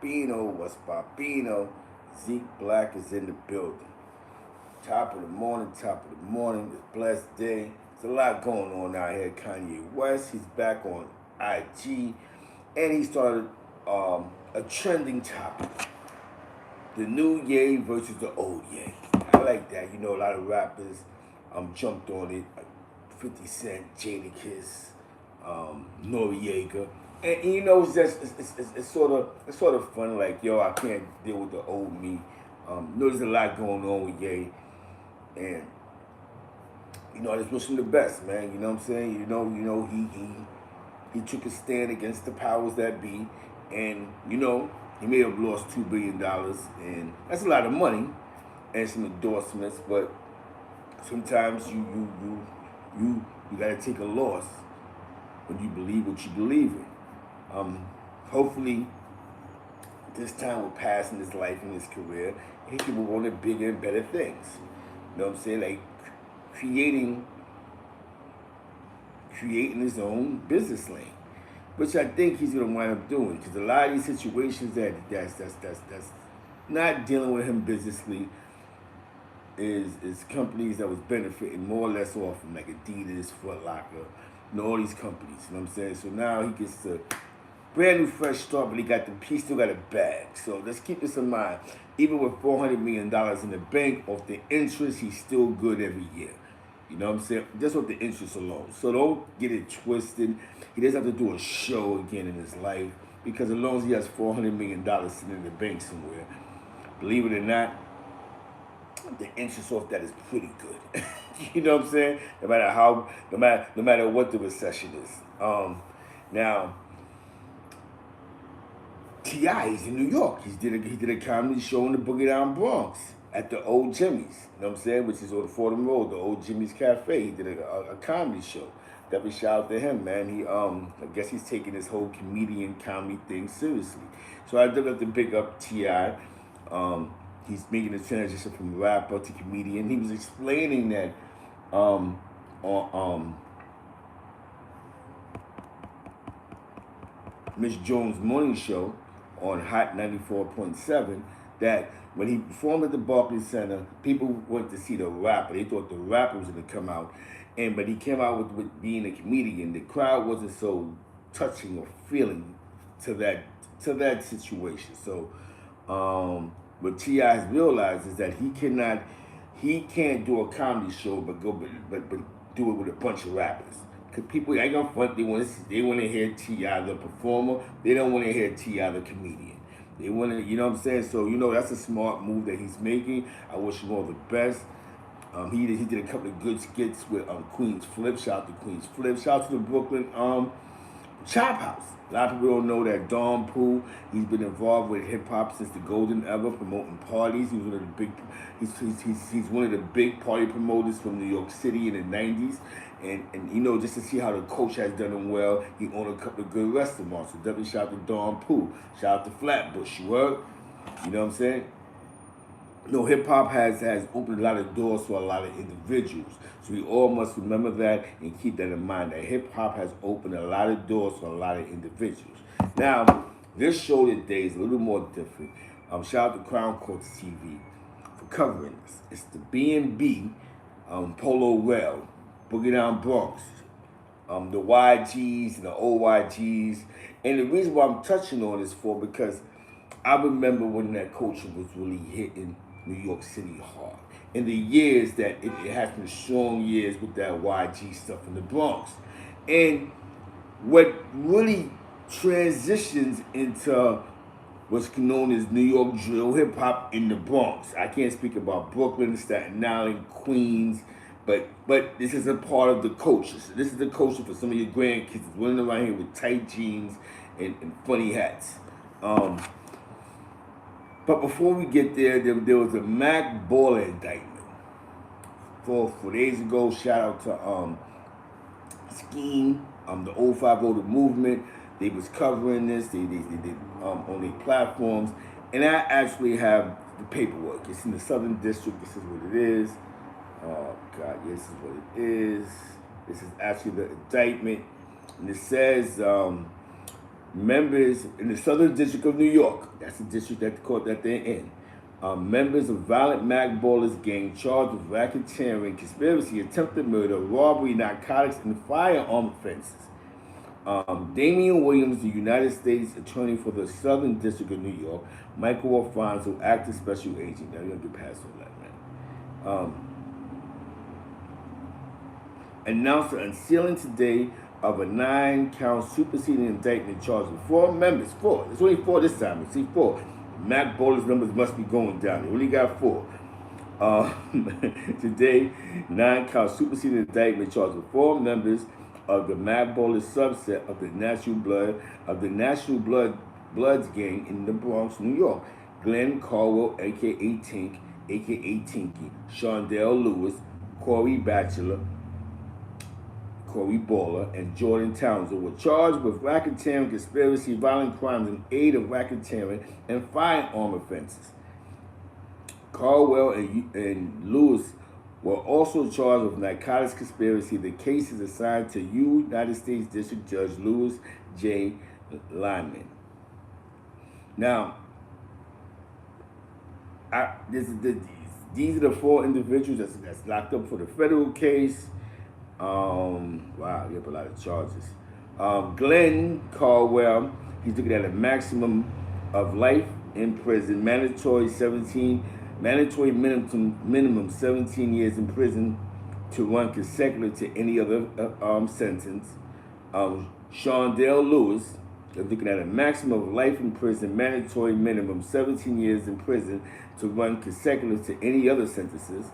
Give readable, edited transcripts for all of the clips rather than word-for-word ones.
Bambino, what's Bambino? Zeke Black is in the building. Top of the morning, it's a blessed day. There's a lot going on out here. Kanye West, he's back on IG, and he started a trending topic. The new Ye versus the old Ye. I like that. You know, a lot of rappers jumped on it. Like 50 Cent, Jadakiss, Noriega. And you know, it's just it's sort of fun. Like, yo, I can't deal with the old me. You know, there's a lot going on with Ye, and you know, I just wish him the best, man. You know what I'm saying? He took a stand against the powers that be, and you know, he may have lost $2 billion, and that's a lot of money, and some endorsements. But sometimes you gotta take a loss when you believe what you believe in. Hopefully, this time will pass in his life and his career, he can move on to bigger and better things. You know what I'm saying? Like creating his own business lane, which I think he's gonna wind up doing, because a lot of these situations that's not dealing with him businessly is companies that was benefiting more or less off him, like Adidas, Foot Locker, you know, all these companies. You know what I'm saying? So now he gets to brand new fresh start, but he still got a bag. So let's keep this in mind. Even with $400 million in the bank, off the interest, he's still good every year. You know what I'm saying? Just with the interest alone. So don't get it twisted. He doesn't have to do a show again in his life, because as long as he has $400 million sitting in the bank somewhere, believe it or not, the interest off that is pretty good. You know what I'm saying? No matter what the recession is. Now, T.I., he's in New York. He did a comedy show in the Boogie Down Bronx at the Old Jimmy's. You know what I'm saying? Which is on Fordham Road, the Old Jimmy's Cafe. He did a comedy show. Definitely shout out to him, man. He I guess he's taking this whole comedian comedy thing seriously. So I definitely have to pick up T.I. He's making a transition from rapper to comedian. He was explaining that on Miss Jones' morning show on Hot 94.7, that when he performed at the Barclays Center, people went to see the rapper. They thought the rapper was going to come out, but he came out with being a comedian. The crowd wasn't so touching or feeling to that situation. So what T.I. has realized is that he can't do a comedy show but do it with a bunch of rappers. Cause people ain't gonna front. They want to hear T.I. the performer. They don't want to hear T.I. the comedian. They want to, you know what I'm saying? So you know, that's a smart move that he's making. I wish him all the best. He did a couple of good skits with Queen's Flip. Shout out to Queen's Flip. Shout out to the Brooklyn Chop House. A lot of people don't know that Don Poole, he's been involved with hip hop since the golden era, promoting parties. He's one of the big, he's one of the big party promoters from New York City in the '90s. And you know, just to see how the coach has done him well, he owned a couple of good restaurants. So definitely shout out to Don Poole. Shout out to Flatbush. You heard? You know what I'm saying? You know, hip hop has opened a lot of doors for a lot of individuals. So we all must remember that and keep that in mind, that hip hop has opened a lot of doors for a lot of individuals. Now, this show today is a little more different. Shout out to Crown Courts TV for covering this. It's the BMB, Polo Wells, Boogie Down Bronx, the YGs and the OYGs. And the reason why I'm touching on this for, because I remember when that culture was really hitting New York City hard. In the years that it has been strong years with that YG stuff in the Bronx. And what really transitions into what's known as New York drill hip hop in the Bronx. I can't speak about Brooklyn, Staten Island, Queens, but this is a part of the culture. So this is the culture for some of your grandkids running around here with tight jeans and funny hats. But before we get there was a Mac Baller indictment. 4 days ago, shout out to Scheme, the 050 The Movement. They was covering this. They did on their platforms. And I actually have the paperwork. It's in the Southern District. This is what it is. Oh, God, yes, this is what it is. This is actually the indictment. And it says members in the Southern District of New York, that's the district that the court that they're in, members of violent Mac Ballers gang charged with racketeering, conspiracy, attempted murder, robbery, narcotics, and firearm offenses. Damian Williams, the United States Attorney for the Southern District of New York, Michael Alfonso, acting special agent. Now you're gonna get past all that, man. Announced the unsealing today of a 9-count superseding indictment charging 4 members. 4. It's only 4 this time. See, 4. Mac Ballers numbers must be going down. They only got 4. Today, 9-count superseding indictment charging 4 members of the Mac Ballers subset of the National Bloods gang in the Bronx, New York. Glenn Caldwell, aka Tink, aka Tinky, Shondell Lewis, Corey Batchelor, Corey Balla, and Jordan Townsend were charged with racketeering, conspiracy, violent crimes, and aid of racketeering, and firearm offenses. Caldwell and Lewis were also charged with narcotics conspiracy. The case is assigned to United States District Judge Louis J. Lyman. Now, these are the 4 individuals that's locked up for the federal case. Wow, you have a lot of charges. Glenn Caldwell, he's looking at a maximum of life in prison, mandatory minimum 17 years in prison to run consecutive to any other sentence. Shondell Lewis is looking at a maximum of life in prison, mandatory minimum 17 years in prison to run consecutive to any other sentences.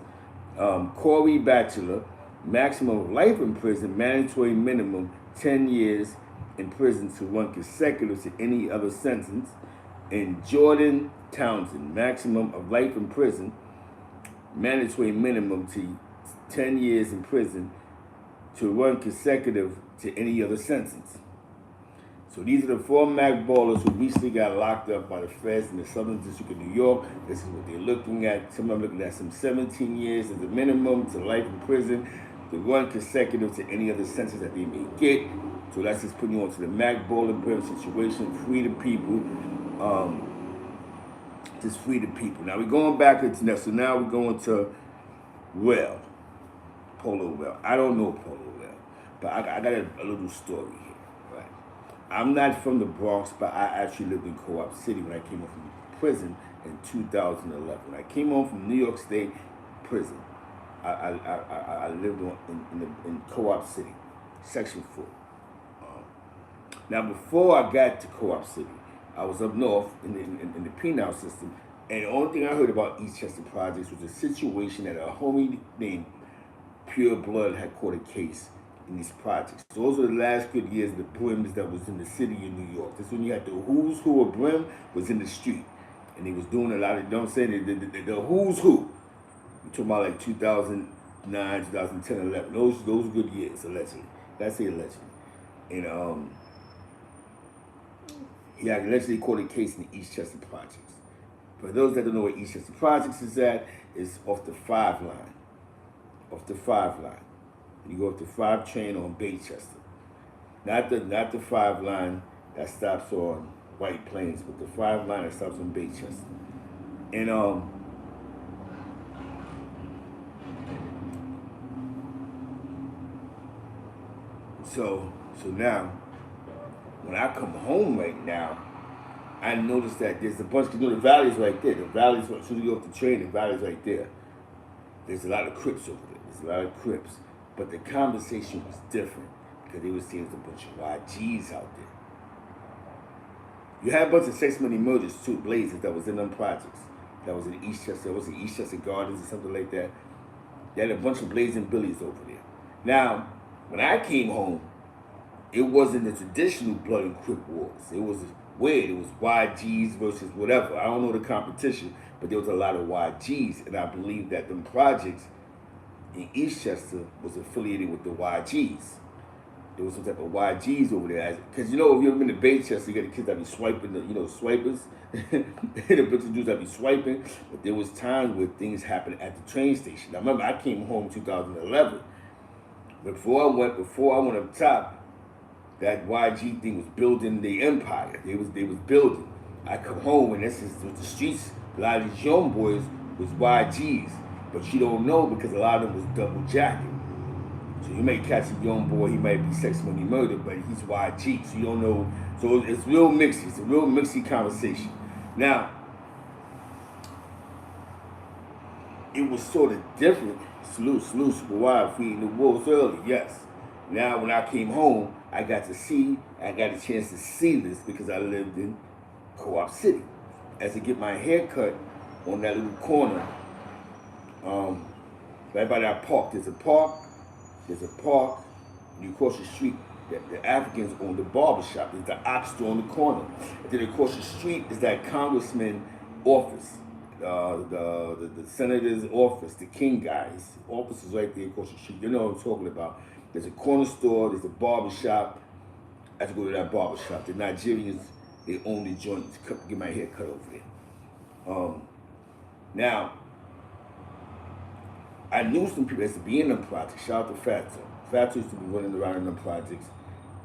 Corey Batchelor, maximum of life in prison, mandatory minimum 10 years in prison to run consecutive to any other sentence. And Jordan Townsend, maximum of life in prison, mandatory minimum to 10 years in prison to run consecutive to any other sentence. So these are the 4 Mac Ballers who recently got locked up by the feds in the Southern District of New York. This is what they're looking at. Some of them looking at some 17 years as a minimum to life in prison to run consecutive to any other sentence that they may get. So that's just putting you onto the Mac Baller Brim situation. Free the people. Just free the people. Now we're going back into that. So now we're going to Rell. Polo Wells. I don't know Polo Wells, but I got a little story here. Right? I'm not from the Bronx, but I actually lived in Co-op City when I came home from prison in 2011. When I came home from New York State prison, I lived in Co-op City, Section 4. Now, before I got to Co-op City, I was up north in the penal system, and the only thing I heard about Eastchester projects was a situation that a homie named Pure Blood had caught a case in these projects. So those were the last good years of the Brims that was in the city of New York. That's when you had the who's who of Brim was in the street, and he was doing a lot of, you know what I'm saying, the who's who. We're talking about like 2009, 2010, 11. Those good years, allegedly. That's the allegedly. And he had allegedly caught a case in the Eastchester projects. For those that don't know where Eastchester projects is at, it's off the 5 line. Off the 5 line. You go up the 5 train on Baychester. Not the 5 line that stops on White Plains, but the 5 line that stops on Baychester. And so now, when I come home right now, I notice that there's a bunch, you know, the valley's right there. The valley's, as soon as you go off the train, the valley's right there. There's a lot of Crips over there. There's a lot of Crips. But the conversation was different because they were seeing a bunch of YGs out there. You had a bunch of sex money murders too, blazes that was in them projects. That was in Eastchester. That was in Eastchester Gardens or something like that. They had a bunch of blazing billies over there. Now, when I came home, it wasn't the traditional blood and Crip wars. It was weird. It was YGs versus whatever. I don't know the competition, but there was a lot of YGs, and I believe that them projects in Eastchester was affiliated with the YGs. There was some type of YGs over there. Because, you know, if you've ever been to Baychester, you got the kids that be swiping, swipers. The bunch of dudes that be swiping. But there was times where things happened at the train station. Now, remember, I came home in 2011. Before I went up top, that YG thing was building the empire. They was building. I come home and this is the streets. A lot of these young boys was YGs, but you don't know because a lot of them was double jacking. So you may catch a young boy, he might be sex money murder, but he's YG. So you don't know. So it's real mixy. It's a real mixy conversation. Now, it was sort of different. Salute, super wide, feeding the wolves early, yes. Now when I came home, I got a chance to see this because I lived in Co-op City. As I get my hair cut on that little corner, right by that park, there's a park, you cross the street, the Africans own the barber shop, there's the ox store on the corner. And then across the street is that congressman's office, the senator's office, the King guy's office is right there across the street. You know what I'm talking about. There's a corner store, there's a barber shop. I have to go to that barber shop. The Nigerians, they own the joint to get my hair cut over there. Now, I knew some people that used to be in them projects. Shout out to Fato. Fato used to be running around in them projects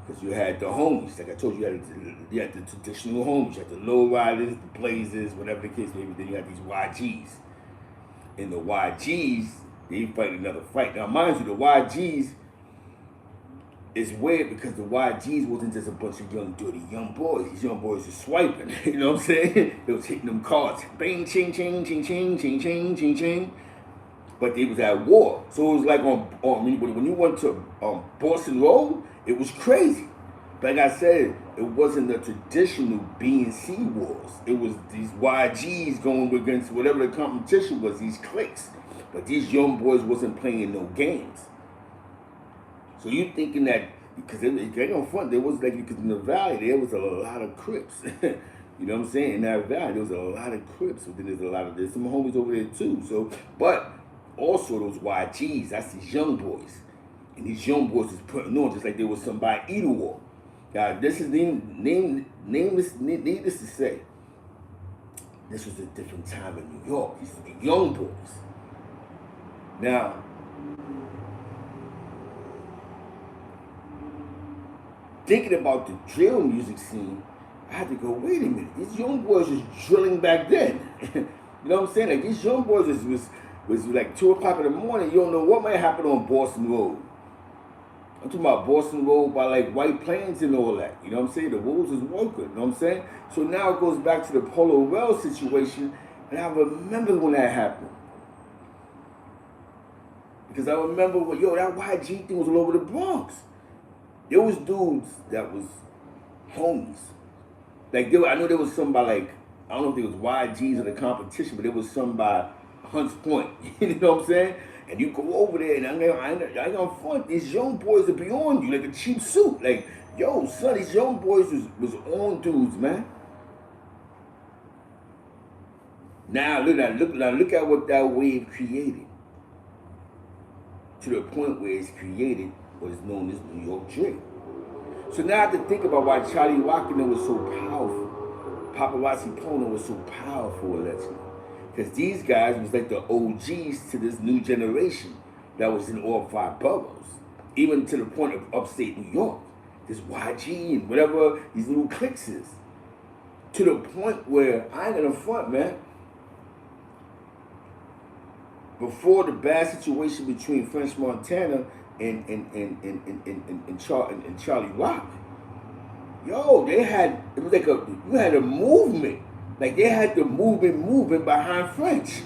because you had the homies. Like I told you, you had the traditional homies. You had the low riders, the blazers, whatever the case may be. Then you had these YGs. And the YGs, they fight another fight. Now, mind you, the YGs is weird because the YGs wasn't just a bunch of dirty young boys. These young boys were swiping. You know what I'm saying? They was hitting them cards. Bang, ching, ching, ching, ching, ching, ching, ching, ching. But they was at war. So it was like when you went to Boston Road, it was crazy. But like I said, it wasn't the traditional B and C wars. It was these YGs going against whatever the competition was, these cliques. But these young boys wasn't playing no games. So you thinking that, because they don't front, there was like, because in the valley, there was a lot of Crips. You know what I'm saying? In that valley, there was a lot of Crips. But then there's some homies over there too. So, but also those YGs, that's these young boys. And these young boys is putting on just like there was somebody either war. Now, this is needless to say, this was a different time in New York. These were the young boys. Now, thinking about the drill music scene, I had to go, wait a minute, these young boys was drilling back then. You know what I'm saying? Like these young boys was like 2 o'clock in the morning, you don't know what might happen on Boston Road. I'm talking about Boston Road by like White Plains and all that. You know what I'm saying? The wolves is working, you know what I'm saying? So now it goes back to the Polo Wells situation, and I remember when that happened. Because I remember, that YG thing was all over the Bronx. There was dudes that was homies. Like, I know there was some by, like, I don't know if it was YGs in the competition, but there was some by Hunts Point. You know what I'm saying? And you go over there, and I ain't gonna front. These young boys will be on you like a cheap suit. Like, yo, son, these young boys was on dudes, man. Now, look at what that wave created. To the point where it's created what is known as New York Drake. So now I have to think about why Charlie Rockiner was so powerful. Paparazzi Polo was so powerful, allegedly. Because these guys was like the OGs to this new generation that was in all 5 boroughs. Even to the point of upstate New York. This YG and whatever these little cliques is. To the point where, I ain't gonna front, man. Before the bad situation between French Montana and Charlie Rock, it was like you had a movement. Like they had the movement behind French.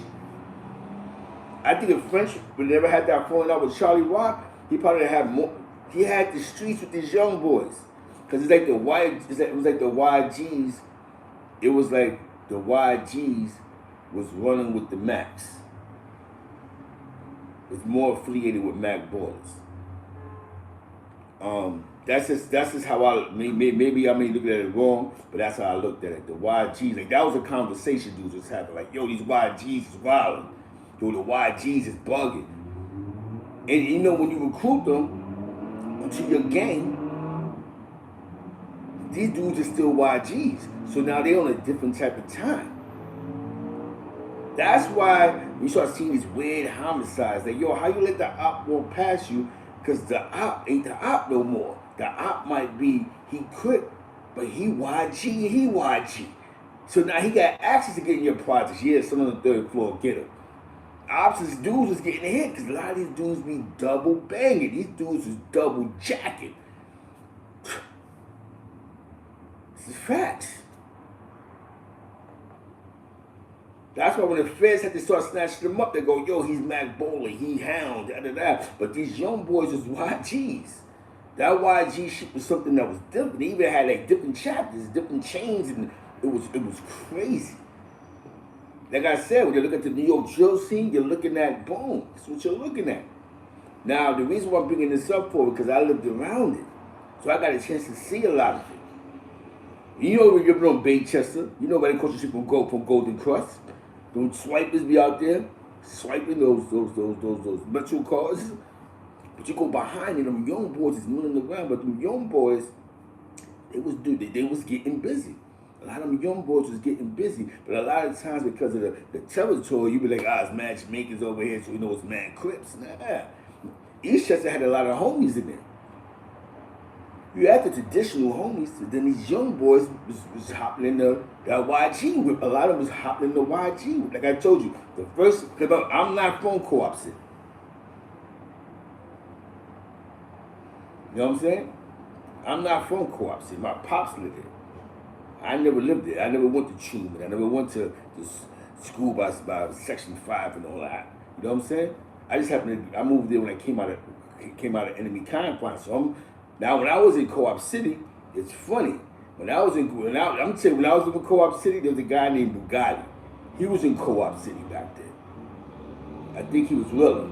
I think if French would never had that falling out with Charlie Rock, he probably had more. He had the streets with these young boys, because it was like the YGs. It was like the YGs was running with the Macs. It's more affiliated with Mac Ballers. That's just how I maybe I may look at it wrong, but that's how I looked at it. The YGs, like that was a conversation dudes was having. Like, yo, these YGs is wilding. Yo, the YGs is bugging. And you know when you recruit them into your gang, these dudes are still YGs. So now they're on a different type of time. That's why you start seeing these weird homicides. Like, yo, how you let the op walk past you? Because the op ain't the op no more. The op might be he Crip, but he YG and he YG. So now he got access to getting your projects. Yeah, some on the third floor get him. Ops' dudes was getting hit because a lot of these dudes be double banging. These dudes is double jacking. This is facts. That's why when the feds had to start snatching them up, they go, yo, he's Mac Bowler, he Hound, da da da. But these young boys is YGs. That YG shit was something that was different. They even had like different chapters, different chains, and it was crazy. Like I said, when you look at the New York drill scene, you're looking at boom. That's what you're looking at. Now, the reason why I'm bringing this up for because I lived around it. So I got a chance to see a lot of it. You know when you're from Eastchester, you know where they cross the street from Golden Cross. Those swipers be out there swiping those metro cars. But you go behind it, them young boys is milling around, but them young boys, they was getting busy. A lot of them young boys was getting busy, but a lot of times because of the territory, you be like, it's matchmakers over here, so you know it's mad Crips. Nah. Eastchester had a lot of homies in there. You had the traditional homies, and then these young boys was hopping in that YG whip. A lot of them was hopping in the YG whip. Like I told you, the first, I'm not from Co-op City. You know what I'm saying? I'm not from Co-op City. My pops lived there. I never lived there. I never went to Truman. I never went to school by Section 5 and all that. You know what I'm saying? I just happened to, I moved there when I came out of enemy confines. So now when I was in Co-op City, it's funny. When I was in Co-op City, there was a guy named Bugatti. He was in Co-op City back then. I think he was willing.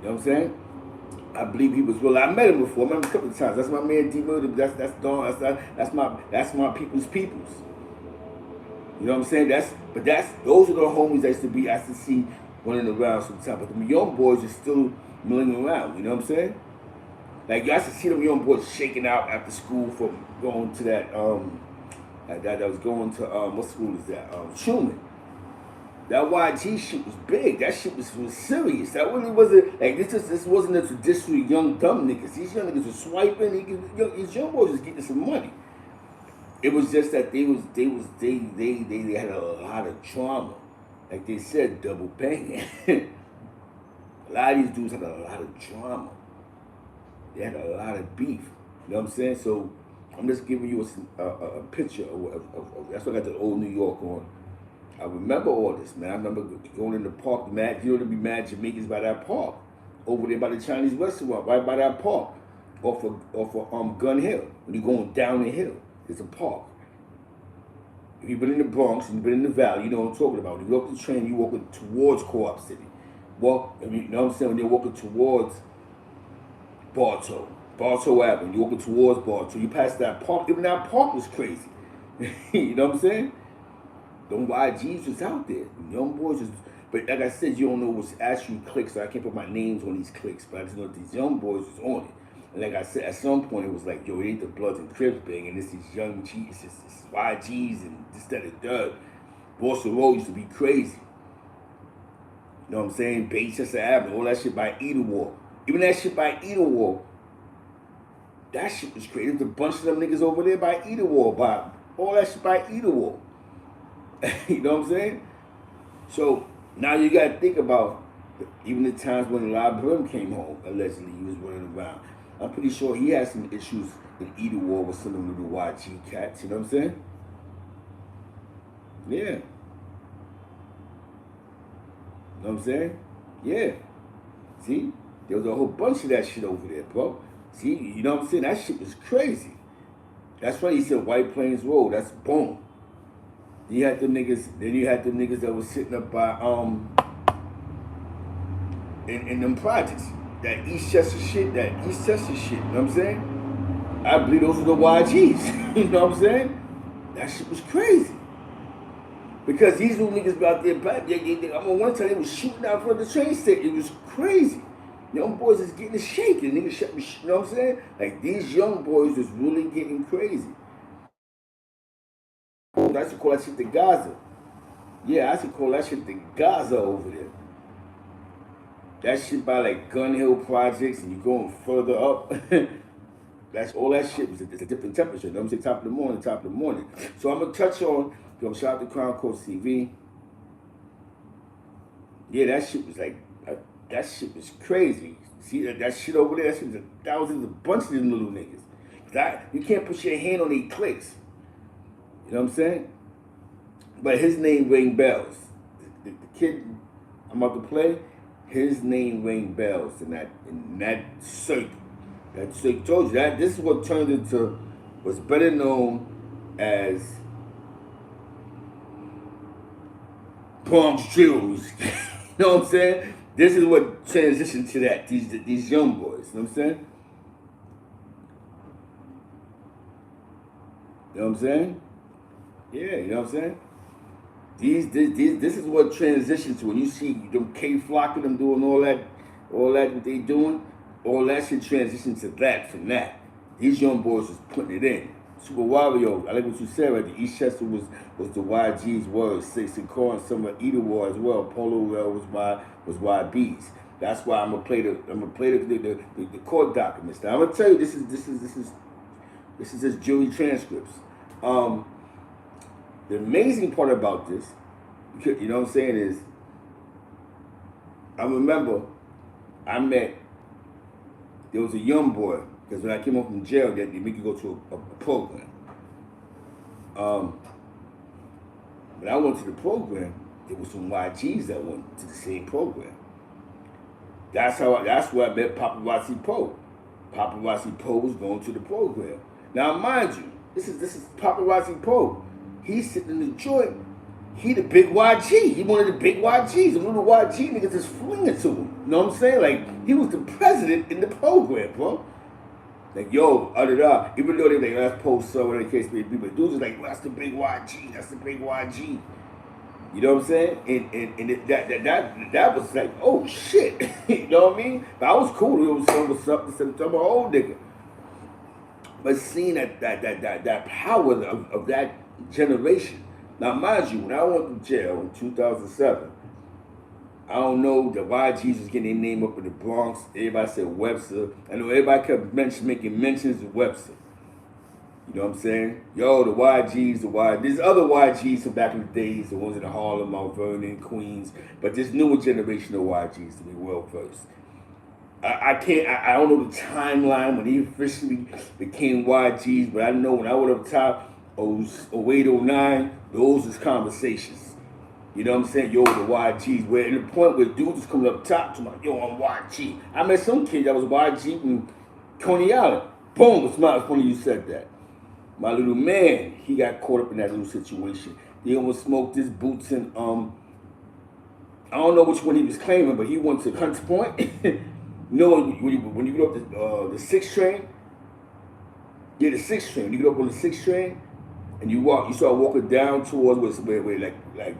You know what I'm saying? I believe he was willing. I met him before. I met him a couple of times. That's my man D Murder. That's Dawn. That's my people's. You know what I'm saying? Those are the homies I used to see running around sometimes. But the young boys are still milling around. You know what I'm saying? Like you used to see them young boys shaking out after school from going to that was going to what school is that? Truman. That YG shit was big. That shit was serious. That really wasn't like this wasn't a traditional young dumb niggas. These young niggas were swiping. These young boys was getting some money. It was just that they had a lot of trauma. Like they said, double banging. A lot of these dudes had a lot of drama. They had a lot of beef. You know what I'm saying? So I'm just giving you a picture of that's why I got the old New York on. I remember all this, man. I remember going in the park, you know, to be mad Jamaicans by that park. Over there by the Chinese restaurant, right by that park. Off of Gun Hill. When you're going down the hill, there's a park. If you've been in the Bronx and you've been in the Valley, you know what I'm talking about. When you walk the train, you're walking towards Co-op City. You know what I'm saying? When you're walking towards Bartow Avenue, you're walking towards Bartow, you pass that park. Even that park was crazy. You know what I'm saying? Them YGs was out there. Young boys was, but like I said, you don't know what's actually cliques, so I can't put my names on these cliques, but I just know that these young boys was on it. And like I said, at some point it was like, yo, it ain't the Bloods and Crips bang, and it's these young G's, it's YGs and this, that, and third. Boston Road used to be crazy. You know what I'm saying? Eastchester Avenue, all that shit by Edenwald. Even that shit by Edenwald, that shit was crazy. There's a bunch of them niggas over there by Edenwald, by all that shit by Edenwald. You know what I'm saying? So now you got to think about even the times when Brim came home, allegedly he was running around. I'm pretty sure he had some issues in Edenwald with some of the YG cats, you know what I'm saying? Yeah. You know what I'm saying? Yeah. See? There was a whole bunch of that shit over there, bro. See? You know what I'm saying? That shit was crazy. That's why he said White Plains Road. That's boom. You had them niggas that was sitting up by in them projects. That Eastchester shit, you know what I'm saying? I believe those are the YGs. You know what I'm saying? That shit was crazy. Because these little niggas out there, I'm on one time they was shooting out front of the train station. It was crazy. Young boys is getting shaken. Niggas, you know what I'm saying? Like these young boys was really getting crazy. I used to call that shit the Gaza. Yeah, I used to call that shit the Gaza over there. That shit by like Gun Hill Projects, and you going further up. That's all that shit was. It's a different temperature. You know what I'm saying? Top of the morning, top of the morning. So I'm gonna touch on. Shout out to Crown Court TV. Yeah, that shit was like, that shit was crazy. See that shit over there? That shit was thousands of bunch of them little niggas. You can't put your hand on these clicks. You know what I'm saying? But his name rang bells. The kid I'm about to play, his name rang bells in that circle. That circle told you that this is what turned into what's better known as Bronx Jews. You know what I'm saying? This is what transitioned to that. These young boys. You know what I'm saying? You know what I'm saying? Yeah, you know what I'm saying? This is what transitions to when you see them K-Flock and them doing all that what they doing, all that shit transitions to that from that. These young boys was putting it in. Super Wario, I like what you said, right? The Eastchester was the YG's word, 6 and Core and some of Eater War as well. Polo Wells was YB's. That's why I'm gonna play the court documents. Now I'm gonna tell you this is just jury transcripts. The amazing part about this, you know what I'm saying, is I remember there was a young boy, because when I came home from jail, they make you go to a program. When I went to the program, there was some YGs that went to the same program. That's where I met Paparazzi Poe. Paparazzi Poe was going to the program. Now mind you, this is Paparazzi Poe. He's sitting in the joint. He the big YG. He one of the big YGs. The little YG niggas just flinging to him. You know what I'm saying? Like, he was the president in the program, bro. Like, yo, even though they like, that's post so whatever the case may be, but dudes is like, well, that's the big YG. That's the big YG. You know what I'm saying? And that was like, oh shit. You know what I mean? But I was cool. It was some old nigga. But seeing that power of that generation. Now, mind you, when I went to jail in 2007, I don't know, the YGs was getting their name up in the Bronx. Everybody said Webster. I know everybody kept making mentions of Webster. You know what I'm saying? Yo, the YGs, there's other YGs from back in the days, the ones in Harlem, Mount Vernon, Queens, but this newer generation of YGs to be well versed. I don't know the timeline when he officially became YGs, but I know when I went up top, 08, 09, those was conversations. You know what I'm saying? Yo, the YGs, where in the point where dudes was coming up top to my, yo, I'm YG. I met some kid that was YG from Coney Island. Boom, it's funny you said that. My little man, he got caught up in that little situation. He almost smoked his boots and I don't know which one he was claiming, but he went to Hunts Point. You know, when you go up the 6 train, yeah, the 6 train. When you get up on the 6 train, and you start walking down towards where like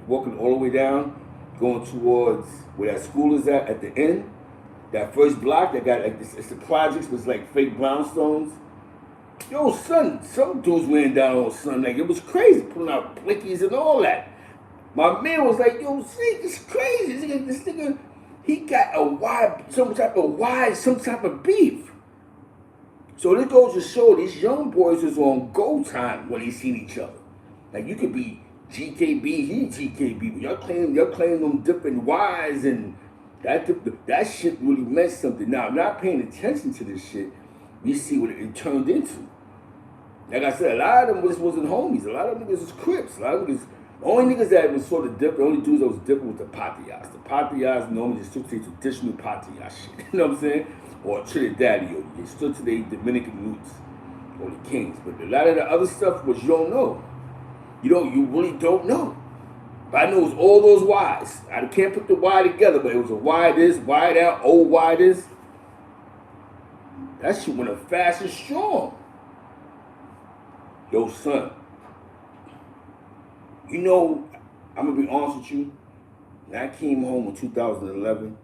walking all the way down, going towards where that school is at the end. That first block that got like it's the projects was like fake brownstones. Yo, son, some dudes went down on son, like it was crazy, pulling out blickies and all that. My man was like, yo, see, it's crazy. This nigga, he got some type of beef. So this goes to show these young boys is on go time when they seen each other. Like you could be GKB, he GKB, but y'all claim them different Y's, and that shit really meant something. Now, I'm not paying attention to this shit. We see what it turned into. Like I said, a lot of them wasn't homies. A lot of them niggas was Crips. A lot of niggas, the only niggas that was sort of different, the only dudes that was different was the Patrias. The Patrias normally just took their traditional Patrias shit. You know what I'm saying? Or Trinidadian. They stood to their Dominican roots. Or the Kings. But a lot of the other stuff was you don't know. You really don't know. But I know it was all those Y's. I can't put the Y together, but it was a Y this, Y that, old Y this. That shit went up fast and strong. Yo, son. You know, I'm gonna be honest with you. When I came home in 2011,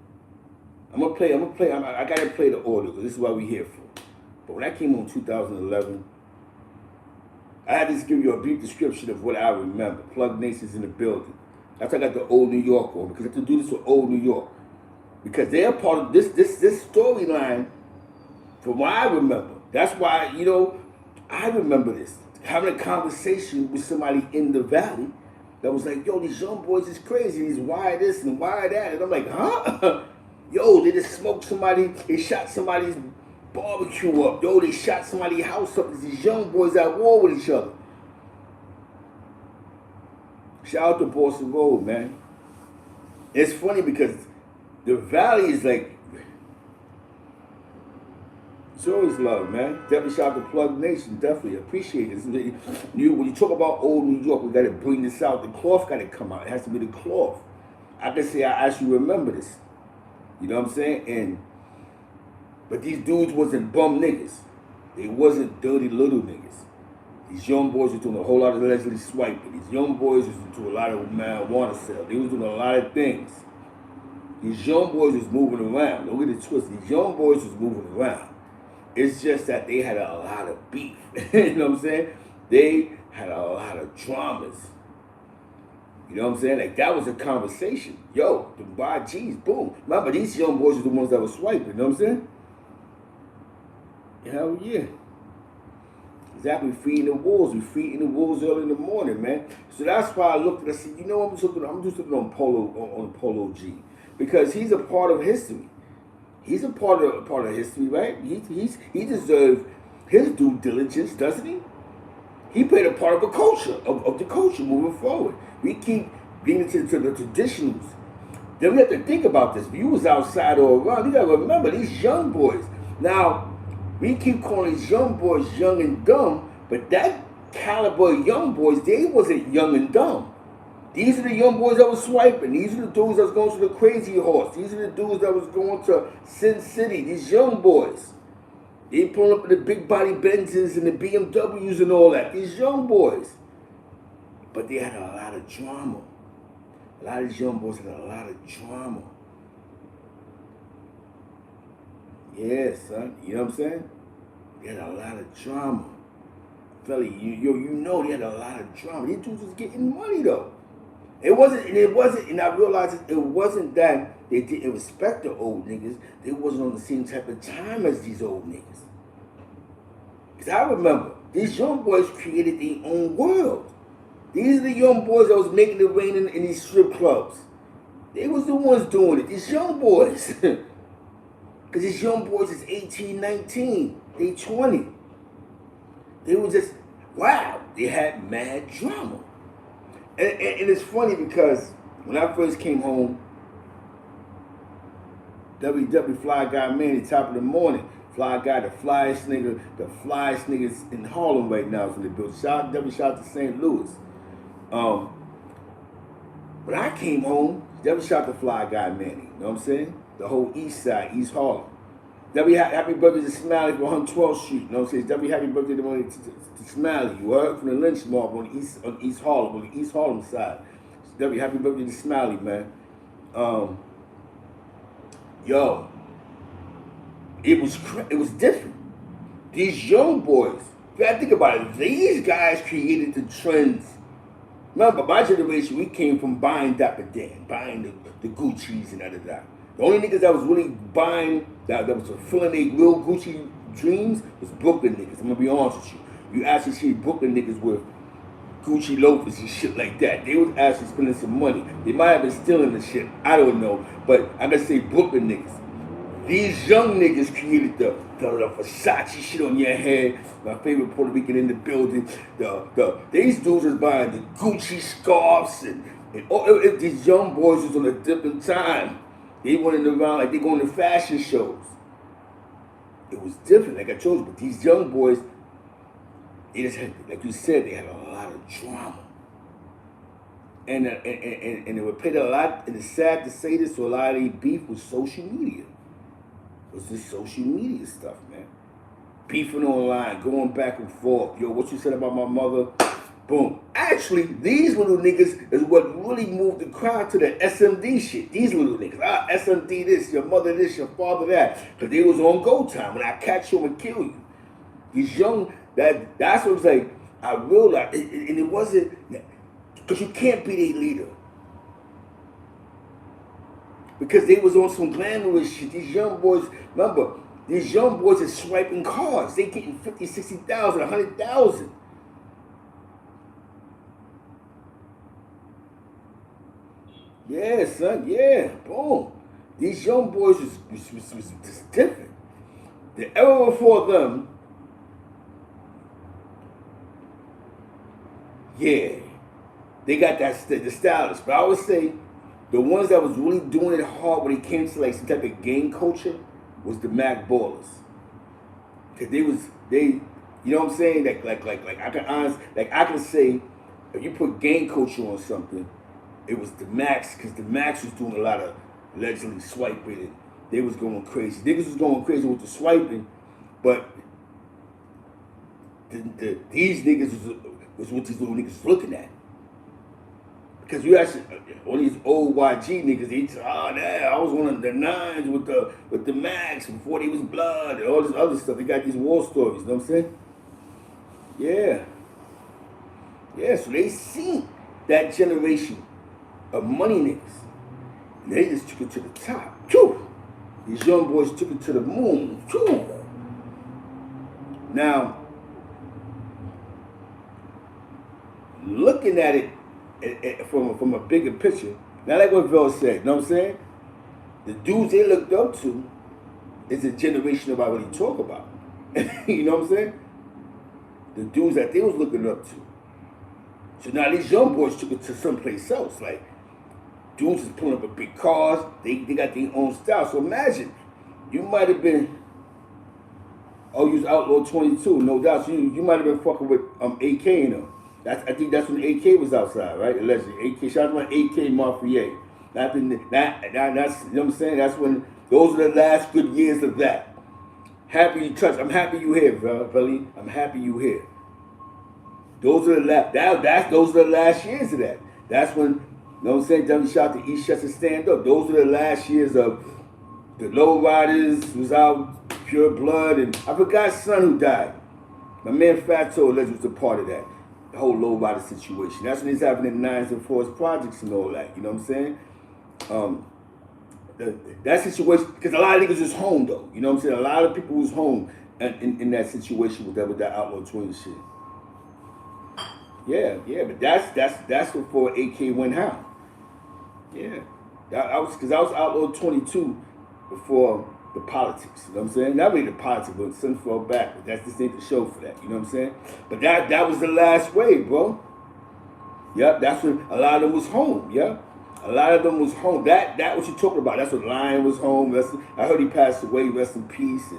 I gotta play the order, because this is what we're here for. But when I came home in 2011, I had to just give you a brief description of what I remember. Plug Nation's in the building. That's why I got the old New York on, because I have to do this with old New York. because they're part of this storyline. From what I remember, that's why I remember this having a conversation with somebody in the valley that was like, "Yo, these young boys is crazy. These why this and why that," and I'm like, "Huh? Yo, they just smoked somebody. They shot somebody's barbecue up. Yo, they shot somebody's house up. These young boys at war with each other." Shout out to Boston Road, man. It's funny because the valley is like, it's always love, man. Definitely shout out to Plug Nation. Definitely appreciate it. When you talk about old New York, we got to bring this out. The cloth got to come out. It has to be the cloth. I can say I actually remember this. You know what I'm saying? But these dudes wasn't bum niggas. They wasn't dirty little niggas. These young boys were doing a whole lot of allegedly swiping. These young boys was doing a lot of marijuana sales. They was doing a lot of things. These young boys was moving around. Don't get it twisted. These young boys was moving around. It's just that they had a lot of beef. You know what I'm saying? They had a lot of dramas. You know what I'm saying? Like, that was a conversation. Yo, the YGs, boom. Remember, these young boys were the ones that were swiping. You know what I'm saying? Hell yeah. Exactly, feeding the wolves. We feeding the wolves early in the morning, man. So that's why I looked and I said, you know what, I'm just looking on Polo G. Because he's a part of history. He's a part of history, right? He deserves his due diligence, doesn't he? He played a part of a culture, of the culture moving forward. We keep being into the traditionals. Then we have to think about this. If you was outside or around, you gotta remember these young boys. Now, we keep calling these young boys young and dumb, but that caliber of young boys, they wasn't young and dumb. These are the young boys that was swiping. These are the dudes that was going to the Crazy Horse. These are the dudes that was going to Sin City. These young boys. They pulling up in the big body Benzes and the BMWs and all that. These young boys. But they had a lot of drama. A lot of these young boys had a lot of drama. Yeah, son. You know what I'm saying? They had a lot of drama. Fella, you know they had a lot of drama. These dudes was getting money, though. It wasn't, and I realized it wasn't that they didn't respect the old niggas. They wasn't on the same type of time as these old niggas. Because I remember, these young boys created their own world. These are the young boys that was making it rain in these strip clubs. They was the ones doing it, these young boys. Because these young boys is 18, 19, they 20. They were just, wow, they had mad drama. And it's funny because when I first came home, WW Fly Guy Manny, top of the morning. Fly Guy, the flyest niggas in Harlem right now is in the building. Shout out to St. Louis. When I came home, shout out to Fly Guy Manny. You know what I'm saying? The whole East Side, East Harlem. Happy birthday to Smiley from 112th Street. You know what I'm saying? Happy birthday to Smiley. You heard? From the lynch mob on East Harlem, on the East Harlem side. Happy birthday to Smiley, man. Yo, it was different. These young boys, you gotta think about it. These guys created the trends. Remember, my generation, we came from buying Dapper Dan, buying the Gucci's and da-da-da. The only niggas that was really buying, that was fulfilling their real Gucci dreams was Brooklyn niggas. I'm gonna be honest with you. You actually see Brooklyn niggas with Gucci loafers and shit like that. They was actually spending some money. They might have been stealing the shit. I don't know. But I gotta say Brooklyn niggas. These young niggas created the Versace shit on your head. My favorite Puerto Rican in the building. These dudes was buying the Gucci scarves and these young boys was on a different time. They running around like they going to fashion shows. It was different, like I told you. But these young boys, they just had, like you said, they had a lot of drama. And they were played a lot, and it's sad to say this, so a lot of their beef was social media. It was this social media stuff, man. Beefing online, going back and forth. Yo, what you said about my mother? Boom. Actually, these little niggas is what really moved the crowd to the SMD shit. These little niggas. SMD this, your mother this, your father that. Because they was on go time. When I catch you, I'm going to kill you. These young, that's what it was like. I realized, and it wasn't, because you can't be their leader. because they was on some glamorous shit. These young boys, remember, these young boys are swiping cars. They getting 50, 60,000, 100,000. Yeah, son, yeah, boom. These young boys was just different. The era before them, yeah, they got that the stylish. But I would say the ones that was really doing it hard when it came to like some type of gang culture was the Mac Ballers. Cause they, you know what I'm saying? Like I can say if you put gang culture on something, it was the Max, because the Max was doing a lot of allegedly swiping and they was going crazy. Niggas was going crazy with the swiping, but these niggas was what these little niggas was looking at. Because you actually, all these old YG niggas, they say, oh, nah, I was one of the nines with the Max before they was blood and all this other stuff. They got these war stories, you know what I'm saying? Yeah. Yeah, so they seen that generation of money niggas. And they just took it to the top. Phew. These young boys took it to the moon. Phew. Now, looking at it from a bigger picture, now like what Rell said, you know what I'm saying? The dudes they looked up to is a generation of what he talk about. You know what I'm saying? The dudes that they was looking up to. So now these young boys took it to someplace else. Like, dudes is pulling up in big cars. They got their own style. So imagine, you might have been, oh, you was Outlaw 22, no doubt. So you might have been fucking with AK and them. I think that's when AK was outside, right? Allegedly. AK, shout out to AK Mafia. That's, you know what I'm saying? That's when, those are the last good years of that. Happy you touch. I'm happy you here, Belly. I'm happy you here. Those are the last years of that. That's when, you know what I'm saying, W shot to Eastchester stand up. Those are the last years of the low riders was out, pure blood, and I forgot son who died. My man Fatso allegedly was a part of that. The whole low rider situation. That's when it's happening in Nines and Fours projects and all that. You know what I'm saying? That situation, because a lot of niggas was home though. You know what I'm saying? A lot of people was home in that situation with that Outlaw Twin shit. Yeah, but that's before AK went out. Yeah, I was Outlaw 22 before the politics. You know what I'm saying? Not really the politics, but some fell back. But this ain't the show for that. You know what I'm saying? But that was the last wave, bro. Yep, that's when a lot of them was home. Yeah, a lot of them was home. That what you talking about? That's when Lion was home. I heard he passed away. Rest in peace.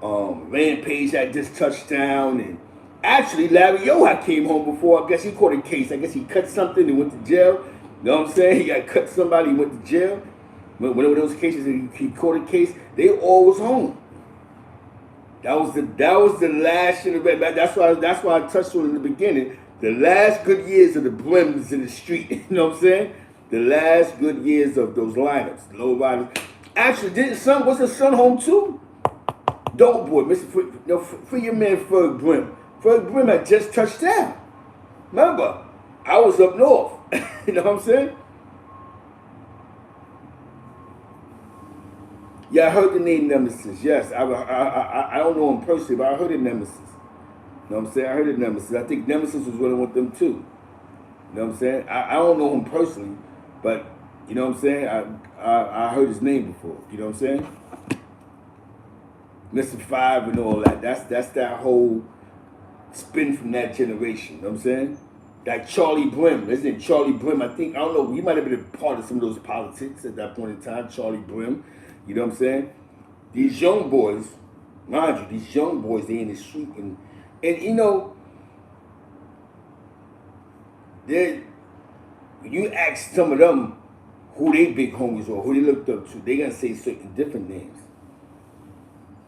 And Rampage had just touchdown. And actually, Larry Yo came home before. I guess he caught a case. I guess he cut something and went to jail. You know what I'm saying? He got cut somebody and went to jail. One of those cases, he caught a case. They all was home. That was the last generation. That's why I touched on it in the beginning. The last good years of the Brims in the street. You know what I'm saying? The last good years of those lineups, the low riders. Actually, was the son home too? Dope boy, free your man Ferg Brim. Ferg Brim had just touched down. Remember, I was up north. You know what I'm saying? Yeah, I heard the name Nemesis. Yes, I don't know him personally, but I heard the Nemesis. You know what I'm saying? I heard the Nemesis. I think Nemesis was running with them too. You know what I'm saying? I don't know him personally, but you know what I'm saying? I heard his name before. You know what I'm saying? Mr. Five and all that. That's that whole spin from that generation. You know what I'm saying? That Charlie Brim. Isn't it Charlie Brim? I don't know. He might have been a part of some of those politics at that point in time. Charlie Brim. You know what I'm saying? These young boys, mind you, these young boys, they in the street. And you know, when you ask some of them who they big homies or who they looked up to, they going to say certain different names.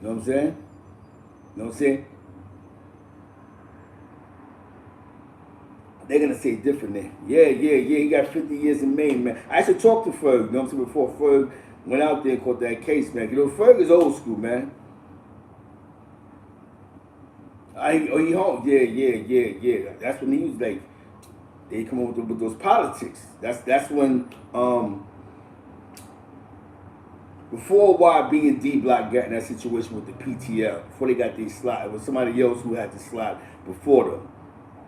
You know what I'm saying? You know what I'm saying? They're going to say different names. Yeah, he got 50 years in Maine, man. I used to talk to Ferg, you know what I'm saying, before Ferg went out there and caught that case, man. You know, Ferg is old school, man. He home. Yeah. That's when he was like, they come up with those politics. That's when before YB and D Block got in that situation with the PTL, before they got their slot, it was somebody else who had the slot before them.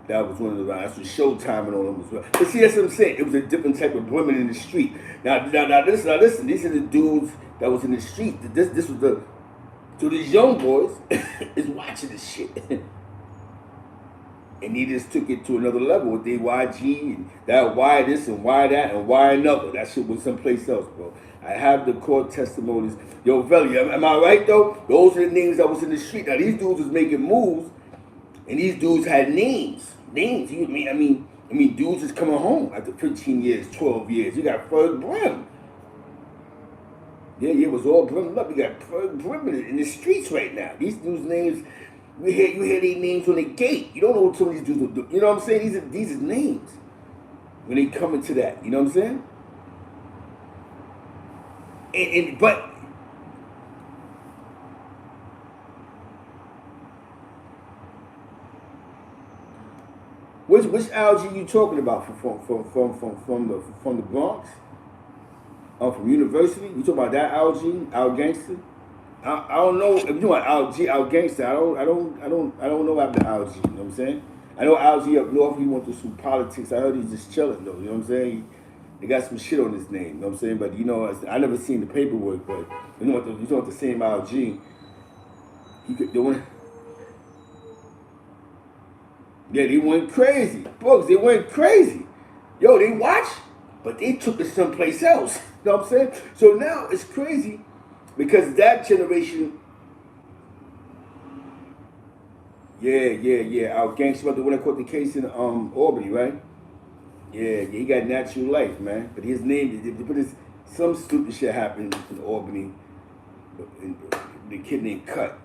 That was one of the rounds. That's what Showtime and all them was. But see, that's what I'm saying. It was a different type of women in the street. Now listen. These are the dudes that was in the street. This was the. So these young boys is watching this shit. And he just took it to another level with the YG and that why this and why that and why another. That shit was someplace else, bro. I have the court testimonies. Yo, Velli, am I right though? Those are the names that was in the street. Now these dudes was making moves, and these dudes had names. Names. I mean, dudes is coming home after 15 years, 12 years. You got Ferg Brim. Yeah, it was all Brim up. You got Ferg Brim in the streets right now. These dudes' names. You hear their names on the gate. You don't know what some of these dudes will do. You know what I'm saying? These are names. When they come into that. You know what I'm saying? But which algae you talking about from the Bronx? From University? You talking about that algae? Al Gangster? I don't know if you want Al Gangster. I don't know about the algae. You know what I'm saying? I know algae up north. He went through some politics. I heard he's just chilling though. You know what I'm saying? They got some shit on his name. You know what I'm saying? But you know, I never seen the paperwork. But you know what the same algae. Yeah, they went crazy. Folks, they went crazy. Yo, they watched, but they took it someplace else. You know what I'm saying? So now it's crazy because that generation. Yeah. Our gangster brother when I caught the case in Albany, right? Yeah, he got natural life, man. But his name, they put some stupid shit happened in Albany. The kid named Cut.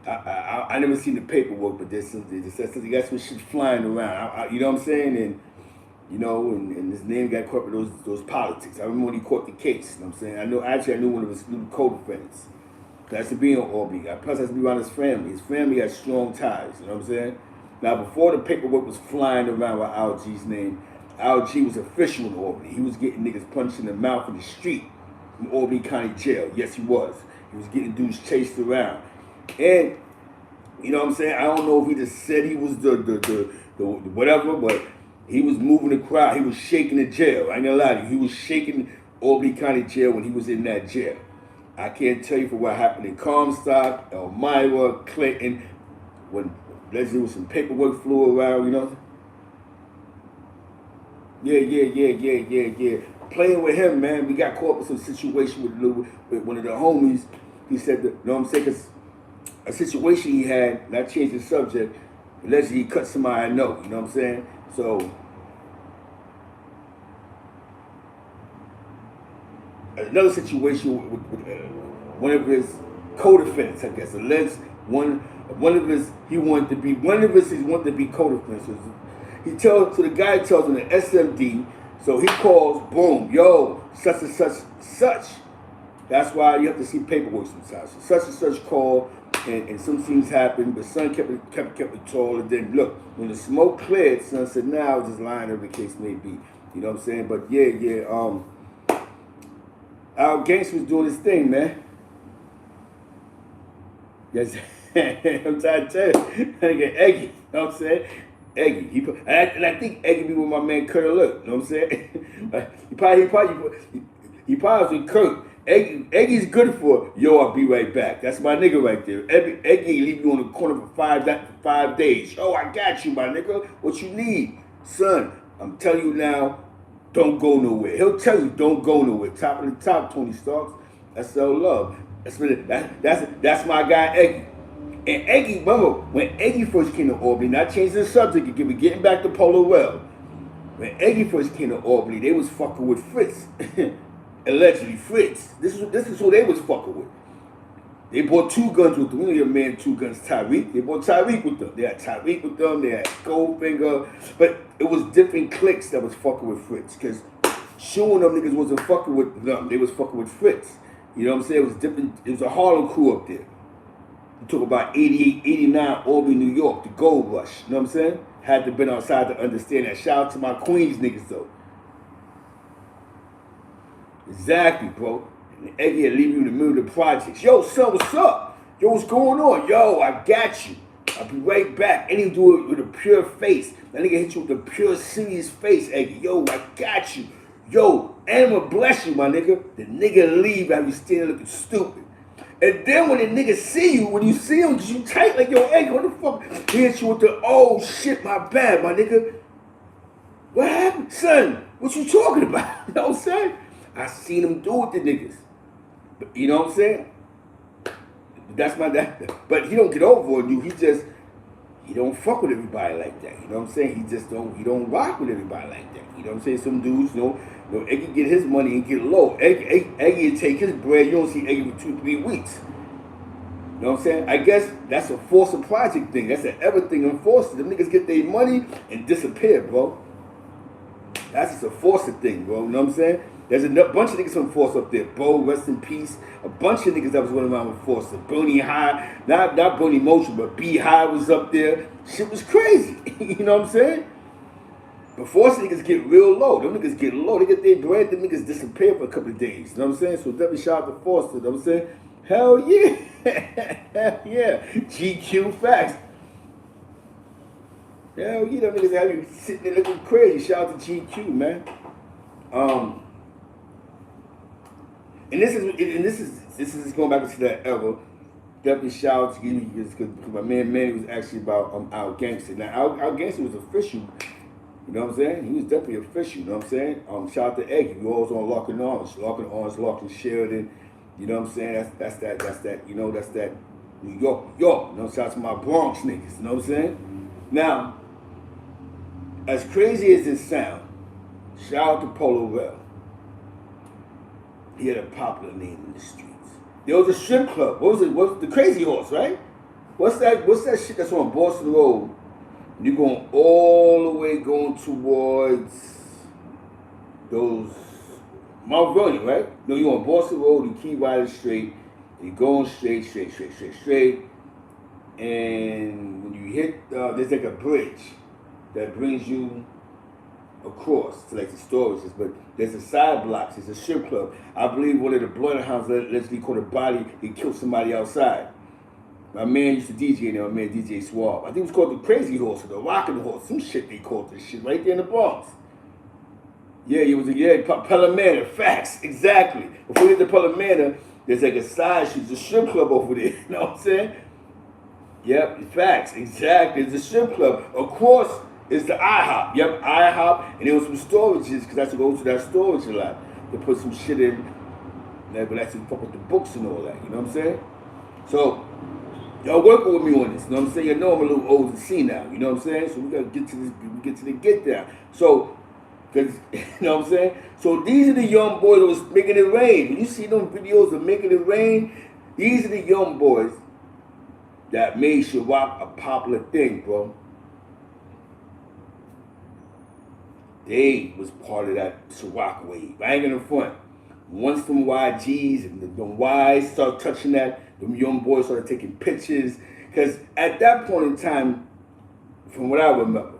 I never seen the paperwork, but there's he got some shit flying around. You know what I'm saying? And you know, and his name got caught with those politics. I remember when he caught the case. You know what I'm saying? I knew one of his co-defendants. That's to be in Albany. Plus, has to be around his family. His family has strong ties. You know what I'm saying? Now, before the paperwork was flying around with Al G's name, Al G was official in Albany. He was getting niggas punched in the mouth in the street from Albany County Jail. Yes, he was. He was getting dudes chased around. And, you know what I'm saying? I don't know if he just said he was the whatever, but he was moving the crowd. He was shaking the jail. I ain't gonna lie to you. He was shaking Albany County Jail when he was in that jail. I can't tell you for what happened in Comstock, Elmira, Clinton, when there was some paperwork flew around, you know? Yeah. Playing with him, man. We got caught with some situation with one of the homies. He said that, you know what I'm saying? Cause a situation he had, and I changed the subject, allegedly he cut somebody I know, you know what I'm saying? So, another situation with one of his co-defendants, I guess, alleged one of his wanted to be co-defendants. So the guy tells him the SMD, so he calls, boom, yo, such and such. That's why you have to see paperwork sometimes. So such and such call, and some things happened, but son kept it tall, and then look, when the smoke cleared, son said, now just lying, whatever the case may be. You know what I'm saying? But our gangster was doing his thing, man. Yes, I'm trying to tell you. I get Eggy, you know what I'm saying? Eggy. And I think Eggy be with my man Kurt Alert, you know what I'm saying? He probably was with Kurt. Eggy's good for, yo, I'll be right back. That's my nigga right there. Eggy leave you on the corner for 5 days. Yo, I got you, my nigga. What you need? Son, I'm telling you now, don't go nowhere. He'll tell you, don't go nowhere. Top of the top, Tony Starks. That's all love. That's my guy, Eggy. And Eggy, remember, when Eggy first came to Albany, not changing the subject again, we're getting back to Polo Wells. When Eggy first came to Albany, they was fucking with Fritz. Allegedly, Fritz. This is who they was fucking with. They bought 2 guns with them. You know your man, 2 guns, Tyreek. They bought Tyreek with them. They had Tyreek with them. They had Goldfinger. But it was different cliques that was fucking with Fritz. Because showing them niggas wasn't fucking with them. They was fucking with Fritz. You know what I'm saying? It was different. It was a Harlem crew up there. You talk about 88, 89, Albany, New York, the gold rush. You know what I'm saying? Had to been outside to understand that. Shout out to my Queens niggas, though. Exactly, bro. And Eggy had leave you in the middle of the projects. Yo, son, what's up? Yo, what's going on? Yo, I got you. I'll be right back. And he'll do it with a pure face. That nigga hit you with a pure serious face, Eggy. Yo, I got you. Yo, and I'ma bless you, my nigga. The nigga leave after you standing looking stupid. And then when the nigga see you, when you see him, you tight like, yo, Eggy, what the fuck? He hit you with the, oh shit, my bad, my nigga. What happened? Son, what you talking about? You know what I'm saying? I seen him do it to niggas. But, you know what I'm saying? That's my dad. But he don't get over on you. He don't fuck with everybody like that. You know what I'm saying? He don't rock with everybody like that. You know what I'm saying? Some dudes, you know, Eggy get his money and get low. Eggy will take his bread. You don't see Eggy for 2-3 weeks. You know what I'm saying? I guess that's a Forcer project thing. That's an everything in Forcer. The niggas get their money and disappear, bro. That's just a Forcer thing, bro. You know what I'm saying? There's a bunch of niggas from Force up there. Bo, rest in peace. A bunch of niggas that was running around with Force. Bernie High, not Bernie Motion, but B High was up there. Shit was crazy. You know what I'm saying? But Force niggas get real low. Them niggas get low. They get their bread. Them niggas disappear for a couple of days. You know what I'm saying? So definitely shout out to Force. You know what I'm saying? Hell yeah. Hell yeah. GQ facts. Hell yeah. Them niggas have you sitting there looking crazy. Shout out to GQ, man. And this is going back to that era. Definitely shout out to you because my man Manny was actually about Our Gangster. Now Our Gangster was official. You know what I'm saying? He was definitely official. You know what I'm saying? Shout out to Eggy. We always on Lock and Orange, Lock and Sheridan. You know what I'm saying? That's that. You know that's that New York. You know, shout out to my Bronx niggas. You know what I'm saying? Now, as crazy as it sounds, shout out to Polo Wells. He had a popular name in the streets. There was a strip club. What was it? What's the Crazy Horse, right? What's that shit that's on Boston Road? You're going all the way going towards those Mount Vernon, right? No, you're on Boston Road, you keep riding straight, you're going straight. And when you hit, there's like a bridge that brings you across to like the storages, but there's a side blocks, there's a strip club. I believe one of the bloodhounds allegedly caught a body, he killed somebody outside. My man used to DJ there, my man DJ Suave. I think it was called the Crazy Horse or the Rockin' Horse, some shit they called this shit right there in the Bronx. Yeah, it was Pelomena, facts, exactly. Before you get to Pelomena, there's like a side street, there's a strip club over there, you know what I'm saying? Yep, facts, exactly, there's a strip club. Of course, it's the IHOP. Yep, IHOP. And there was some storages, because I have to go to that storage a lot to put some shit in that would actually fuck with the books and all that. You know what I'm saying? So, y'all working with me on this. You know what I'm saying? You know I'm a little old to see now. You know what I'm saying? So we got to get to this, we get to the get down. So, because, you know what I'm saying? So these are the young boys that was making it rain. When you see them videos of making it rain, these are the young boys that made Ciroc a popular thing, bro. They was part of that Ciroc wave. I ain't gonna front. Once them YGs and them Ys start touching that, them young boys started taking pictures. Because at that point in time, from what I remember,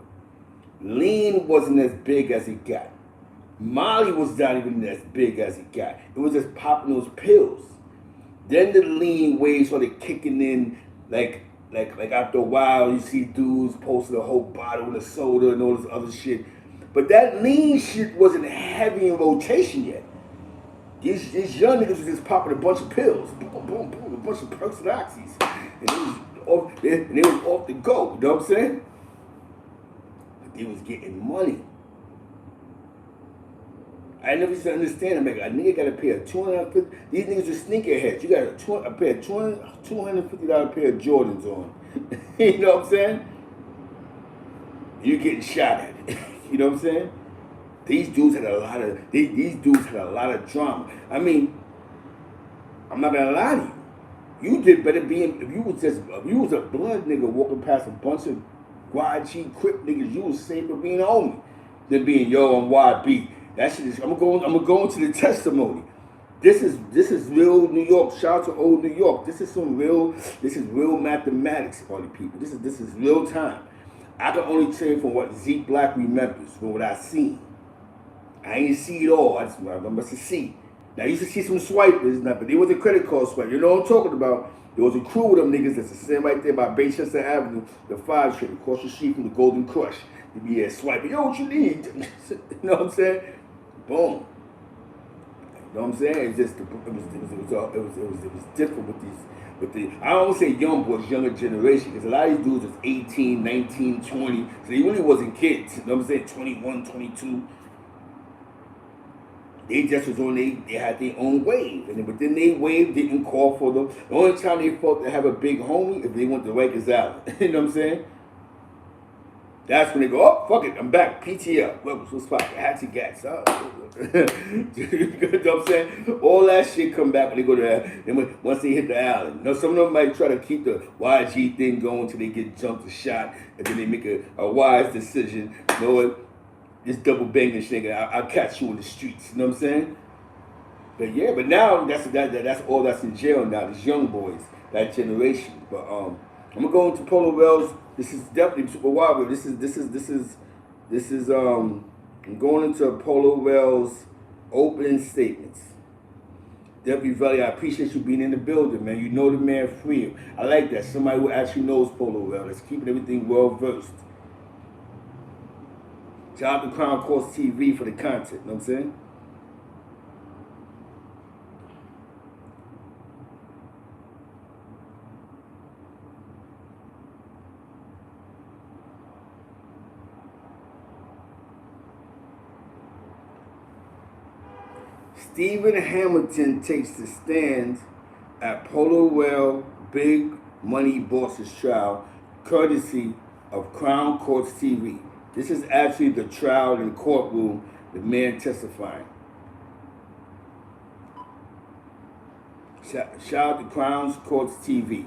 lean wasn't as big as it got. Molly was not even as big as it got. It was just popping those pills. Then the lean wave started kicking in, like after a while, you see dudes posting a whole bottle of soda and all this other shit. But that lean shit wasn't heavy in rotation yet. These young niggas was just popping a bunch of pills. Boom, boom, boom, a bunch of perks and oxys. And they was off the go, you know what I'm saying? But they was getting money. I never used to understand them. A nigga gotta pay a $250. These niggas are sneakerheads. You gotta pay a $250 pair of Jordans on. You know what I'm saying? You're getting shot at. You know what I'm saying? These dudes had a lot of drama. I mean, I'm not gonna lie to you. You did better being if you was a blood nigga walking past a bunch of YG Crip niggas, you was safer being on me than being yo on YB. That shit is I'm gonna go into the testimony. This is real New York. Shout out to old New York. This is real mathematics, party people. This is real time. I can only tell you from what Zeke Black remembers, from what I seen. I ain't see it all. I must have seen. Now, you used to see some swipers, but they wasn't credit card swipers. You know what I'm talking about? There was a crew of them niggas that's sitting right there by Baychester Avenue, the 5 Street, across the street from the Golden Crush. They be there swiping. Yo, what you need? You know what I'm saying? Boom. You know what I'm saying? It's just it was different with these. I don't say young boys, younger generation, because a lot of these dudes was 18, 19, 20. So they really wasn't kids. You know what I'm saying? 21, 22. They just was on they had their own wave. And within their wave didn't call for them. The only time they felt to have a big homie if they went to Rikers Island. You know what I'm saying? That's when they go, oh, fuck it, I'm back. PTL. What's fuck? Hatchet Gats. You know what I'm saying? All that shit come back when they go to that. Then once they hit the island. You know, some of them might try to keep the YG thing going until they get jumped or shot. And then they make a wise decision. You know what? This double banging shit, I'll catch you in the streets. You know what I'm saying? But yeah, but now that's all that's in jail now. These young boys, that generation. But I'm gonna go into Polo Wells. This is definitely super wild. This is I'm going into Polo Wells opening statements. Definitely, Valley, I appreciate you being in the building, man. You know the man free. I like that. Somebody who actually knows Polo Wells. That's keeping everything well versed. Shout out to Crown Course TV for the content, you know what I'm saying? Stephen Hamilton takes the stand at Polo Wells Big Money Bosses trial, courtesy of Crown Courts TV. This is actually the trial in the courtroom, the man testifying. Shout out to Crown Courts TV.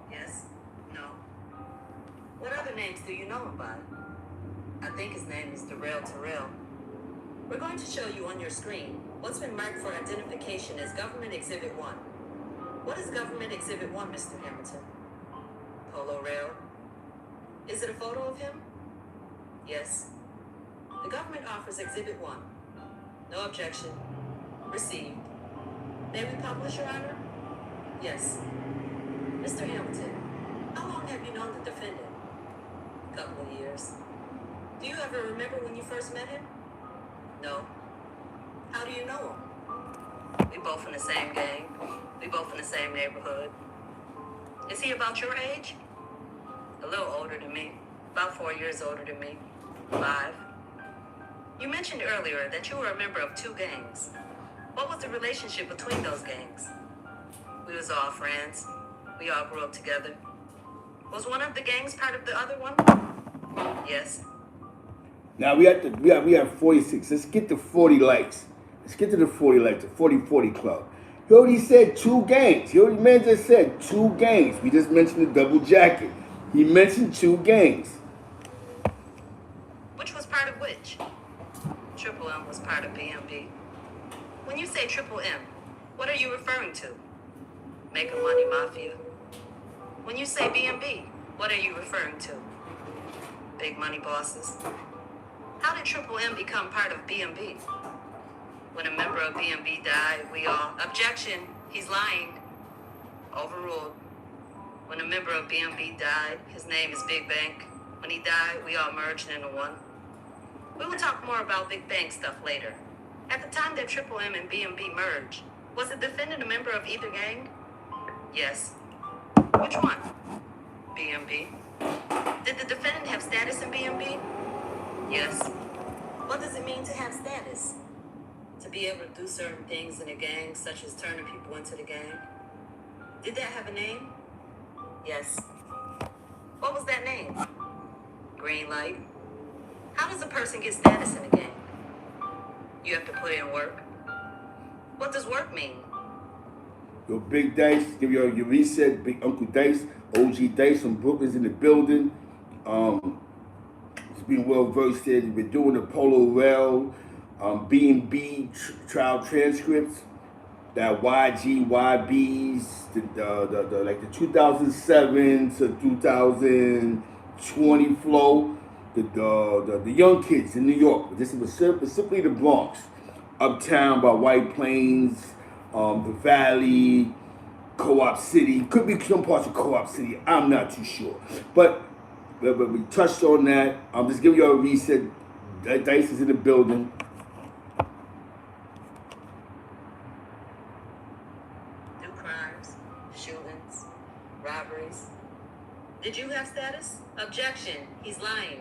Yes? No? What other names do you know about? I think his name is Rell. We're going to show you on your screen what's been marked for identification as Government Exhibit 1. What is Government Exhibit 1, Mr. Hamilton? Polo Rell. Is it a photo of him? Yes. The government offers Exhibit 1. No objection. Received. May we publish, Your Honor? Yes. Mr. Hamilton, how long have you known the defendant? A couple of years. Do you ever remember when you first met him? No. How do you know him? We both in the same gang. We both in the same neighborhood. Is he about your age? A little older than me. About 4 years older than me. 5. You mentioned earlier that you were a member of 2 gangs. What was the relationship between those gangs? We was all friends. We all grew up together. Was one of the gangs part of the other one? Yes. Now we have 46. Let's get to 40 likes. Let's get to the 40 likes, the 40-40 club. He already said 2 gangs. Man just said 2 gangs. We just mentioned the double jacket. He mentioned 2 gangs. Which was part of which? Triple M was part of BMB. When you say Triple M, what are you referring to? Making Money Mafia. When you say BMB, what are you referring to? Big Money Bosses. How did Triple M become part of BMB? When a member of BMB died, we all... Objection, he's lying. Overruled. When a member of BMB died, his name is Big Bank. When he died, we all merged into one. We will talk more about Big Bank stuff later. At the time that Triple M and BMB merged, was the defendant a member of either gang? Yes. Which one? BMB. Did the defendant have status in BMB? Yes. What does it mean to have status? To be able to do certain things in a gang, such as turning people into the gang? Did that have a name? Yes. What was that name? Green light. How does a person get status in a gang? You have to put in work. What does work mean? Yo, Big Dice, give your reset, Big Uncle Dice, OG Dice from Brooklyn's in the building. It's been well versed there. We're doing the Polo Wells, BMB trial transcripts, that YG, YBs, the 2007 to 2020 flow. the young kids in New York. This was specifically the Bronx, uptown by White Plains, the Valley, Co-op City. Could be some parts of Co-op City. I'm not too sure, but we touched on that. I'm just giving you a reset. Dice is in the building. New crimes, shootings, robberies. Did you have status? Objection. He's lying.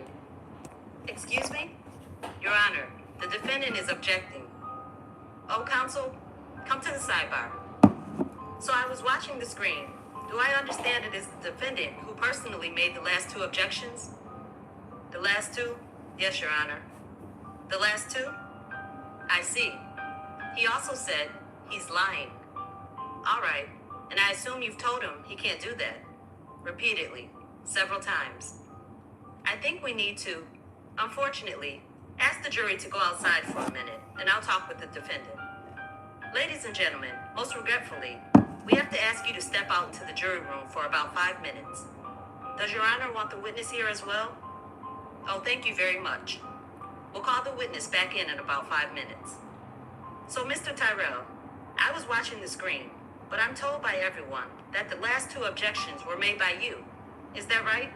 Excuse me? Your Honor, the defendant is objecting. Oh, counsel, come to the sidebar. So I was watching the screen. Do I understand it is the defendant who personally made the last two objections? The last two? Yes, Your Honor. The last two? I see. He also said he's lying. All right, and I assume you've told him he can't do that. Repeatedly, several times. I think we need to, unfortunately, ask the jury to go outside for a minute, and I'll talk with the defendant. Ladies and gentlemen, most regretfully, we have to ask you to step out into the jury room for about 5 minutes. Does Your Honor want the witness here as well? Oh, thank you very much. We'll call the witness back in about 5 minutes. So, Mr. Tyrell, I was watching the screen, but I'm told by everyone that the last two objections were made by you. Is that right?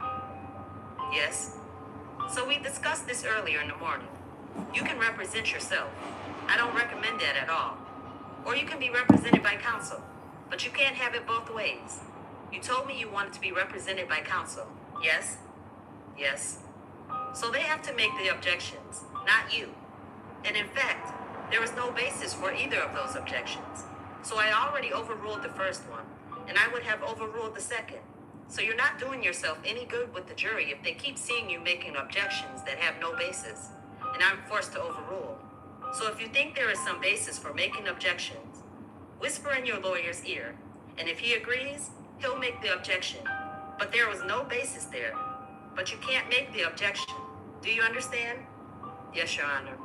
Yes. So we discussed this earlier in the morning. You can represent yourself. I don't recommend that at all. Or you can be represented by counsel. But you can't have it both ways. You told me you wanted to be represented by counsel. Yes? Yes. So they have to make the objections, not you. And in fact, there is no basis for either of those objections. So I already overruled the first one, and I would have overruled the second. So you're not doing yourself any good with the jury if they keep seeing you making objections that have no basis, and I'm forced to overrule. So if you think there is some basis for making objections, whisper in your lawyer's ear, and if he agrees, he'll make the objection. But there was no basis there. But you can't make the objection. Do you understand? Yes, Your Honor.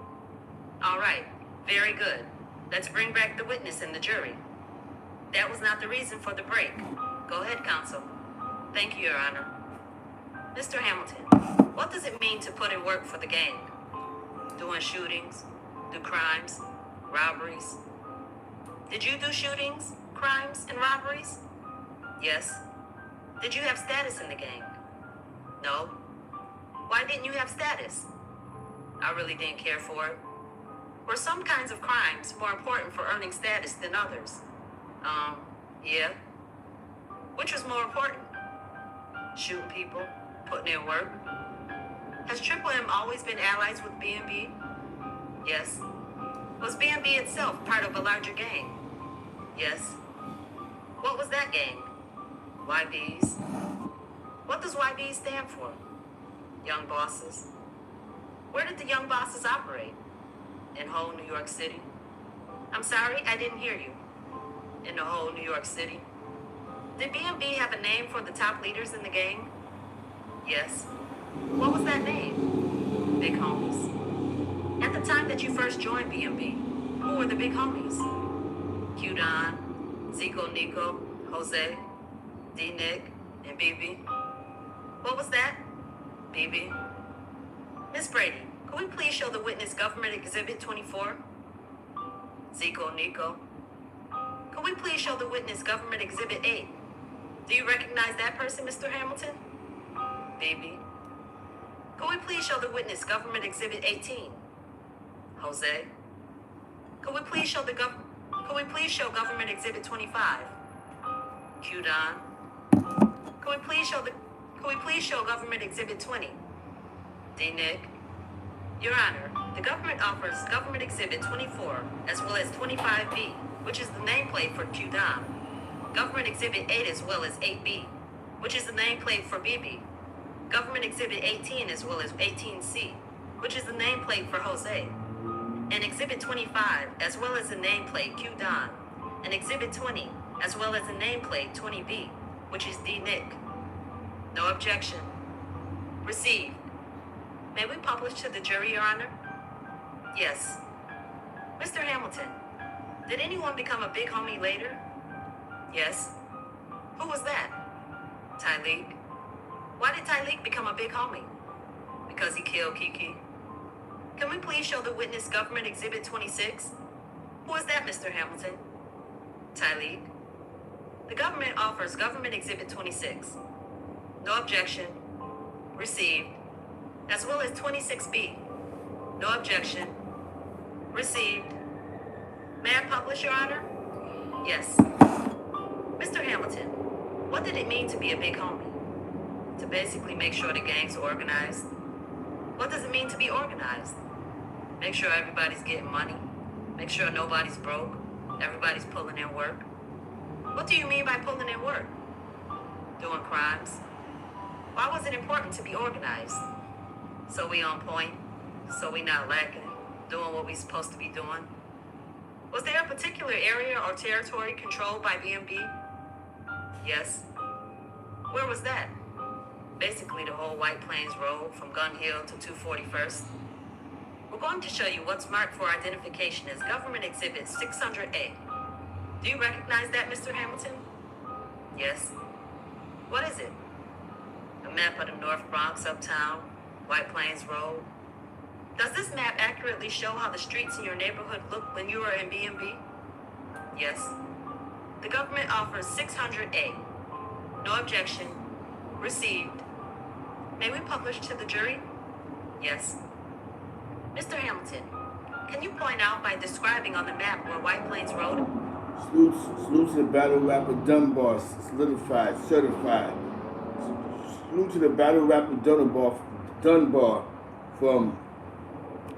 All right, very good. Let's bring back the witness and the jury. That was not the reason for the break. Go ahead, counsel. Thank you, Your Honor. Mr. Hamilton, what does it mean to put in work for the gang? Doing shootings, do crimes, robberies. Did you do shootings, crimes, and robberies? Yes. Did you have status in the gang? No. Why didn't you have status? I really didn't care for it. Were some kinds of crimes more important for earning status than others? Yeah. Which was more important? Shooting people, putting in work. Has Triple M always been allies with BMB? Yes. Was BMB itself part of a larger gang? Yes. What was that gang? YBs. What does YB stand for? Young Bosses. Where did the Young Bosses operate? In whole New York City? I'm sorry, I didn't hear you. In the whole New York City? Did BMB have a name for the top leaders in the gang? Yes. What was that name? Big Homies. At the time that you first joined BMB, who were the big homies? Q-Don, Zico Nico, Jose, D-Nick, and BB. What was that? BB. Miss Brady, could we please show the witness Government Exhibit 24? Zico Nico. Could we please show the witness Government Exhibit 8? Do you recognize that person, Mr. Hamilton? BB. Could we please show the witness Government Exhibit 18? Jose. Could we please show Government Exhibit 25? Q-Don. Could we please show Government Exhibit 20? D-Nick. Your Honor, the government offers Government Exhibit 24 as well as 25B, which is the nameplate for Q-Don. Government Exhibit 8 as well as 8B, which is the nameplate for BB. Government Exhibit 18 as well as 18C, which is the nameplate for Jose. And Exhibit 25 as well as the nameplate Q-Don. And Exhibit 20 as well as the nameplate 20B, which is D-Nick. No objection. Received. May we publish to the jury, Your Honor? Yes. Mr. Hamilton, did anyone become a big homie later? Yes. Who was that? Tyleek. Why did Tyleek become a big homie? Because he killed Kiki? Can we please show the witness Government Exhibit 26? Who is that, Mr. Hamilton? Tyleek. The government offers Government Exhibit 26. No objection. Received. As well as 26B. No objection. Received. May I publish, Your Honor? Yes. Mr. Hamilton, what did it mean to be a big homie? To basically make sure the gang's organized. What does it mean to be organized? Make sure everybody's getting money. Make sure nobody's broke. Everybody's pulling in work. What do you mean by pulling in work? Doing crimes. Why was it important to be organized? So we on point. So we not lacking. Doing what we supposed to be doing. Was there a particular area or territory controlled by BMB? Yes. Where was that? Basically the whole White Plains Road from Gun Hill to 241st. We're going to show you what's marked for identification as Government Exhibit 600A. Do you recognize that, Mr. Hamilton? Yes. What is it? A map of the North Bronx, Uptown, White Plains Road. Does this map accurately show how the streets in your neighborhood look when you are in BMB? Yes. The government offers 600A. No objection. Received. May we publish to the jury? Yes. Mr. Hamilton, can you point out by describing on the map where White Plains Road? Salute to the battle rapper Dunbar, solidified, certified. Salute to the battle rapper Dunbar from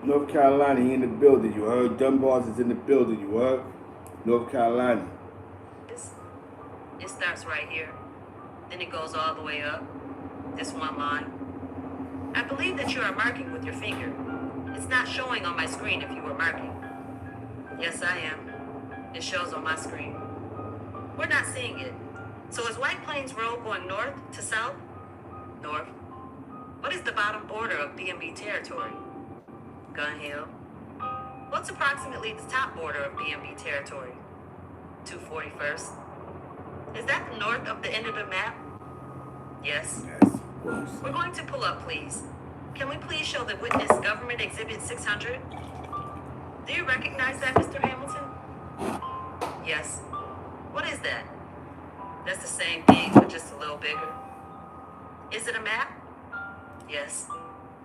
North Carolina. He in the building. You heard? Dunbar's is in the building. You heard? North Carolina. It starts right here. Then it goes all the way up. This one line. I believe that you are marking with your finger. It's not showing on my screen if you were marking. Yes, I am. It shows on my screen. We're not seeing it. So is White Plains Road going north to south? North. What is the bottom border of BMB territory? Gun Hill. What's approximately the top border of BMB territory? 241st. Is that the north of the end of the map? Yes. Yes, of course. We're going to pull up, please. Can we please show the witness Government Exhibit 600? Do you recognize that, Mr. Hamilton? Yes. What is that? That's the same thing, but just a little bigger. Is it a map? Yes.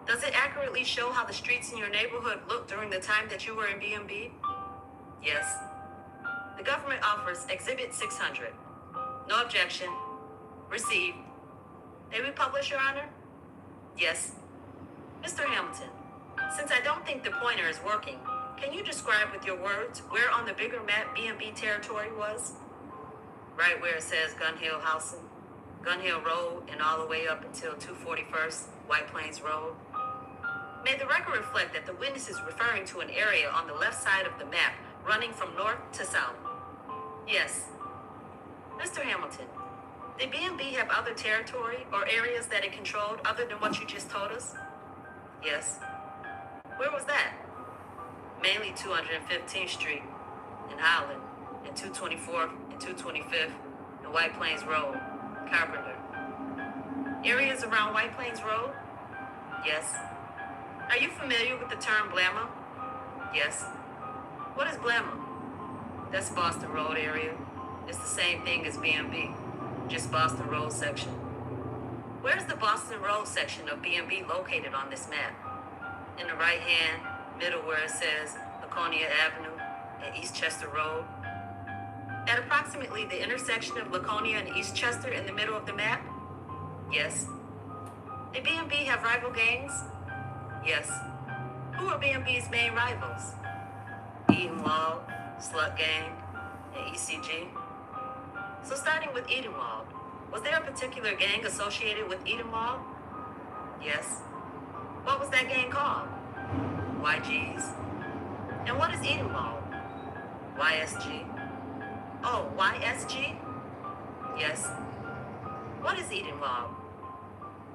Does it accurately show how the streets in your neighborhood looked during the time that you were in BMB? Yes. The government offers Exhibit 600. No objection. Received. May we publish, Your Honor? Yes. Mr. Hamilton, since I don't think the pointer is working, can you describe with your words where on the bigger map BMB territory was? Right where it says Gun Hill Housing, Gun Hill Road, and all the way up until 241st, White Plains Road. May the record reflect that the witness is referring to an area on the left side of the map running from north to south. Yes. Mr. Hamilton, did BMB have other territory or areas that it controlled other than what you just told us? Yes. Where was that? Mainly 215th Street in Highland, and 224th and 225th and White Plains Road, Carpenter. Areas around White Plains Road? Yes. Are you familiar with the term Blamma? Yes. What is Blamma? That's Boston Road area. It's the same thing as BMB, just Boston Road section. Where's the Boston Road section of BMB located on this map? In the right hand, middle where it says Laconia Avenue and Eastchester Road. At approximately the intersection of Laconia and Eastchester in the middle of the map? Yes. Did BMB have rival gangs? Yes. Who are BMB's main rivals? Edenwald, Slut Gang, and ECG. So starting with Edenwald, was there a particular gang associated with Edenwald? Yes. What was that gang called? YGs. And what is Edenwald? YSG. Oh, YSG? Yes. What is Edenwald?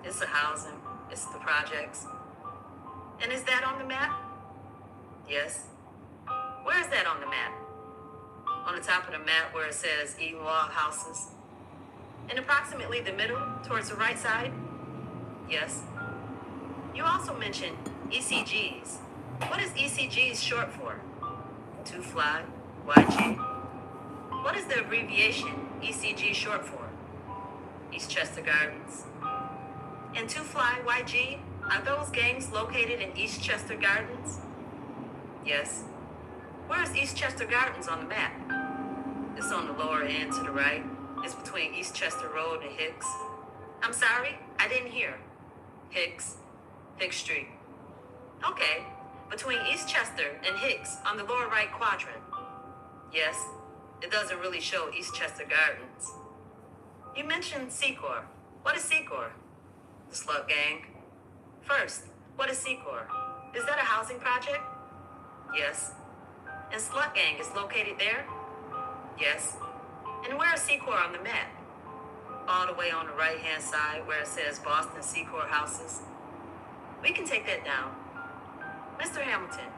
It's the housing. It's the projects. And is that on the map? Yes. Where is that on the map? On the top of the map where it says Edenwald houses. In approximately the middle, towards the right side? Yes. You also mentioned ECGs. What is ECGs short for? Too fly, YG. What is the abbreviation ECG short for? Eastchester Gardens. And Too Fly, YG, are those gangs located in Eastchester Gardens? Yes. Where is Eastchester Gardens on the map? It's on the lower end to the right. It's between Eastchester Road and Hicks. I'm sorry, I didn't hear. Hicks Street. Okay, between Eastchester and Hicks on the lower right quadrant. Yes, it doesn't really show Eastchester Gardens. You mentioned Secor. What is Secor? The Slut Gang. First, what is Secor? Is that a housing project? Yes. And Slut Gang is located there? Yes. And where is Secor on the map? All the way on the right-hand side where it says Boston Secor houses. We can take that down. Mr. Hamilton,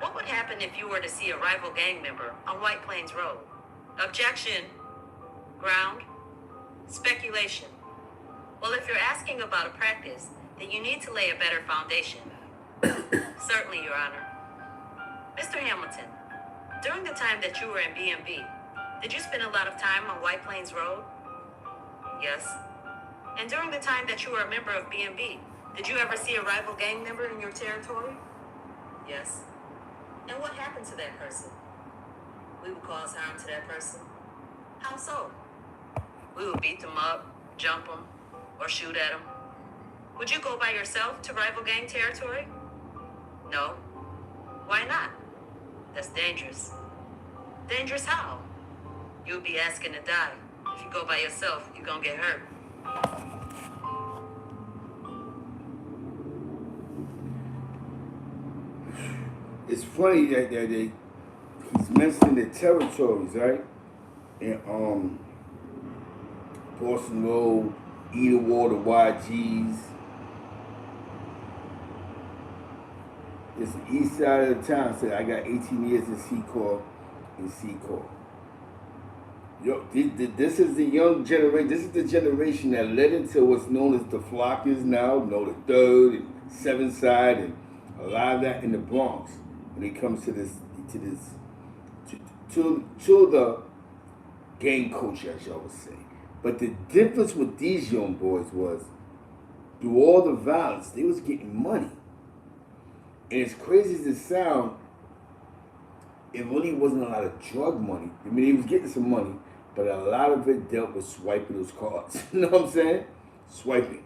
what would happen if you were to see a rival gang member on White Plains Road? Objection. Ground. Speculation. Well, if you're asking about a practice, then you need to lay a better foundation. Certainly, Your Honor. Mr. Hamilton, during the time that you were in BMB, did you spend a lot of time on White Plains Road? Yes. And during the time that you were a member of BMB, did you ever see a rival gang member in your territory? Yes. And what happened to that person? We would cause harm to that person. How so? We would beat them up, jump them, or shoot at them. Would you go by yourself to rival gang territory? No. Why not? That's dangerous. Dangerous how? You'll be asking to die. If you go by yourself, you're gonna get hurt. It's funny that he's mentioning the territories, right? And Boston Road, Edenwater, YGs. It's the east side of the town. So I got 18 years in Secor. Yo, this is the young generation. This is the generation that led into what's known as the Flockers now. You know, the Third and Seventh Side, and a lot of that in the Bronx. When it comes to the gang culture, as y'all would say. But the difference with these young boys was, through all the violence, they was getting money. And as crazy as it sounds, it really wasn't a lot of drug money. I mean, he was getting some money, but a lot of it dealt with swiping those cards. You know what I'm saying? Swiping.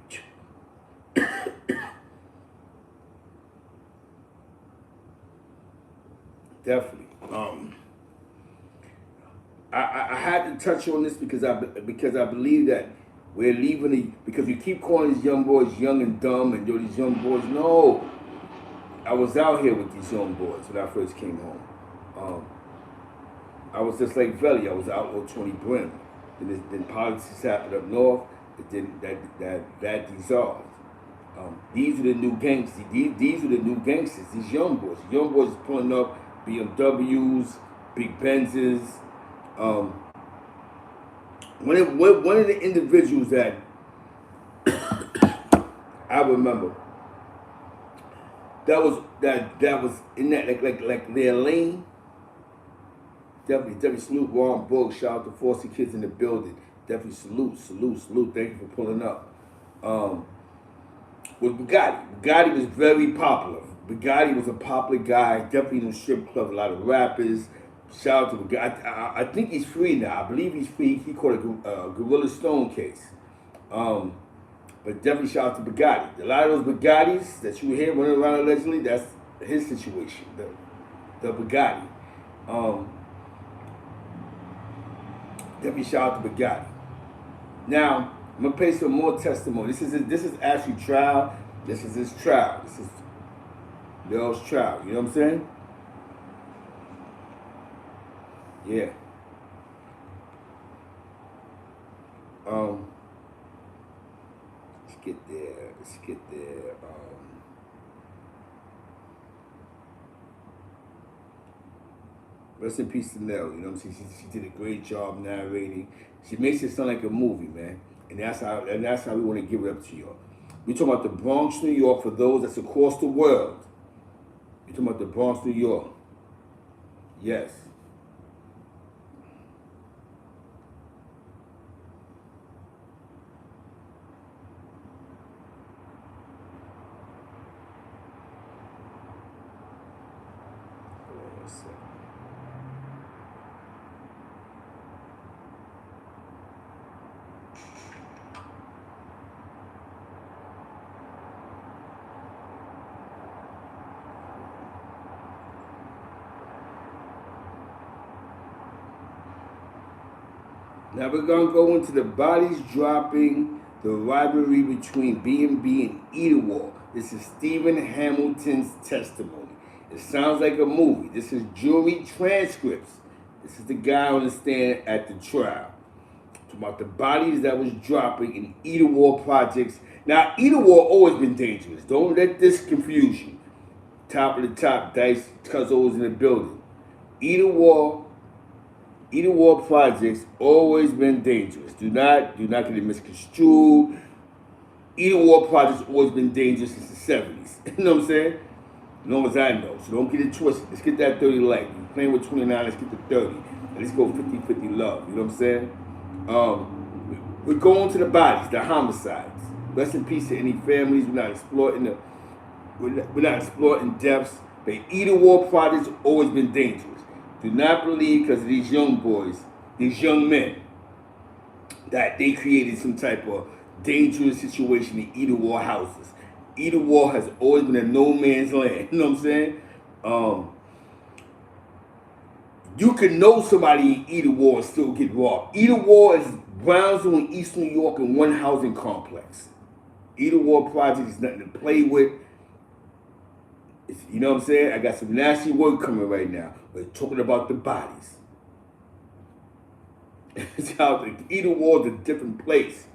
Definitely. I had to touch on this because I believe that we're leaving because we keep calling these young boys young and dumb, and these young boys. No, I was out here with these young boys when I first came home. I was just like Velli. I was out on 20 Brim. Then politics happened up north. That dissolved. These are the new gangsters. These are the new gangsters. These young boys. Young boys pulling up BMWs, big Benzes. One of the individuals that I remember that was in that like their lane. Definitely salute Ron Bogue. Shout out to Foster Kids in the building. Definitely salute. Thank you for pulling up. Was Bugatti. Bugatti was very popular. Bugatti was a popular guy. Definitely in the strip club. A lot of rappers. Shout out to Bugatti. I think he's free now. I believe he's free. He caught a Gorilla Stone case. But definitely shout out to Bugatti. A lot of those Bugattis that you hear running around allegedly, that's his situation. The Bugatti. Definitely shout out to Bugatti. Now, I'm gonna play some more testimony. This is actually trial. This is his trial. This is Rell's trial. You know what I'm saying? Yeah. Let's get there. Rest in peace to Nell. You know what I'm saying? She did a great job narrating. She makes it sound like a movie, man. And that's how we want to give it up to y'all. We're talking about the Bronx, New York, for those that's across the world. We're talking about the Bronx, New York. Yes. Now we're gonna go into the bodies dropping, the rivalry between BMB and Eatawar. This is Stephen Hamilton's testimony. It sounds like a movie. This is jury transcripts. This is the guy on the stand at the trial. Talking about the bodies that was dropping in Eatawar projects. Now Eatawar always been dangerous. Don't let this confuse you. Top of the top, Dice Cuzzo's in the building. Eatawar projects always been dangerous. Do not get it misconstrued. Eatawar projects always been dangerous since the 70s. You know what I'm saying? As long as I know. So don't get it twisted. Let's get that 30 light. You're playing with 29, let's get the 30. And let's go 50-50 love. You know what I'm saying? We're going to the bodies, the homicides. Rest in peace to any families. We're not exploiting depths. But Eatawar projects always been dangerous. Do not believe because of these young boys, these young men, that they created some type of dangerous situation in Eatawar houses. Eatawar has always been a no man's land. You know what I'm saying? You can know somebody in Eatawar and still get robbed. Eatawar is Brownsville and East New York in one housing complex. Eatawar project is nothing to play with. You know what I'm saying? I got some nasty work coming right now. We're talking about the bodies. It's how the Eatawar is a different place.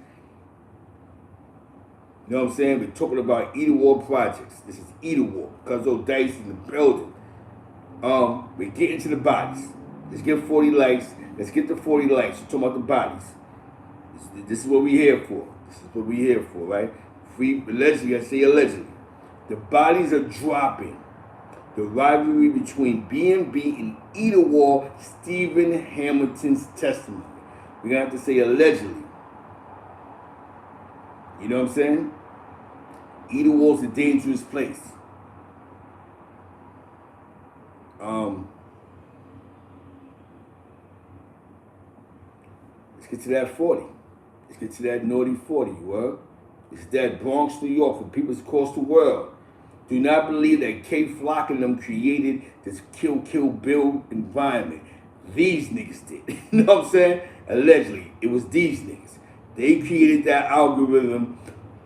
You know what I'm saying? We're talking about Eatawar projects. This is Eatawar. Cuzzo Dice in the building. We're getting to the bodies. Let's get 40 likes. Let's get the 40 likes. We're talking about the bodies. This is what we're here for. This is what we're here for, right? Free, allegedly, I say allegedly. The bodies are dropping. The rivalry between BMB and Eatawar, Stephen Hamilton's testimony. We're going to have to say allegedly. You know what I'm saying? Eatawar's a dangerous place. Let's get to that 40. Let's get to that naughty 40, word. It's that Bronx, New York, for people across the world. Do not believe that K Flock and them created this kill, Bill environment. These niggas did. You know what I'm saying? Allegedly, it was these niggas. They created that algorithm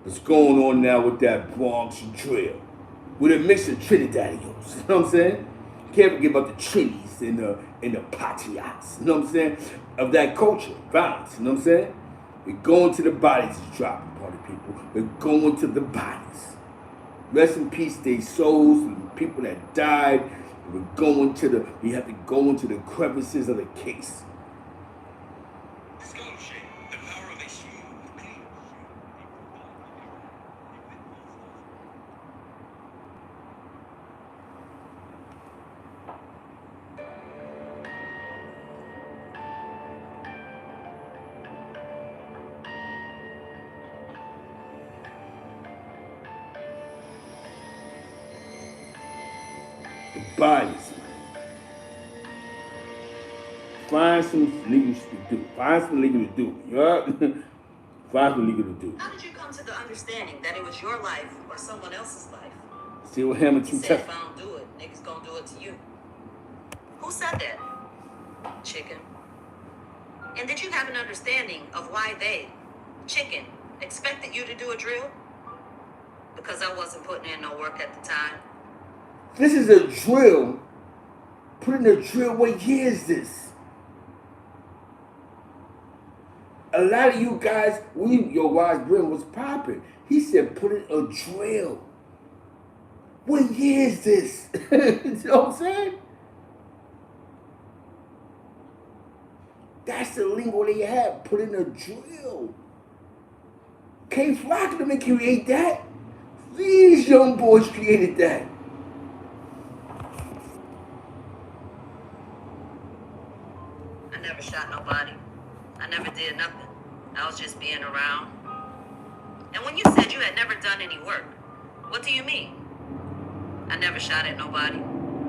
that's going on now with that Bronx drill. With a mix of Trinidadios. You know what I'm saying? You can't forget about the Trinis and the Patriots. You know what I'm saying? Of that culture, violence. You know what I'm saying? We're going to the bodies to drop, party people. We're going to the bodies. Rest in peace, their souls, and the people that died. We have to go into the crevices of the case. Bodies. Find some legal to do. Find some legal to do. You heard? Find some legal to do. How did you come to the understanding that it was your life or someone else's life? See what Hamilton You said if I don't do it, niggas gonna do it to you. Who said that? Chicken. And did you have an understanding of why they, Chicken, expected you to do a drill? Because I wasn't putting in no work at the time. This is a drill. Put in a drill. What year is this? A lot of you guys, your wise Brim was popping. He said, put in a drill. What year is this? You know what I'm saying? That's the lingo they have. Put in a drill. K Flock them and create that. These young boys created that. I never shot nobody. I never did nothing. I was just being around. And when you said you had never done any work, what do you mean? I never shot at nobody.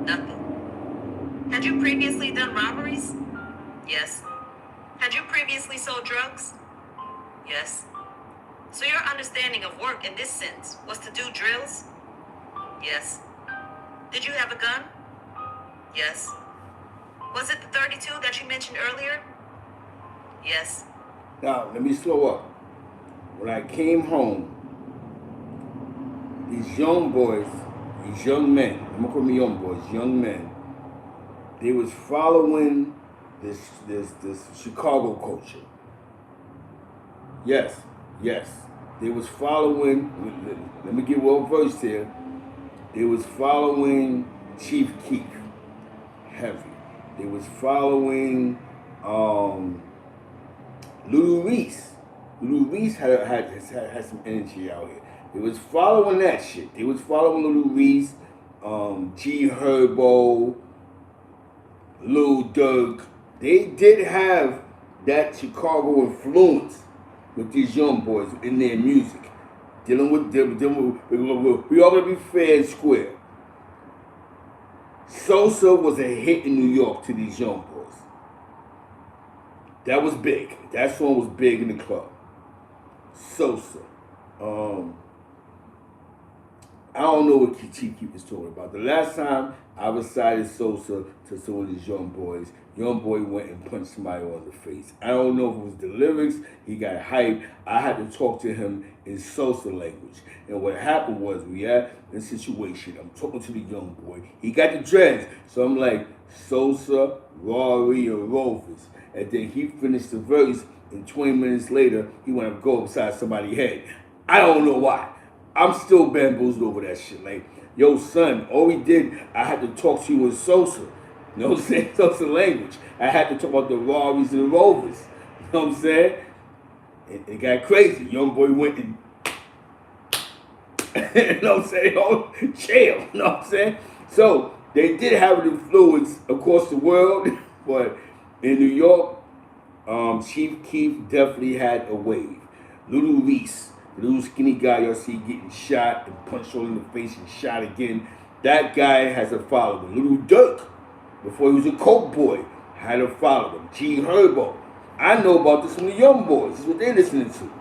Nothing. Had you previously done robberies? Yes. Had you previously sold drugs? Yes. So your understanding of work in this sense was to do drills? Yes. Did you have a gun? Yes. Was it the 32 that you mentioned earlier? Yes. Now, let me slow up. When I came home, these young boys, these young men, I'm gonna call them young boys, young men, they was following this Chicago culture. Yes, yes. They was following, let me get well versed here. They was following Chief Keef, heavy. They was following Lulu Reese. Lulu Reese had some energy out here. They was following that shit. They was following Lulu Reese, G Herbo, Lil Durk. They did have that Chicago influence with these young boys in their music. Dealing with we all gotta be fair and square. Sosa was a hit in New York to these young boys. That was big. That song was big in the club. Sosa. I don't know what Chief Keef was talking about. The last time I recited Sosa to some of these young boys, young boy went and punched somebody on the face. I don't know if it was the lyrics, he got hyped. I had to talk to him in Sosa language. And what happened was we had a situation. I'm talking to the young boy. He got the dreads. So I'm like, Sosa, Rory, and Rovers. And then he finished the verse, and 20 minutes later, he went to go upside somebody's head. I don't know why. I'm still bamboozled over that shit. Like, yo, son, all we did, I had to talk to you in Sosa. You know what I'm saying? Sosa language. I had to talk about the Rarries and the Rovers. You know what I'm saying? It got crazy. Young boy went and, you know what I'm saying? Oh, jail. You know what I'm saying? So, they did have an influence across the world, but in New York, Chief Keef definitely had a wave. Lulu Reese, the little skinny guy y'all see getting shot and punched all in the face and shot again, that guy has a following. Lil Durk, before he was a coke boy, had a following. G Herbo. I know about this from the young boys. This is what they're listening to.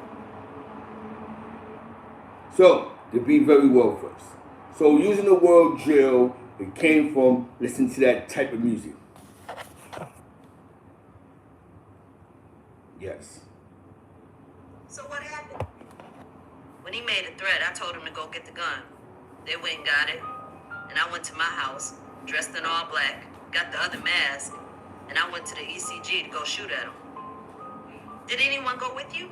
So, to be very well versed. So, using the word drill, it came from listening to that type of music. Yes. So what happened? When he made a threat, I told him to go get the gun. They went and got it. And I went to my house, dressed in all black, got the other mask, and I went to the ECG to go shoot at him. Did anyone go with you?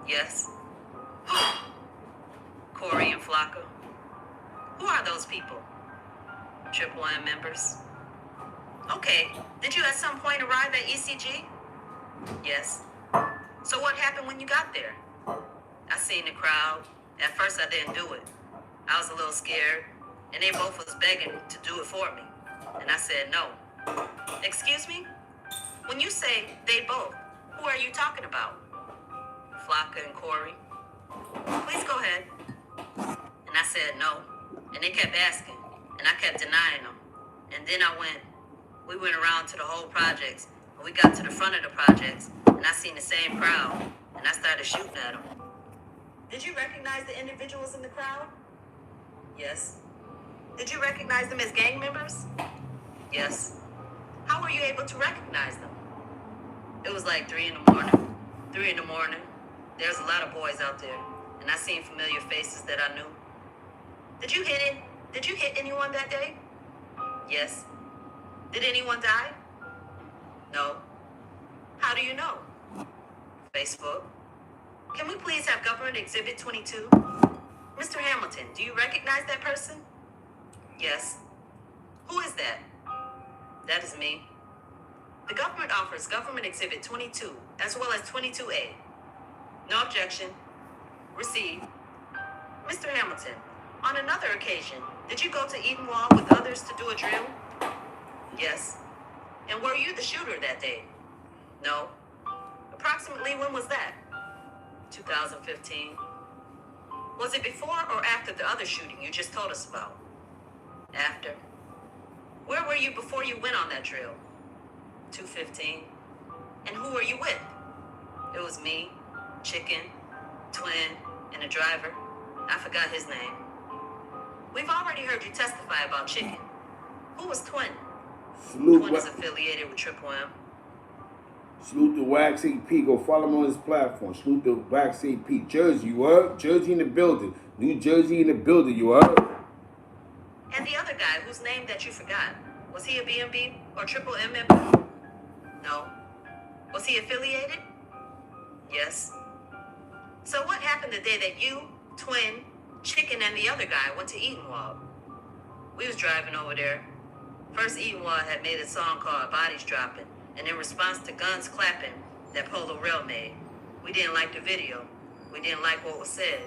Yes. Corey and Flocka. Who are those people? Triple M members. Okay. Did you at some point arrive at ECG? Yes. So what happened when you got there? I seen the crowd. At first I didn't do it. I was a little scared, and they both was begging to do it for me. And I said no. Excuse me? When you say they both, who are you talking about? Flocka and Corey. Please go ahead. And I said no. And they kept asking, and I kept denying them. And then we went around to the whole projects, and we got to the front of the projects, and I seen the same crowd, and I started shooting at them. Did you recognize the individuals in the crowd? Yes. Did you recognize them as gang members? Yes. How were you able to recognize them? It was like 3 in the morning. 3 in the morning. There's a lot of boys out there, and I seen familiar faces that I knew. Did you hit anyone that day? Yes. Did anyone die? No. How do you know? Facebook. Can we please have Government Exhibit 22? Mr. Hamilton, do you recognize that person? Yes. Who is that? That is me. The government offers Government Exhibit 22 as well as 22A. No objection. Received. Mr. Hamilton, on another occasion, did you go to Edenwald with others to do a drill? Yes. And were you the shooter that day? No. Approximately when was that? 2015. Was it before or after the other shooting you just told us about? After. Where were you before you went on that drill? 215. And who were you with? It was me, Chicken, Twin, and a driver. I forgot his name. We've already heard you testify about Chicken. Who was Twin? Twin is affiliated with Triple M. Salute the Wax AP. Go follow him on his platform. Salute the Wax AP. Jersey, you heard? Jersey in the building. New Jersey in the building, you heard? And the other guy whose name that you forgot, was he a BMB or Triple M member? No. Was he affiliated? Yes. So what happened the day that you, Twin, Chicken, and the other guy went to Edenwald? We was driving over there. First, Edenwald had made a song called Bodies Dropping, and in response to Guns Clapping that Polo Rell made, we didn't like the video. We didn't like what was said.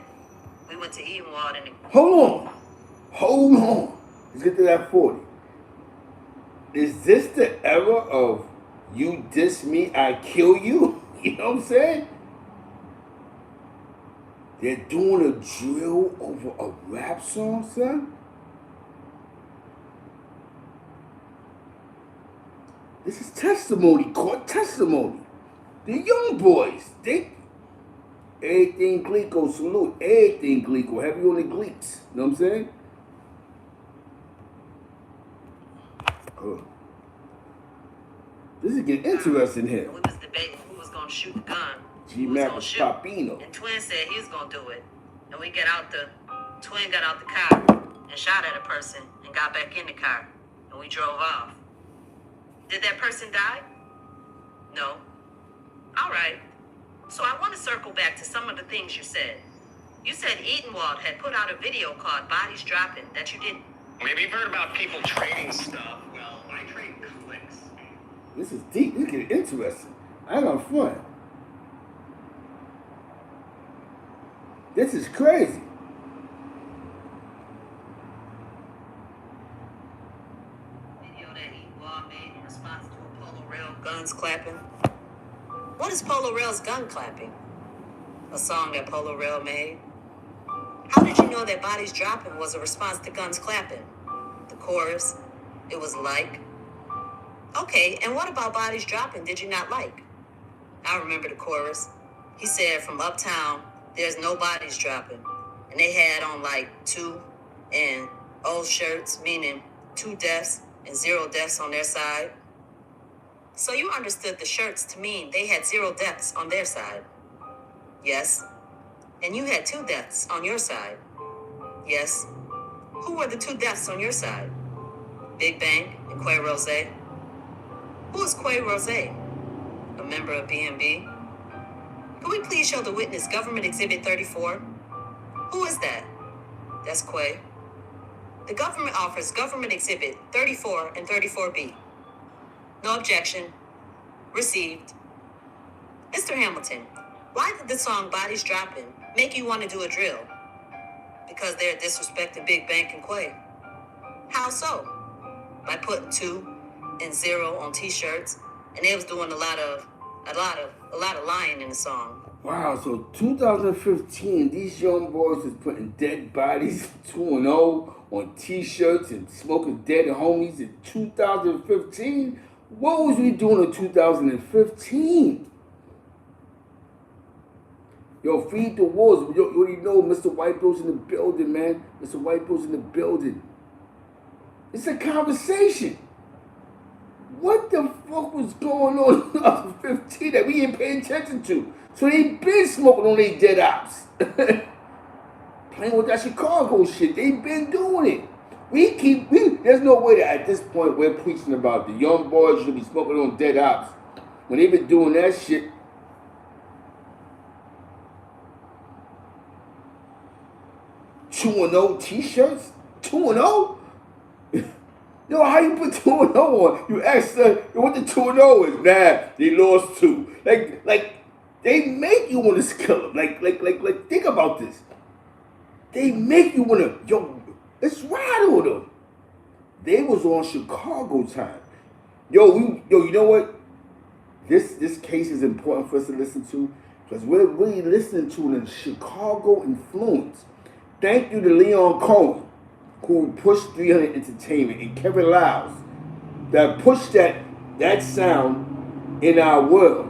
We went to Edenwald and... Hold on. Let's get to that 40. Is this the era of you diss me, I kill you? You know what I'm saying? They're doing a drill over a rap song, son? This is testimony, court testimony. The young boys, everything Glico, salute, everything Glico, heavy on the gleeks, you know what I'm saying? This is getting interesting here. We was debating who was gonna shoot the gun. G-Mac was Papino. And Twin said he was gonna do it. And Twin got out the car and shot at a person and got back in the car. And we drove off. Did that person die? No. All right. So I want to circle back to some of the things you said. You said Edenwald had put out a video called Bodies Dropping that you didn't. Maybe you've heard about people trading stuff. Well, I trade clicks. This is deep. This is getting interesting. I ain't gonna front. This is crazy. Video that Edenwald made in response to a Polo Rell Guns Clapping. What is Polo Rell's Gun Clapping? A song that Polo Rell made? How did you know that Bodies Dropping was a response to Guns Clapping? The chorus, it was like. Okay, and what about Bodies Dropping did you not like? I remember the chorus. He said from uptown, there's no bodies dropping. And they had on like 2 and old shirts, meaning 2 deaths and 0 deaths on their side. So you understood the shirts to mean they had 0 deaths on their side. Yes. And you had 2 deaths on your side. Yes. Who were the 2 deaths on your side? Big Bang and Quay Rose. Who is Quay Rose? A member of BMB? Can we please show the witness Government Exhibit 34? Who is that? That's Quay. The government offers Government Exhibit 34 and 34B. No objection. Received. Mr. Hamilton, why did the song Bodies Dropping make you want to do a drill? Because they're disrespecting Big Bank and Quay. How so? By putting 2 and 0 on t-shirts, and they was doing a lot of lying in the song. Wow, so 2015, these young boys is putting dead bodies 2-0 on t-shirts and smoking dead homies in 2015. What was we doing in 2015? Yo, feed the wolves. You already know Mr. White Bill's in the building, man. Mr. White Bill's in the building. It's a conversation. What the fuck was going on in 2015 that we ain't paying attention to? So they been smoking on their dead ops. Playing with that Chicago shit. They been doing it. There's no way that at this point we're preaching about the young boys should be smoking on dead ops. When they been doing that shit. Two and 0 t-shirts? 2-0? Yo, how you put 2-0 on? You ask what the 2-0 is. Nah, they lost 2. Like they make you want to kill them. Like, think about this. They make you wanna, yo, let's ride on them. They was on Chicago time. Yo, you know what? This case is important for us to listen to because we're really listening to the Chicago influence. Thank you to Leon Cohen, who pushed 300 Entertainment, and Kevin Lyles, that pushed that sound in our world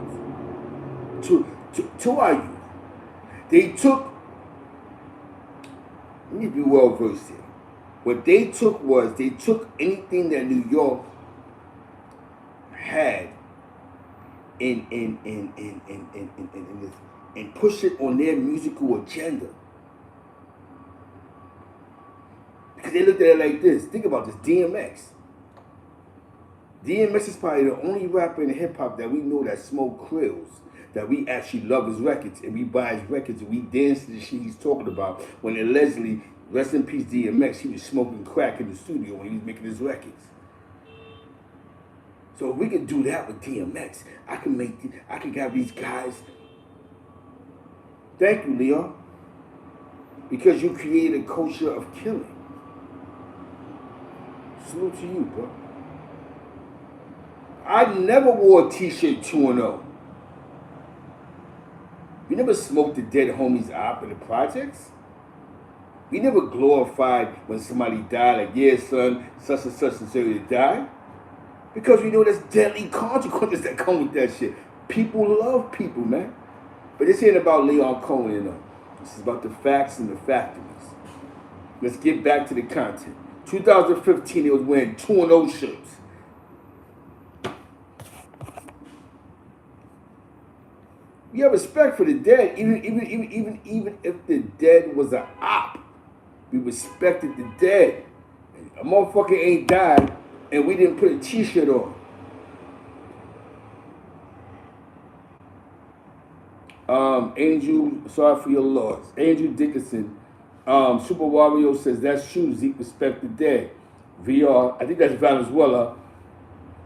to our youth. They took, let me be well versed here. What they took was they took anything that New York had and push it on their musical agenda. Because they looked at it like this. Think about this, DMX. DMX is probably the only rapper in hip hop that we know that smoke krills, that we actually love his records and we buy his records and we dance to the shit he's talking about. When allegedly, rest in peace DMX, he was smoking crack in the studio when he was making his records. So if we could do that with DMX, I can have these guys. Thank you, Leon. Because you created a culture of killing. Salute to you, bro. I never wore a t-shirt 2-0. We never smoked the dead homies op in the projects. We never glorified when somebody died, like, yeah, son, such and such to die. Because we know there's deadly consequences that come with that shit. People love people, man. But this ain't about Leon Cohen, you know. This is about the facts and the factories. Let's get back to the content. 2015, he was wearing 2-0 shirts. We have respect for the dead, even if the dead was an op. We respected the dead. A motherfucker ain't died, and we didn't put a t-shirt on. Angel, sorry for your loss. Angel Dickinson, Super Wario says, that's true, Zeke, respect the dead. VR, I think that's Valenzuela.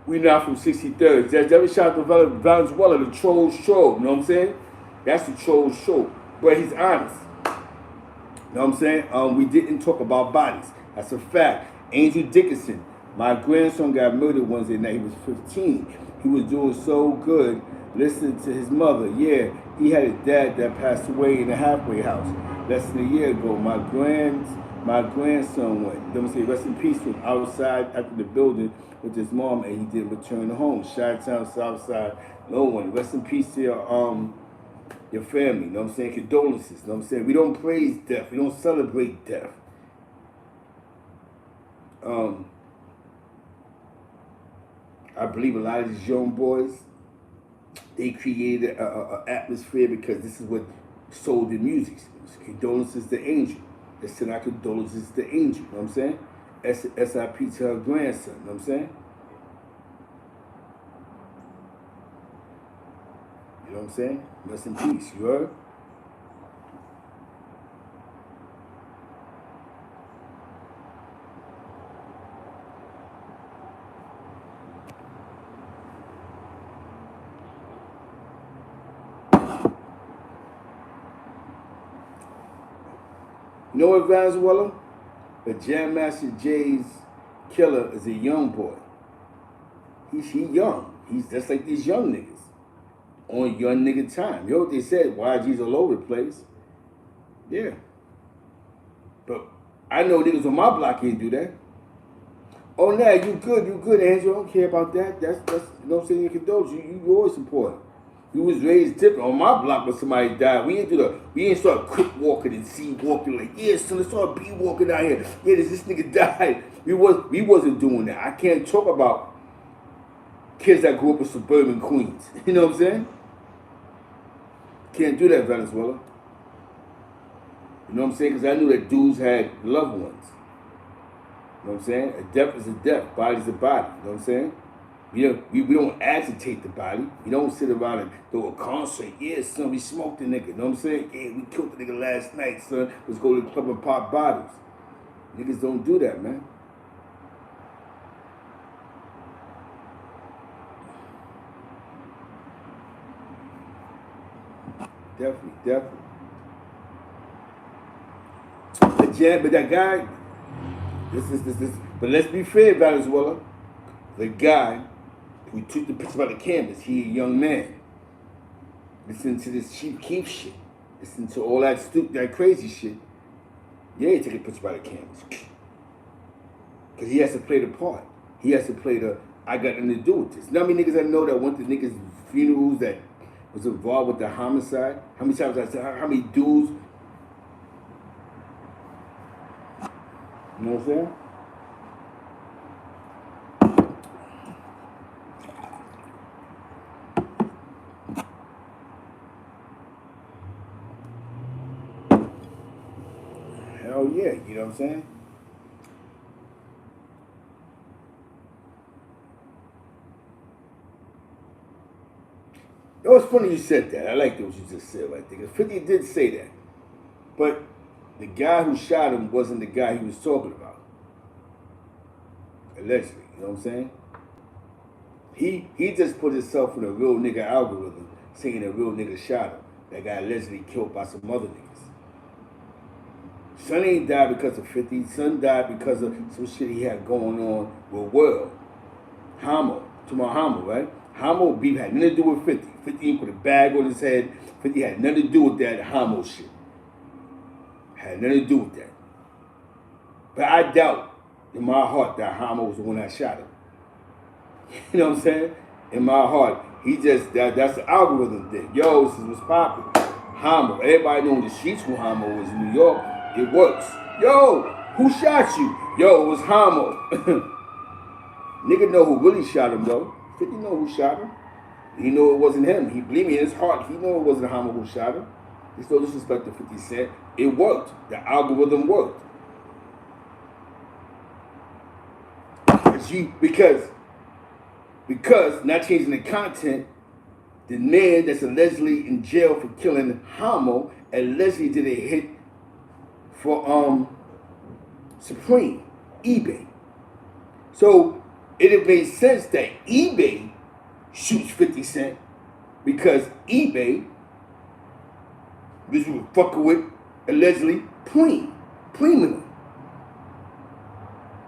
We not from 63rd. That's shout out to Valenzuela, the troll show. You know what I'm saying? That's the troll show. But he's honest. You know what I'm saying? We didn't talk about bodies. That's a fact. Angel Dickinson, my grandson got murdered Wednesday night. He was 15. He was doing so good listening to his mother. Yeah, he had a dad that passed away in a halfway house less than a year ago. My grandson went. You know what I'm saying? Rest in peace, from outside after the building with his mom, and he didn't return home. Chi-Town, Southside, no one. Rest in peace to your family. You know what I'm saying? Condolences. You know what I'm saying? We don't praise death. We don't celebrate death. I believe a lot of these young boys, they created an atmosphere because this is what sold the music. Condolences to Angel. Let's send our condolences to Angel. You know what I'm saying? SIP to her grandson. You know what I'm saying? You know what I'm saying? Rest in peace. You heard? You know what, Valenzuela? The Jam Master Jay's killer is a young boy. He's young. He's just like these young niggas. On young nigga time. You know what they said? YG's all over the place. Yeah. But I know niggas on my block can't do that. Oh, nah, you good, Andrew. I don't care about that. That's you know what I'm saying? You condone. You always support. We was raised different. On my block when somebody died, we ain't start quick walking and see walking like, yeah, son, let's start be walking out here. Yeah, this nigga died. We wasn't doing that. I can't talk about kids that grew up in suburban Queens. You know what I'm saying? Can't do that, Venezuela. You know what I'm saying? Because I knew that dudes had loved ones. You know what I'm saying? A death is a death. Body's a body. You know what I'm saying? We don't agitate the body. We don't sit around and throw a concert. Yeah, son, we smoked the nigga. You know what I'm saying? Yeah, we killed the nigga last night, son. Let's go to the club and pop bottles. Niggas don't do that, man. Definitely. but that guy, this. But let's be fair, Venezuela. The guy who took the picture by the canvas, he a young man. Listen to this Chief Keef shit. Listen to all that that crazy shit. Yeah, he took a picture by the canvas. Because he has to play the part. He has to play the, I got nothing to do with this. You know how many niggas I know that went to niggas' funerals that was involved with the homicide? How many times I said, how many dudes? You know what I'm saying? Hell yeah, you know what I'm saying? It was funny you said that. I like what you just said right there. 50 did say that. But the guy who shot him wasn't the guy he was talking about. Allegedly, you know what I'm saying? He just put himself in a real nigga algorithm saying a real nigga shot him. That guy allegedly killed by some other niggas. Son ain't died because of 50. Son died because of some shit he had going on with Rell. Homo. To my Homo, right? Homo beef had nothing to do with 50. 50 put a bag on his head. 50 had nothing to do with that Homo shit. Had nothing to do with that. But I doubt in my heart that Homo was the one that shot him. You know what I'm saying? In my heart, he just, that's the algorithm thing. Yo, this is what's popping. Homo. Everybody know in the streets who Homo is in New York. It works. Yo, who shot you? Yo, it was Homo. Nigga know who really shot him though. 50 know who shot him. He know it wasn't him. He believe me in his heart. He know it wasn't Homo who shot him. There's no disrespect to 50 Cent. It worked. The algorithm worked. Because not changing the content, the man that's allegedly in jail for killing Homo allegedly did a hit for Supreme, eBay. So it made sense that eBay shoots 50 Cent because eBay was fucking with allegedly Preem him.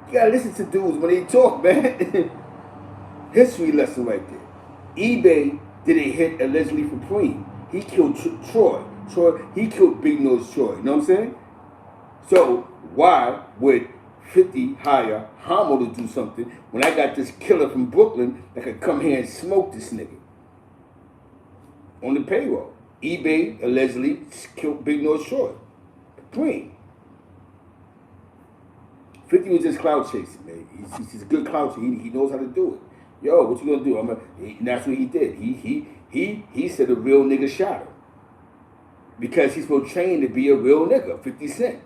You gotta listen to dudes when they talk, man. History lesson right there. eBay did a hit allegedly for Preem. He killed Troy. He killed Big Nose Troy. You know what I'm saying? So why would 50 hire Homo to do something when I got this killer from Brooklyn that could come here and smoke this nigga on the payroll? eBay allegedly killed Big Nose Troy. Preem. 50 was just cloud chasing, man. He's a good cloud chaser. He knows how to do it. Yo, what you gonna do? And that's what he did. He said a real nigga shot him because he's portraying to be a real nigga. 50 Cent.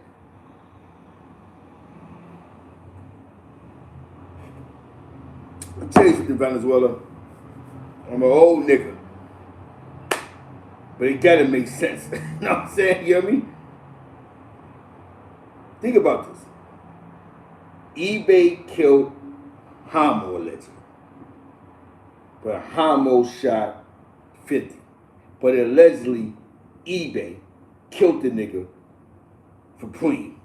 I'll tell you something, Venezuela. I'm an old nigga. But it gotta make sense. You know what I'm saying? You hear me? Think about this. eBay killed Homo allegedly. But Homo shot 50. But allegedly, eBay killed the nigga for Preem.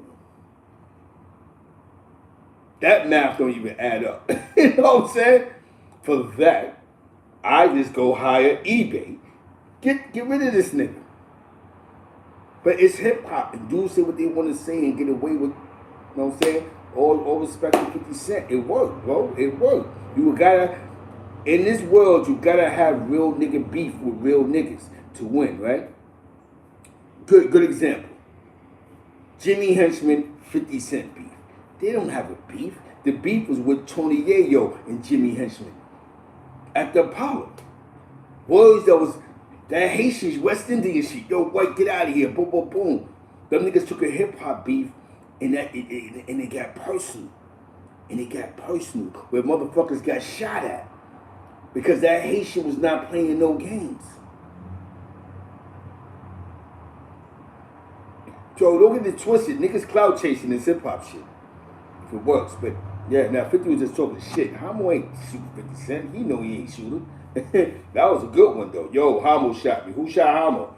That math don't even add up. You know what I'm saying? For that, I just go hire eBay. Get rid of this nigga. But it's hip hop, and dudes say what they want to say and get away with, you know what I'm saying? All respect to 50 Cent. It worked, bro. It worked. You gotta, in this world, you gotta have real nigga beef with real niggas to win, right? Good example. Jimmy Henchman, 50 Cent beef. They don't have a beef. The beef was with Tony Yayo and Jimmy Henchman at the Apollo. Boys, that Haitian West Indian shit. Yo, white, get out of here. Boom, boom, boom. Them niggas took a hip hop beef and it got personal. And it got personal where motherfuckers got shot at because that Haitian was not playing no games. So don't get it twisted. Niggas cloud chasing this hip hop shit. If it works. But yeah, now 50 was just talking shit. Homo ain't shooting 50 Cent. He know he ain't shooting. That was a good one though. Yo, Homo shot me. Who shot Homo?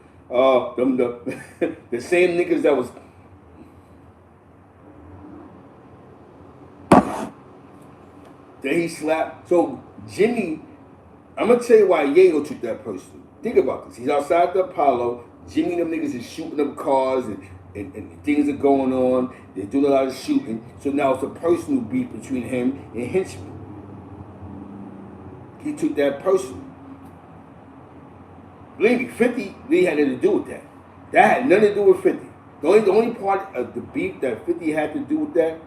The same niggas that was Then he slapped. So Jimmy, I'm gonna tell you why Yayo took that personal. Think about this. He's outside the Apollo. Jimmy and them niggas is shooting up cars and things are going on. They're doing a lot of shooting. So now it's a personal beef between him and Henchman. He took that personal. Believe me, 50 really had nothing to do with that. That had nothing to do with 50. The only part of the beef that 50 had to do with that.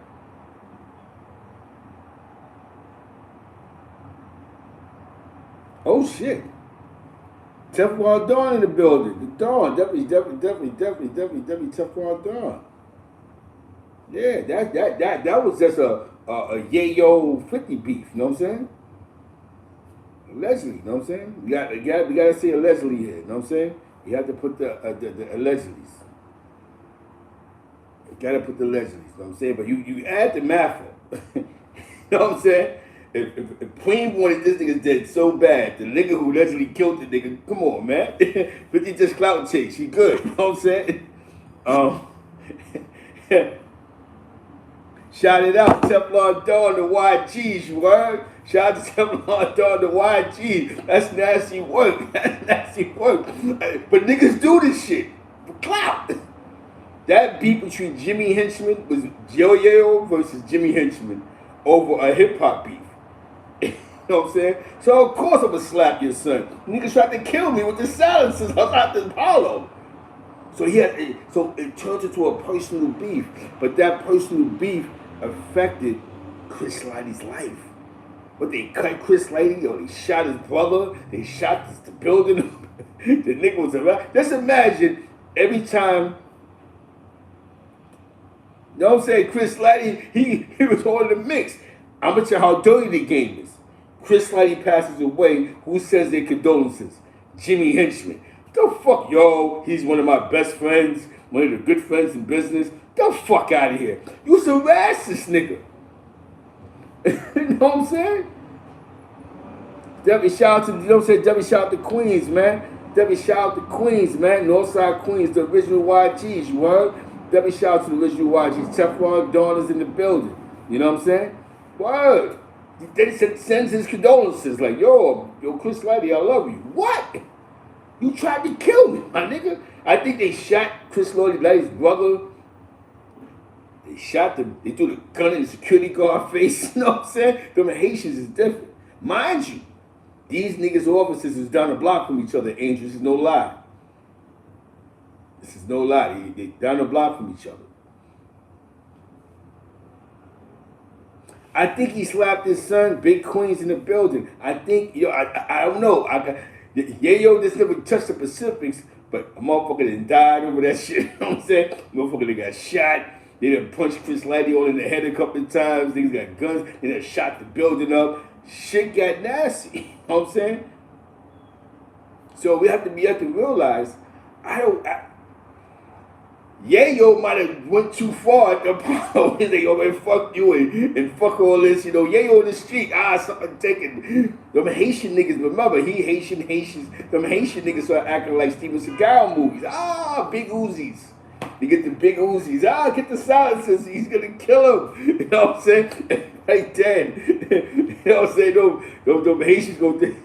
Oh shit. Teflon Dawn in the building. The Dawn. Definitely Teflon Dawn. Yeah, that was just a Yayo 50 beef, you know what I'm saying? Allegedly, you know what I'm saying? We gotta say allegedly here, you know what I'm saying? You have to put the allegedly. You gotta put the allegedly, you know what I'm saying? But you add the math up. You know what I'm saying? If Queen wanted this nigga dead so bad, the nigga who allegedly killed the nigga, come on, man. 50 just clout chase, she good, you know what I'm saying? Shout it out, Teflon Dawn, the YGs, you heard? Shout out to Teflon Dawn, the YGs. That's nasty work. That's nasty work. But niggas do this shit for clout. That beef between Jimmy Henchman was Yo-Yo versus Jimmy Henchman over a hip-hop beef. You know what I'm saying? So of course I'm gonna slap your son. Niggas tried to kill me with the silencers outside the Polo. So it turned into a personal beef. But that personal beef affected Chris Lighty's life. But they cut Chris Lighty, or they shot his brother, they shot the building. The nigga was around. Just imagine every time, you know what I'm saying, Chris Lighty, he was all in the mix. I'm gonna tell you how dirty the game is. Chris Lighty passes away, who says their condolences? Jimmy Henchman. The fuck, yo, he's one of my best friends, one of the good friends in business. The fuck out of here. You used to harass this nigga. You know what I'm saying? Debbie shout out to, you know what I'm saying? Debbie shout out to Queens, man. Debbie shout out to Queens, man. Northside Queens, the original YGs, you heard? Debbie shout out to the original YGs. Teflon Dawn is in the building. You know what I'm saying? Word. They sends his condolences like, yo, Chris Lighty, I love you. What? You tried to kill me, my nigga. I think they shot Chris Lighty's brother. They shot them. They threw the gun in the security guard face. You know what I'm saying? Them Haitians is different. Mind you, these niggas' offices is down the block from each other, Angel. This is no lie. This is no lie. They down the block from each other. I think he slapped his son. Big Queens in the building. I think, I don't know. Yayo just never touched the Pacifics, but a motherfucker done died over that shit. You know what I'm saying? Motherfucker that got shot. They done punched Chris Lighty all in the head a couple of times. Niggas got guns. They done shot the building up. Shit got nasty. You know what I'm saying? So we have to realize, Yayo might have went too far at the Apollo. He's like, yo, man, fuck you and fuck all this. You know, Yayo in the street. Something taking. Them Haitian niggas, remember, Haitians. Them Haitian niggas start acting like Steven Seagal movies. Big Uzis. They get the big Uzis. Get the silencers. He's going to kill him. You know what I'm saying? Right then. You know what I'm saying? Them Haitians go there.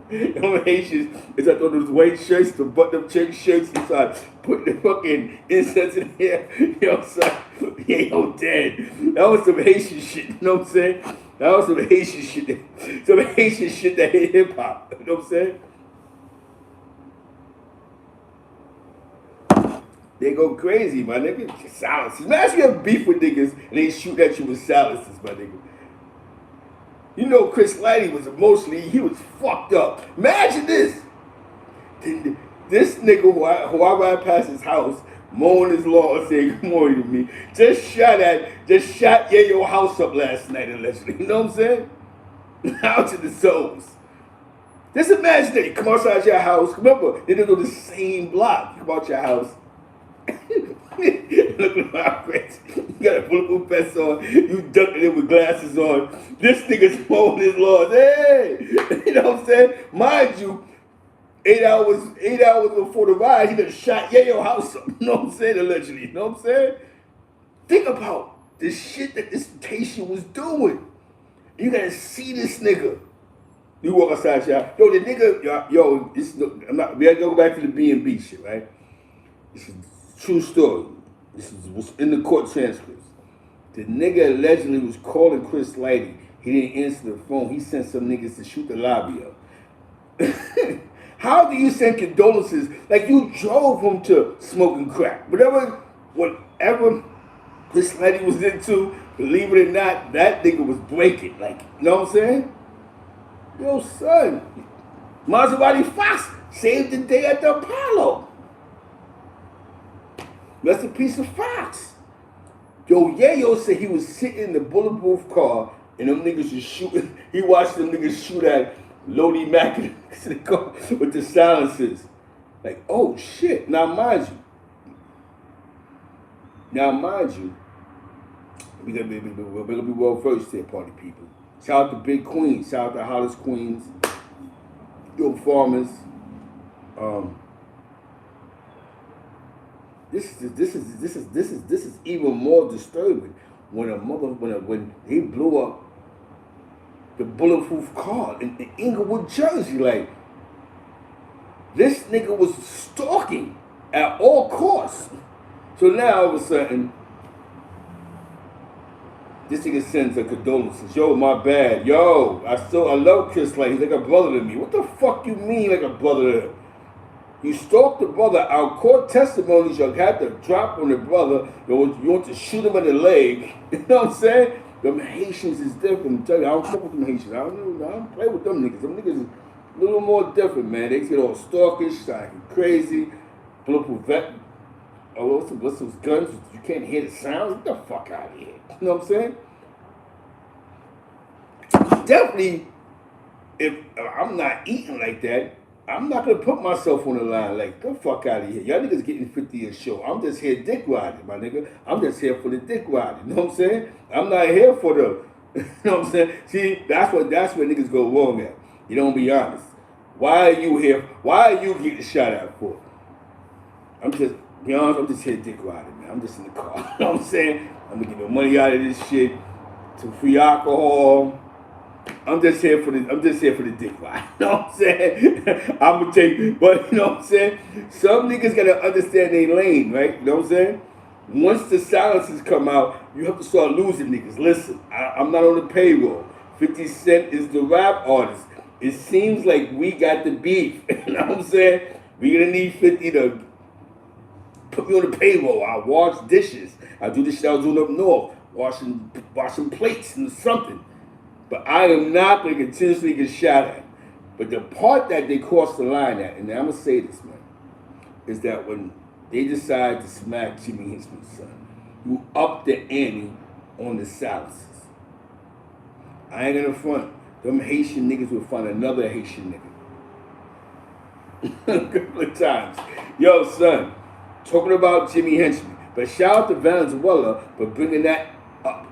Them Haitians is like those white shirts, the button-up check shirts, and start putting the fucking incense in here. You know what I'm saying? Yayo dead. That was some Haitian shit. You know what I'm saying? That was some Haitian shit. Some Haitian shit that hit hip-hop. You know what I'm saying? They go crazy, my nigga. Silences. Imagine you have beef with niggas and they shoot at you with silences, my nigga. You know Chris Lighty was emotionally, he was fucked up. Imagine this. This nigga who I ride past his house, mowing his lawn, saying good morning to me, just shot Yayo house up last night, allegedly. You know what I'm saying? Out to the souls. Just imagine that you come outside your house. Remember, they live on the same block. You come out your house. Look at my face. You got a bulletproof vest on. You ducking it with glasses on. This nigga's mowing his lawn. Hey! You know what I'm saying? Mind you, 8 hours before the ride, he done shot Yayo house up. You know what I'm saying? Allegedly. You know what I'm saying? Think about the shit that this Haitian was doing. You gotta see this nigga. You walk outside, shop. Yo, the nigga, yo, we gotta go back to the BMB shit, right? This is a true story. This is what's in the court transcripts. The nigga allegedly was calling Chris Lighty. He didn't answer the phone. He sent some niggas to shoot the lobby up. How do you send condolences? Like you drove him to smoking crack. Whatever Chris Lighty was into, believe it or not, that nigga was breaking. Like, you know what I'm saying? Yo, son, Maserati Fox saved the day at the Apollo. Rest in peace of Fox. Yo, Yayo said he was sitting in the bulletproof car and them niggas was shooting. He watched them niggas shoot at Lodi Mack with the silencers. Like, oh shit. Now mind you, we're gonna be well versed here, party people. Shout out to Big Queens. Shout out to Hollis Queens. Yo, farmers. This is even more disturbing when they blew up the bulletproof car in Inglewood, Jersey. Like, this nigga was stalking at all costs. So now all of a sudden, this nigga sends a condolences. Yo, my bad. Yo, I love Chris Light. He's like a brother to me. What the fuck you mean like a brother to him? You stalked the brother. Our court testimonies, you had to drop on the brother. You want to shoot him in the leg. You know what I'm saying? Them Haitians is different. I'm telling you, I don't fuck with them Haitians. I don't play with them niggas. Them niggas is a little more different, man. They get all stalkish, like crazy. Bulletproof vet. Oh, what's those guns? You can't hear the sounds? Get the fuck out of here. You know what I'm saying? Definitely, if I'm not eating like that, I'm not gonna put myself on the line like, the fuck out of here. Y'all niggas getting 50 a show. I'm just here dick riding, my nigga. I'm just here for the dick riding. You know what I'm saying? I'm not here for the, you know what I'm saying? See, that's where niggas go wrong at. You don't be honest. Why are you here? Why are you getting shot at for? I'm just here dick riding, man. I'm just in the car. You know what I'm saying? I'm gonna get the money out of this shit, some free alcohol. I'm just here for the dick ride. You know what I'm saying? I'm gonna take, but you know what I'm saying? Some niggas gotta understand their lane, right? You know what I'm saying? Once the silences come out, you have to start losing niggas. Listen, I'm not on the payroll. 50 Cent is the rap artist. It seems like we got the beef. You know what I'm saying? We're gonna need 50 to put me on the payroll. I wash dishes. I do the shit I was doing up north, washing plates and something. But I am not going to continuously get shot at. But the part that they crossed the line at, and I'm going to say this, man, is that when they decide to smack Jimmy Hinchman's son, you up the ante on the silences. I ain't going to front. Them Haitian niggas will find another Haitian nigga. A couple of times. Yo, son, talking about Jimmy Henchman. But shout out to Valenzuela for bringing that up.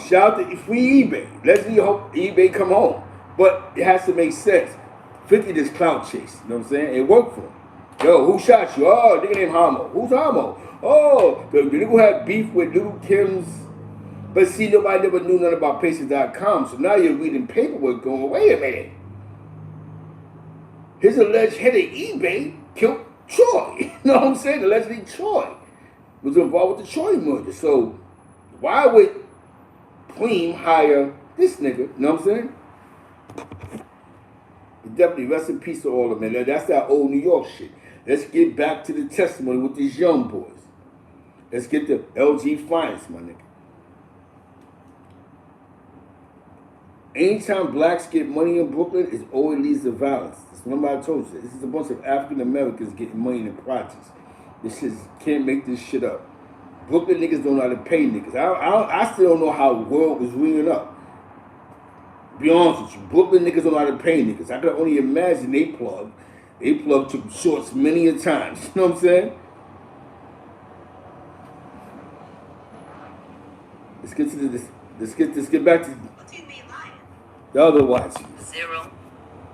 Shout out to free eBay. Let's hope eBay come home. But it has to make sense. 50 this clout chase. You know what I'm saying? It worked for him. Yo, who shot you? Oh, nigga named Homo. Who's Homo? Oh, the nigga who had beef with Little Kim's. But see, nobody never knew nothing about Paces.com. So now you're reading paperwork going, wait a minute. His alleged head of eBay killed Troy. You know what I'm saying? Allegedly Troy was involved with the Troy murder. So why would Brim hire this nigga? You know what I'm saying? Definitely rest in peace to all of them, man. That's that old New York shit. Let's get back to the testimony with these young boys. Let's get the LG Finest, my nigga. Anytime blacks get money in Brooklyn, it always leads to violence. That's what I told you. This is a bunch of African Americans getting money in the projects. This is can't make this shit up. Brooklyn niggas don't know how to pay niggas. I still don't know how the world was ringing up. Be honest with you, Brooklyn niggas don't know how to pay niggas. I can only imagine they plug took shorts many a times. You know what I'm saying? Let's get back to What do you mean lying? the other watch. Zero.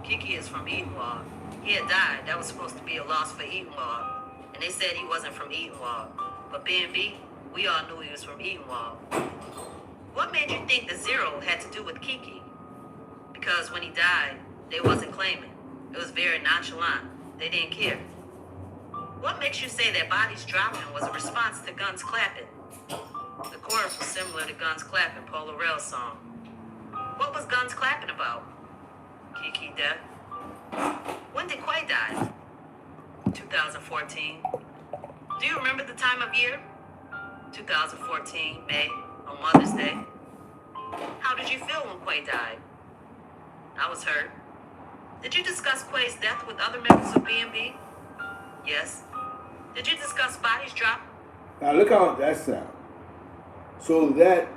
Kiki is from Edenwald. He had died. That was supposed to be a loss for Edenwald. And they said he wasn't from Edenwald. But BMB, we all knew he was from Edenwald. What made made you think the zero had to do with Kiki? Because when he died, they wasn't claiming. It was very nonchalant. They didn't care. What makes you say that bodies dropping was a response to guns clapping? The chorus was similar to Guns Clapping, Polo Wells song. What was Guns Clapping about? Kiki death. When did Quay die? 2014. Do you remember the time of year? 2014, May, on Mother's Day. How did you feel when Quay died? I was hurt. Did you discuss Quay's death with other members of BMB? Yes. Did you discuss bodies drop? Now look how that sounds. So that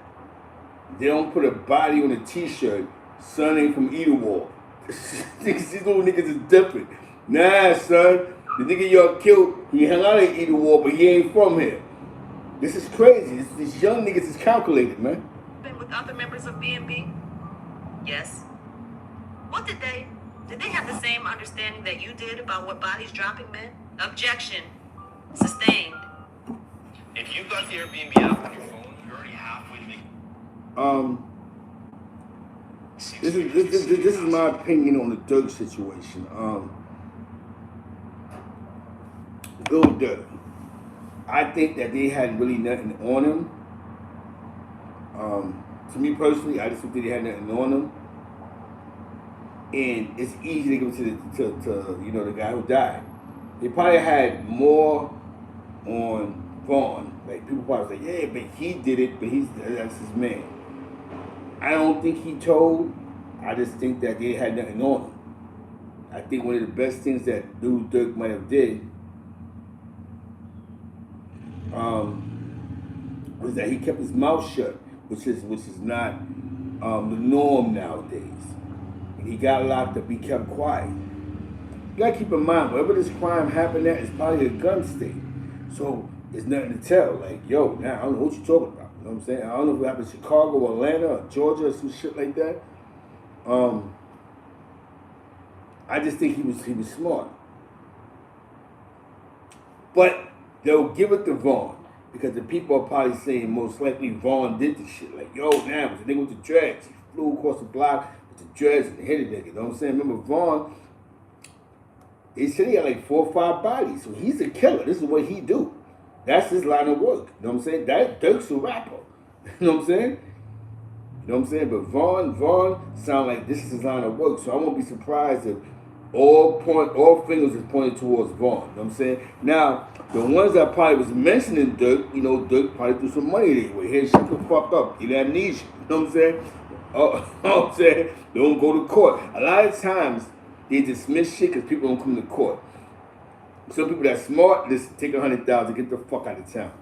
they don't put a body on a t-shirt, son ain't from either wall. These little niggas is different. Nah, son. The nigga y'all killed, he hung out in either wall, but he ain't from here. This is crazy. These young niggas is calculated, man. Been with other members of BMB? Yes. What did they have the same understanding that you did about what bodies dropping meant? Objection. Sustained. If you got the Airbnb app on your phone, you're already halfway to make. This is my opinion on the Dirk situation. Lil Dirk. I think that they had really nothing on him. To me personally, I just don't think they had nothing on him. And it's easy to give it to you know, the guy who died. They probably had more on Vaughn. Like people probably say, yeah, but he did it, but that's his man. I don't think he told. I just think that they had nothing on him. I think one of the best things that dude Dirk might have did was that he kept his mouth shut, which is not the norm nowadays. When he got locked up, he kept quiet. You gotta keep in mind, wherever this crime happened at is probably a gun state. So there's nothing to tell. Like, yo, now I don't know what you're talking about. You know what I'm saying? I don't know if it happened in Chicago or Atlanta or Georgia or some shit like that. I just think he was smart. But they'll give it to Vaughn. Because the people are probably saying most likely Vaughn did the shit. Like, yo, now it was a nigga with the dreads. He flew across the block with the dreads and hit a nigga. You know what I'm saying? Remember Vaughn, they said he had like 4 or 5 bodies. So he's a killer. This is what he do. That's his line of work. You know what I'm saying? That Dirk's a rapper. You know what I'm saying? You know what I'm saying? But Vaughn sound like this is his line of work. So I won't be surprised if all fingers is pointed towards Vaughn. You know what I'm saying? Now, the ones that probably was mentioning Dirk, you know, Dirk probably threw some money their way. Hey, shut the fuck up. He had amnesia. You know what I'm saying? You know what I'm saying? They don't go to court. A lot of times, they dismiss shit because people don't come to court. Some people that smart, listen, take 100,000, get the fuck out of town.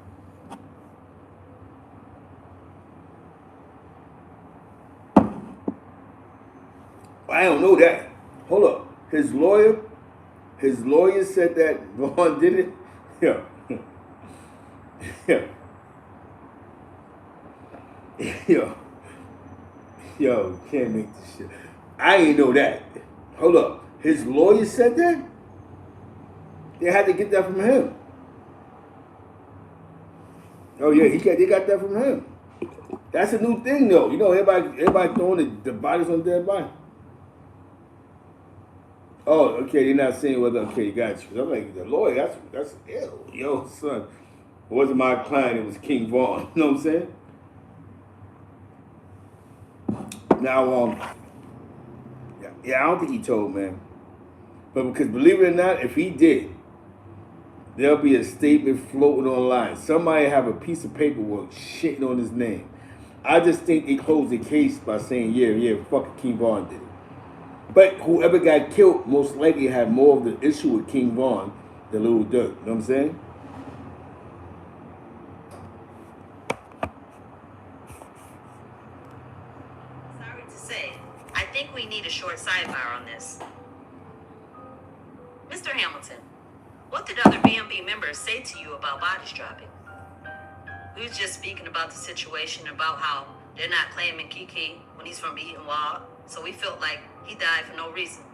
I don't know that. Hold up. His lawyer said that Vaughn did it. Yeah. Yo, can't make this shit. I ain't know that. Hold up. His lawyer said that? They had to get that from him. Oh yeah, they got that from him. That's a new thing though. You know, everybody throwing the bodies on dead body. Oh, okay, they're not saying whether, okay, you got you. I'm like, the lawyer, that's ill. Yo, son. It wasn't my client, it was King Vaughn. You know what I'm saying? Now, yeah, I don't think he told, man. But because believe it or not, if he did, there'll be a statement floating online. Somebody have a piece of paperwork shitting on his name. I just think they closed the case by saying, yeah, fucking King Vaughn did it. But whoever got killed most likely had more of the issue with King Vaughn than Lil Durk. You know what I'm saying? Sorry to say, I think we need a short sidebar on this. Mr. Hamilton, what did other BMB members say to you about bodies dropping? We was just speaking about the situation about how they're not claiming Kiki when he's from Eaton Wall, so we felt like he died for no reason.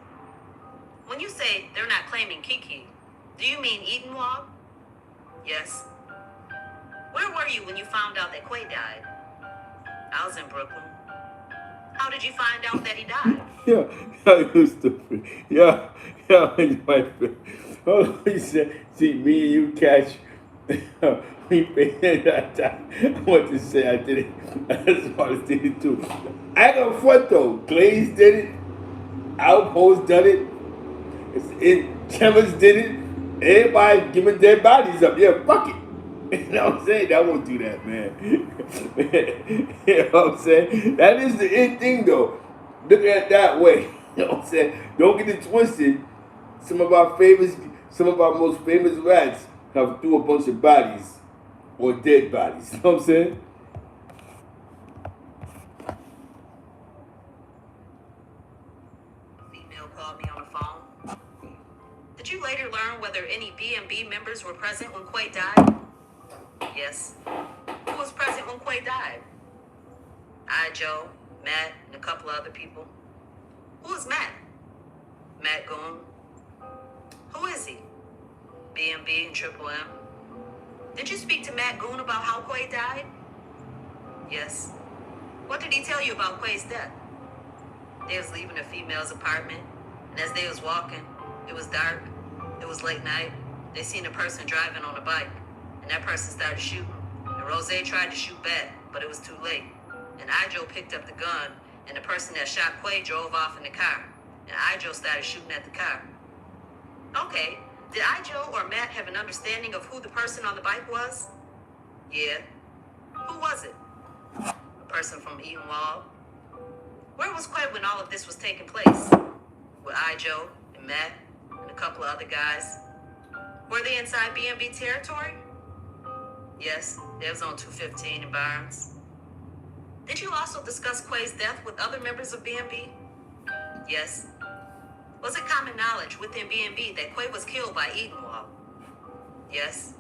When you say they're not claiming Kiki, do you mean Eaton Wall? Yes. Where were you when you found out that Quay died? I was in Brooklyn. How did you find out that he died? Yeah, you stupid. Yeah, my friend. Hold on, he said, see, me and you catch. We paid that time. I want to say I did it. That's what I did it too. I ain't gonna front though. Glaze did it. Outpost done it. Chemist did it. Everybody giving dead bodies up. Yeah, fuck it. You know what I'm saying? I won't do that, man. You know what I'm saying? That is the end thing, though. Look at it that way. You know what I'm saying? Don't get it twisted. Some of our most famous rats have threw a bunch of bodies or dead bodies. You know what I'm saying? A female called me on the phone. Did you later learn whether any BMB members were present when Quay died? Yes. Who was present when Quay died? I, Joe, Matt, and a couple of other people. Who is Matt? Matt Goon. Who is he? BMB and Triple M. Did you speak to Matt Goon about how Quay died? Yes. What did he tell you about Quay's death? They was leaving the female's apartment, and as they was walking, it was dark, it was late night, they seen a person driving on a bike, and that person started shooting. And Rose tried to shoot back, but it was too late. And Ijo picked up the gun, and the person that shot Quay drove off in the car. And Ijo started shooting at the car. Okay, did Ijo or Matt have an understanding of who the person on the bike was? Yeah. Who was it? A person from Edenwald. Where was Quay when all of this was taking place? With Ijo and Matt and a couple of other guys. Were they inside BMB territory? Yes, they was on 215 in Barnes. Did you also discuss Quay's death with other members of BMB? Yes. Was it common knowledge within BMB that Quay was killed by Edenwald? Yes.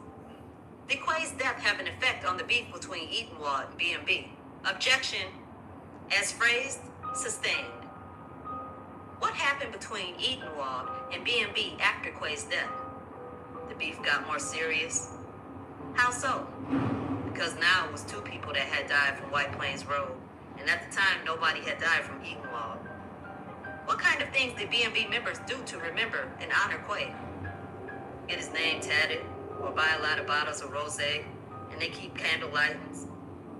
Did Quay's death have an effect on the beef between Edenwald and BMB? Objection, as phrased, sustained. What happened between Edenwald and BMB after Quay's death? The beef got more serious. How so? Because now it was two people that had died from White Plains Road, and at the time nobody had died from Edenwald. What kind of things did BMB members do to remember and honor Quay? Get his name tatted, or buy a lot of bottles of rosé, and they keep candle lightings.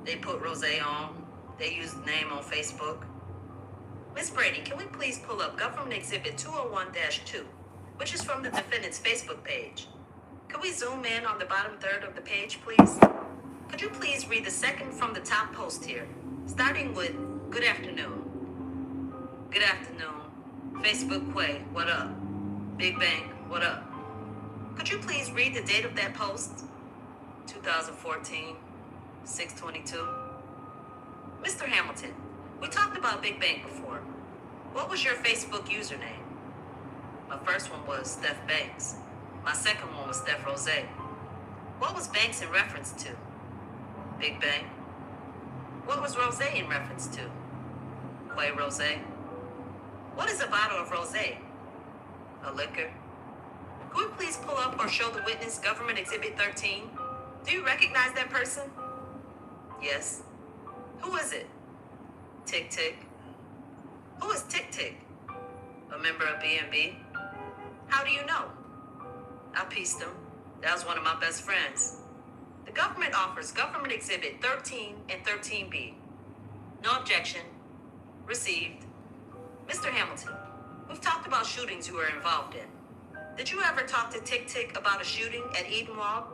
They put rosé on. They use the name on Facebook. Miss Brady, can we please pull up Government Exhibit 201-2, which is from the defendant's Facebook page? Could we zoom in on the bottom third of the page, please? Could you please read the second from the top post here, starting with good afternoon. Good afternoon. Facebook Quay, what up? Big Bang, what up? Could you please read the date of that post? 2014, 6/22. Mr. Hamilton, we talked about Big Bang before. What was your Facebook username? My first one was Steph Banks. My second one was Steph Rose. What was Banks in reference to? Big Bang. What was Rose in reference to? Quay Rose. What is a bottle of rosé? A liquor. Could we please pull up or show the witness Government Exhibit 13? Do you recognize that person? Yes. Who is it? Tick Tick. Who is Tick Tick? A member of BMB. How do you know? I pieced him. That was one of my best friends. The government offers Government Exhibit 13 and 13B. No objection. Received. Mr. Hamilton, we've talked about shootings you were involved in. Did you ever talk to Tick Tick about a shooting at Edenwald?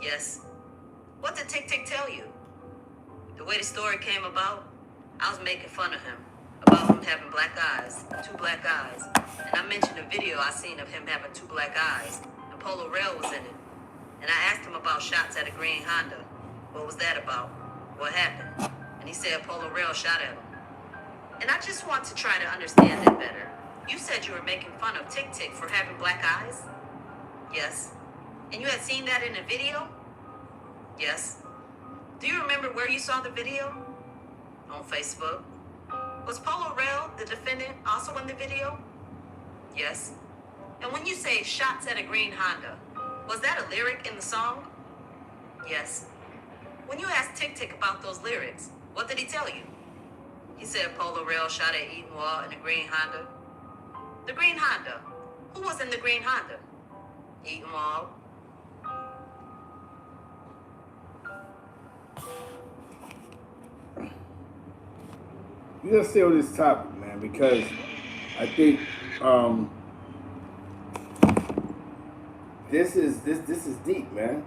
Yes. What did Tick Tick tell you? The way the story came about, I was making fun of him about him having black eyes, 2 black eyes. And I mentioned a video I seen of him having 2 black eyes, and Polo Wells was in it. And I asked him about shots at a green Honda. What was that about? What happened? And he said Polo Wells shot at him. And I just want to try to understand it better. You said you were making fun of Tick Tick for having black eyes? Yes. And you had seen that in a video? Yes. Do you remember where you saw the video? On Facebook. Was Polo Rell, the defendant, also in the video? Yes. And when you say shots at a green Honda, was that a lyric in the song? Yes. When you asked Tick Tick about those lyrics, What did he tell you? He said Polo Wells shot at Eaton Wall in the green Honda. The green Honda. Who was in the green Honda? Eaton Wall. We're gonna stay on this topic, man, because I think this is deep, man.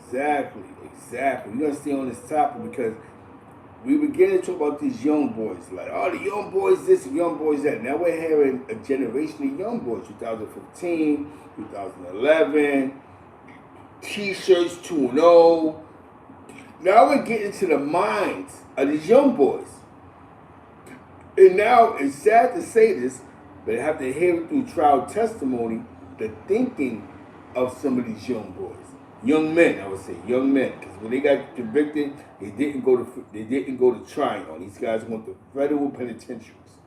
Exactly. We're gonna stay on this topic because we begin to talk about these young boys, like, oh, the young boys this, the young boys that. Now we're hearing a generation of young boys, 2015, 2011, T-shirts 2-0. Now we're getting to the minds of these young boys. And now it's sad to say this, but I have to hear it through trial testimony, the thinking of some of these young boys. Young men, I would say, young men. Because when they got convicted, they didn't go to trial. These guys went to federal penitentiaries.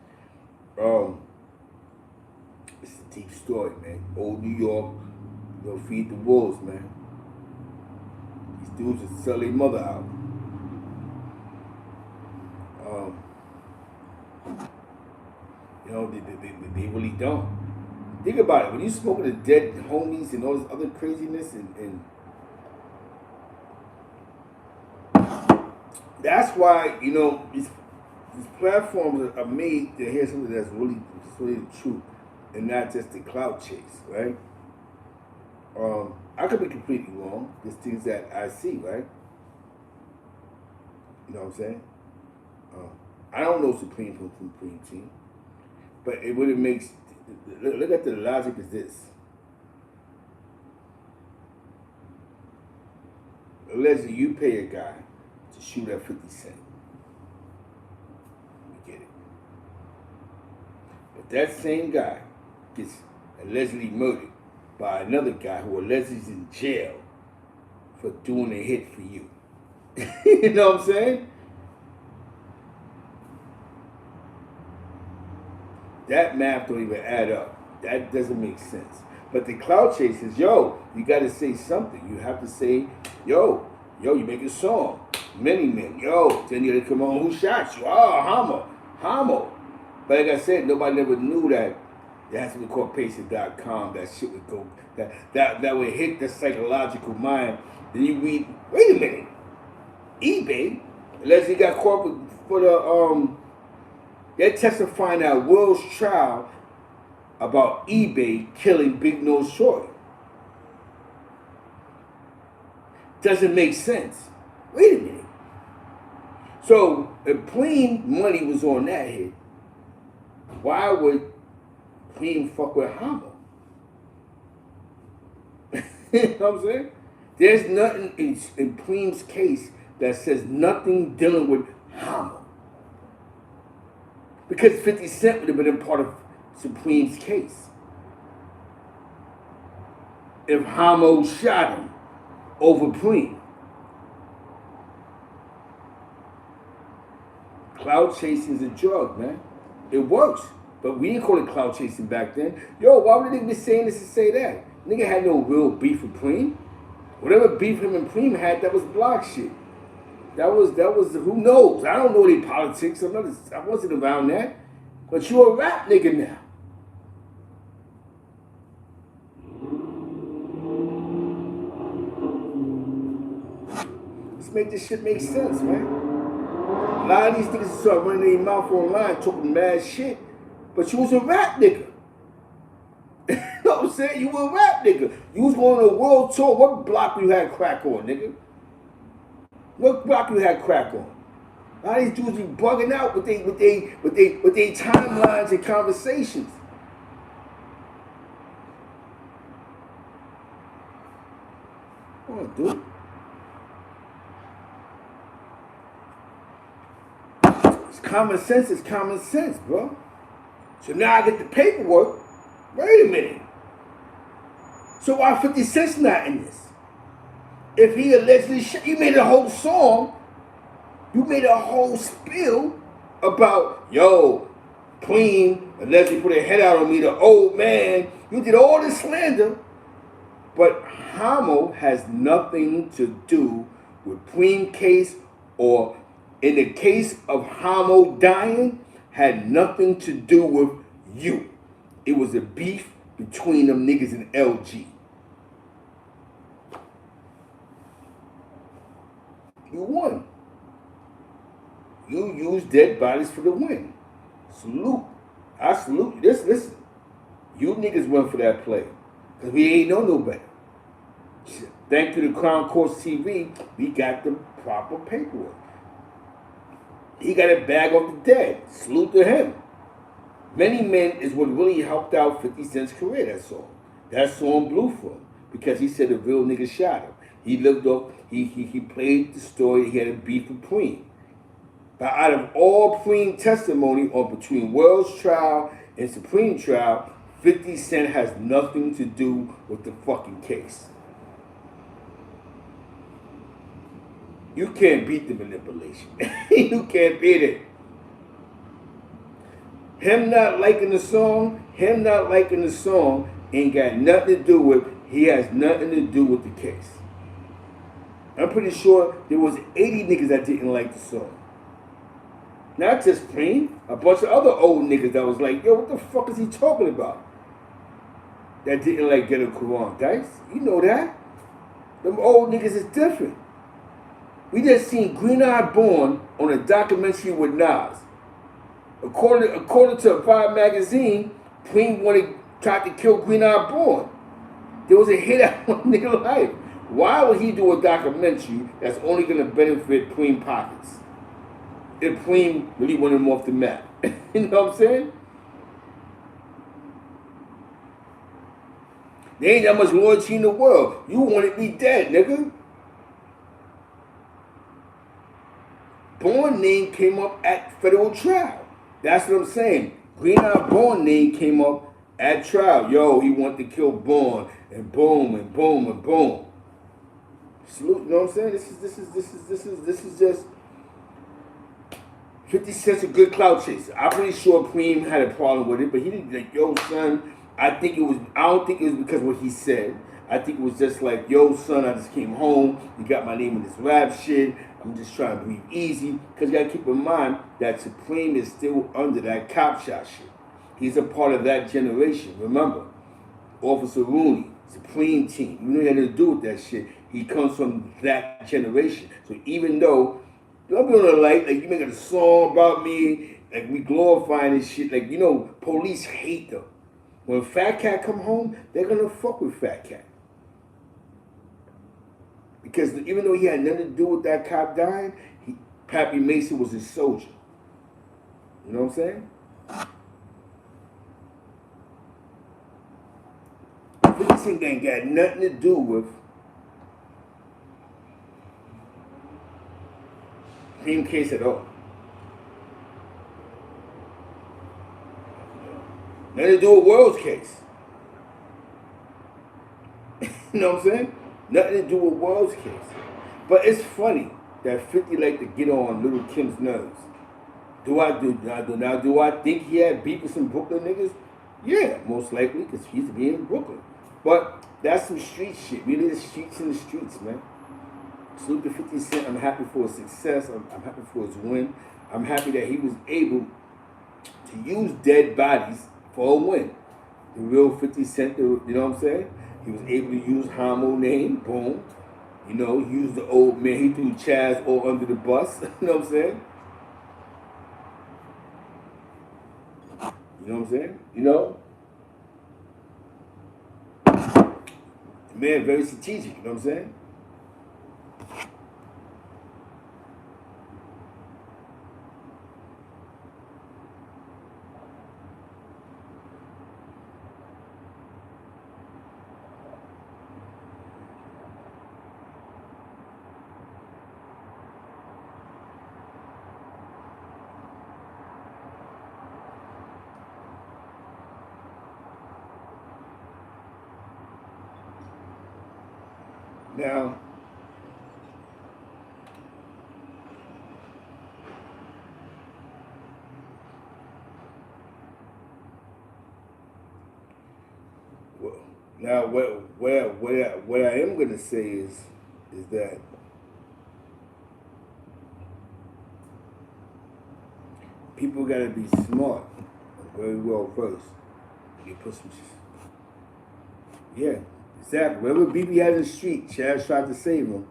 It's a deep story, man. Old New York, feed the wolves, man. Dudes would sell their mother out. They really don't. Think about it. When you smoking to dead homies and all this other craziness, and that's why these platforms are made to hear something that's really the truth, and not just the clout chase, right? I could be completely wrong. There's things that I see, right? You know what I'm saying? I don't know Supreme from Supreme Team, but it really makes. Look at the logic is this. Allegedly, you pay a guy to shoot at 50 Cent. We get it. But that same guy gets allegedly murdered by another guy who allegedly is in jail for doing a hit for you. You know what I'm saying? That math don't even add up. That doesn't make sense. But the cloud chasers, you got to say something. You have to say, you make a song. Many men, then you gotta come on, who shot you? Oh, Homo. But like I said, nobody never knew that. It has to be called Pacer.com. That shit would go, that would hit the psychological mind. Then you read, wait a minute, eBay, unless he got caught for the, they're testifying at World's trial about eBay killing Big Nose Shorty. Doesn't make sense. Wait a minute. So, if Preem money was on that hit, why would Preem fuck with Homo? You know what I'm saying? There's nothing in Preem's case that says nothing dealing with Homo. Because 50 Cent would have been a part of Supreme's case. If Homo shot him over Preem. Cloud chasing is a drug, man. It works. But we didn't call it cloud chasing back then. Why would they be saying this and say that? Nigga had no real beef with Preem. Whatever beef him and Preem had, that was block shit. That was who knows? I don't know any politics. I wasn't around that. But you a rap nigga now. Let's make this shit make sense, man. A lot of these niggas start running their mouth online talking mad shit, but you was a rap nigga. You know what I'm saying? You were a rap nigga. You was going on a world tour. What block you had crack on, nigga? What block you had crack on? A lot of these dudes be bugging out with their timelines and conversations. Come on, dude. It's common sense, bro. So now I get the paperwork. Wait a minute. So why 50 Cent's not in this? If he allegedly shot, you made a whole song, you made a whole spiel about, Preem allegedly put a head out on me, the old man. You did all this slander, But Homo has nothing to do with Preem case, or in the case of Homo dying, had nothing to do with you. It was a beef between them niggas and LG. You won. You used dead bodies for the win. Salute. I salute you. Listen. You niggas went for that play. Because we ain't know no better. Thank you to Crown Courts TV, we got the proper paperwork. He got a bag off the dead. Salute to him. Many Men is what really helped out 50 Cent's career, that song. That song blew for him because he said a real nigga shot him. He lived off, he played the story, he had a beef with Preem. But out of all Preem testimony on between Wells trial and Supreme trial, 50 Cent has nothing to do with the fucking case. You can't beat the manipulation. You can't beat it. Him not liking the song ain't got nothing to do with, he has nothing to do with the case. I'm pretty sure there was 80 niggas that didn't like the song. Not just Preem, a bunch of other old niggas that was like, yo, what the fuck is he talking about? That didn't like Get a Quran. Dice, you know that. Them old niggas is different. We just seen Green Eye Born on a documentary with Nas. According to Vibe magazine, Preem tried to kill Green Eye Born. There was a hit out on nigga life. Why would he do a documentary that's only gonna benefit Preem pockets? If Preem really wanted him off the map. You know what I'm saying? There ain't that much loyalty in the world. You wanted me dead, nigga. Born name came up at federal trial. That's what I'm saying. Green Eye Born name came up at trial. Yo, he wanted to kill Born, and boom, and boom, and boom. Salute, you know what I'm saying? This is just 50 Cent's a good clout chaser. I'm pretty sure Preem had a problem with it, but he didn't like, yo, son, I don't think it was because of what he said. I think it was just like, yo, son, I just came home. You got my name in this rap shit. I'm just trying to breathe easy. Because you got to keep in mind that Supreme is still under that cop shot shit. He's a part of that generation. Remember, Officer Rooney, Supreme team. You know he had to do with that shit. He comes from that generation. So even though, don't be on the light, like you making a song about me, like we glorifying this shit. Like, you know, police hate them. When Fat Cat come home, they're going to fuck with Fat Cat. Because even though he had nothing to do with that cop dying, Pappy Mason was his soldier. You know what I'm saying? 50 Cent ain't got nothing to do with Preem case at all. Nothing to do with World's case. You know what I'm saying? Nothing to do with World's case. But it's funny that 50 like to get on Little Kim's nerves. Do I think he had beef with some Brooklyn niggas? Yeah, most likely, because he's being in Brooklyn. But that's some street shit. We need the streets in the streets, man. Salute to 50 Cent. I'm happy for his success. I'm happy for his win. I'm happy that he was able to use dead bodies for a win. The real 50 Cent, you know what I'm saying? He was able to use Homo name, boom. You know, use the old man. He threw Chaz all under the bus. You know what I'm saying? You know what I'm saying? You know? The man very strategic, you know what I'm saying? Now, what I am gonna say is that people gotta be smart and very well versed. They put some, yeah, exactly. Wherever BB had in the street, Chaz tried to save him,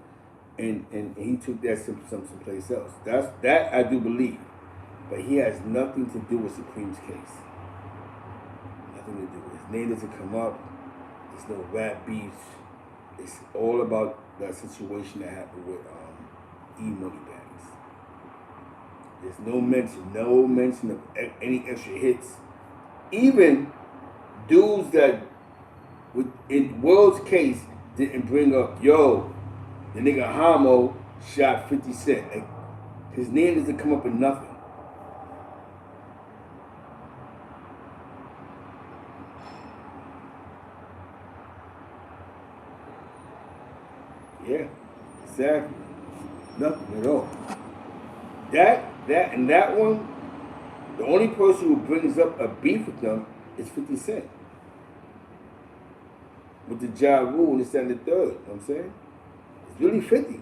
and he took that someplace else. That I do believe, but he has nothing to do with Supreme's case. Nothing to do with it. His name doesn't come up. There's no rap beefs. It's all about that situation that happened with E-Money Bags. There's no mention of any extra hits. Even dudes that, in World's case, didn't bring up, yo, the nigga Homo shot 50 Cent. Like, his name doesn't come up in nothing. Yeah, exactly. Nothing at all. That one, the only person who brings up a beef with them is 50 Cent. With the Ja Rule and this and the third, you know what I'm saying? It's really 50.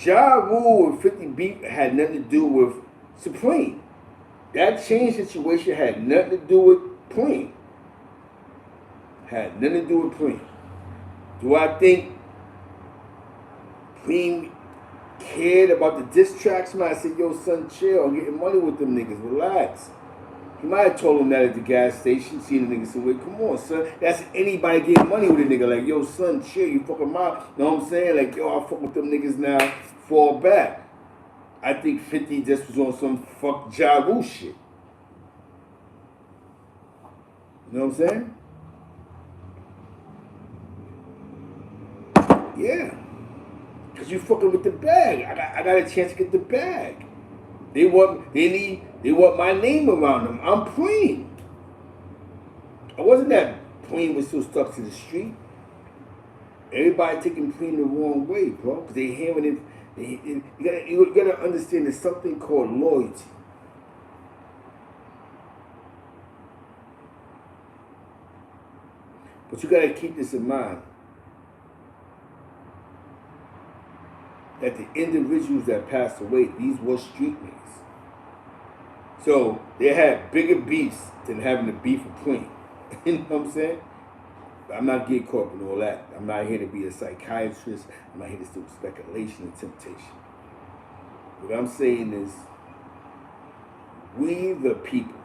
Ja Rule and 50 beef had nothing to do with Supreme. That change situation had nothing to do with Preem. Had nothing to do with Preem. Do I think Preem cared about the diss tracks? Man, I said, yo, son, chill. I'm getting money with them niggas. Relax. He might have told him that at the gas station, seeing the nigga somewhere. Come on, son. That's anybody getting money with a nigga. Like, yo, son, chill. You fucking mouth. You know what I'm saying? Like, yo, I fuck with them niggas now. Fall back. I think 50 just was on some fuck Ja Rule shit. You know what I'm saying? Yeah. Because you fucking with the bag. I got a chance to get the bag. They want my name around them. I'm Preem. It wasn't that Preem was so stuck to the street. Everybody taking Preem the wrong way, bro. Because they hearing it. You gotta understand there's something called loyalty. But you gotta keep this in mind. That the individuals that passed away, these were street niggas. So they had bigger beefs than having the beef with Preem. You know what I'm saying? But I'm not getting caught up in all that. I'm not here to be a psychiatrist. I'm not here to do speculation and temptation. What I'm saying is, we the people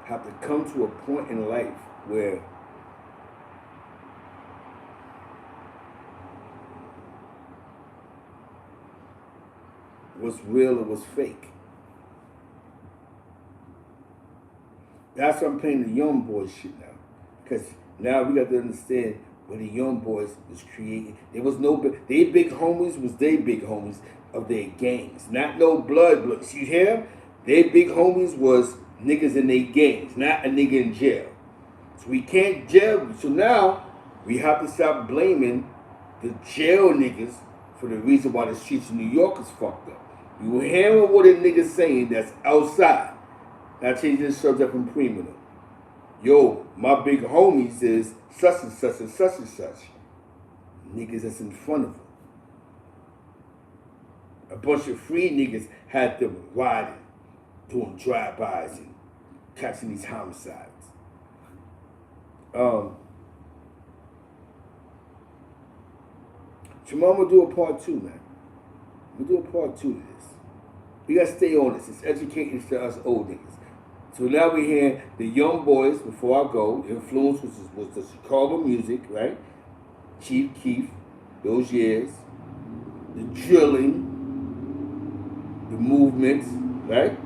have to come to a point in life where what's real and what's fake. That's why I'm playing the young boys shit now. Because now we got to understand when the young boys was created. There was no, they big homies was they big homies of their gangs. Not no blood. You hear? They big homies was niggas in their gangs, not a nigga in jail. So we can't jail. So now we have to stop blaming the jail niggas for the reason why the streets of New York is fucked up. You hear what a nigga saying that's outside. Now changing the subject from Preem. Yo, my big homies is such and such and such and such. Niggas that's in front of them. A bunch of free niggas had them riding, doing drive-bys and catching these homicides. Tomorrow I'm gonna do a part 2, man. I'm gonna do a part 2 of this. We gotta stay on this. It's educating to us old niggas. So now we're hearing the young boys, before I go, influence was the Chicago music, right? Chief Keef, those years, the drilling, the movements, right?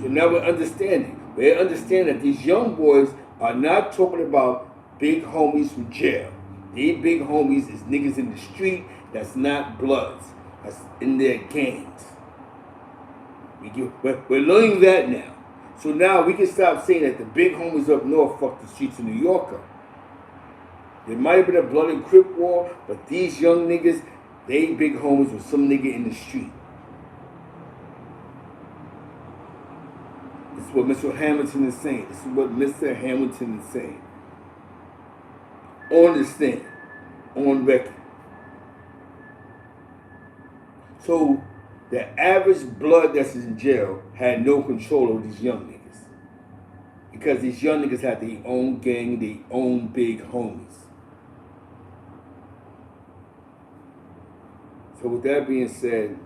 So now we're understanding. We understand that these young boys are not talking about big homies from jail. These big homies is niggas in the street that's not bloods, that's in their gangs. We're learning that now. So now we can stop saying that the big homies up north fuck the streets of New York up. There might have been a blood and crip war, but these young niggas, they big homies with some nigga in the street. This is what Mr. Hamilton is saying. This is what Mr. Hamilton is saying. on the stand, on record. So the average blood that's in jail had no control over these young niggas. Because these young niggas had their own gang, their own big homies. So with that being said,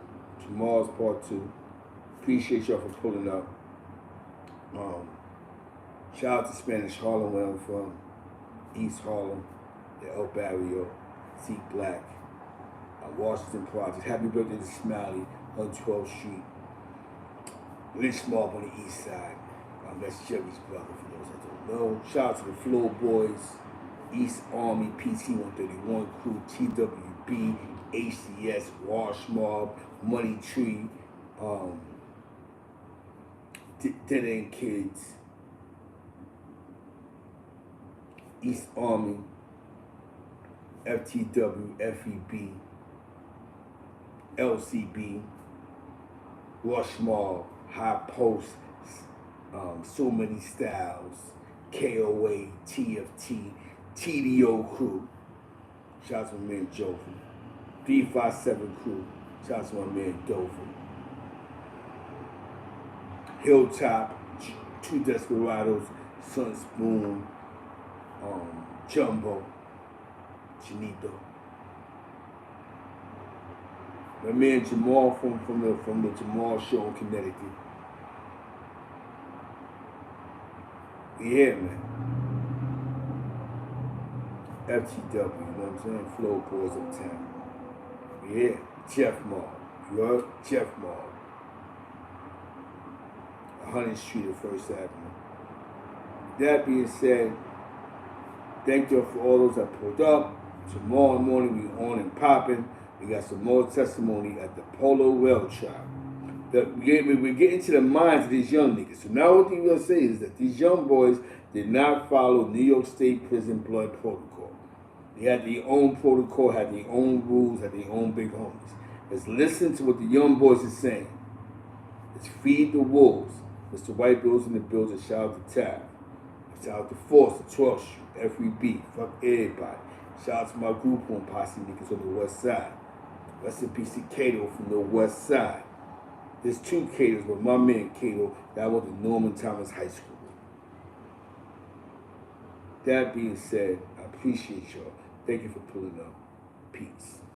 tomorrow's part 2. Appreciate y'all for pulling up. Shout out to Spanish Harlem where I'm from. East Harlem, the El Barrio, C Black, Washington Project. Happy birthday to Smiley on 12th Street. Lynch Mob on the east side. That's Jerry's brother for those that don't know. Shout out to the Floor Boys, East Army, PC 131 crew, TWB, ACS, Wash Mob, Money Tree, Dead End Kids, East Army, FTW, FEB, LCB, Rush Mob, High Post, So Many Styles, KOA, TFT, TDO crew. Shout out to my man Joe. 357 crew. Shout out to my man Dover. Hilltop, Two Desperados, Sun Spoon, Jumbo, Chinito. My man Jamal from the Jamal show in Connecticut. We here, man. FTW, you know what I'm saying? Flow Boys Uptown. We here. Jeff Mob. You heard? Jeff Mob. 100th Street of First Avenue. That being said, thank you for all those that pulled up. Tomorrow morning we on and popping. We got some more testimony at the Polo Wells trial. We're getting to the minds of these young niggas. So now what we're going to say is that these young boys did not follow New York State prison blood protocol. They had their own protocol, had their own rules, had their own big homies. Let's listen to what the young boys are saying. Let's feed the wolves. Mr. White Bills in the building. Shout out to Tab. Shout out to Force, the 12th Street, FEB. Fuck everybody. Shout out to my group on Posse niggas on the west side. Rest in peace to Cato from the west side. There's 2 Catos, but my man Cato that I went to Norman Thomas High School. That being said, I appreciate y'all. Thank you for pulling up. Peace.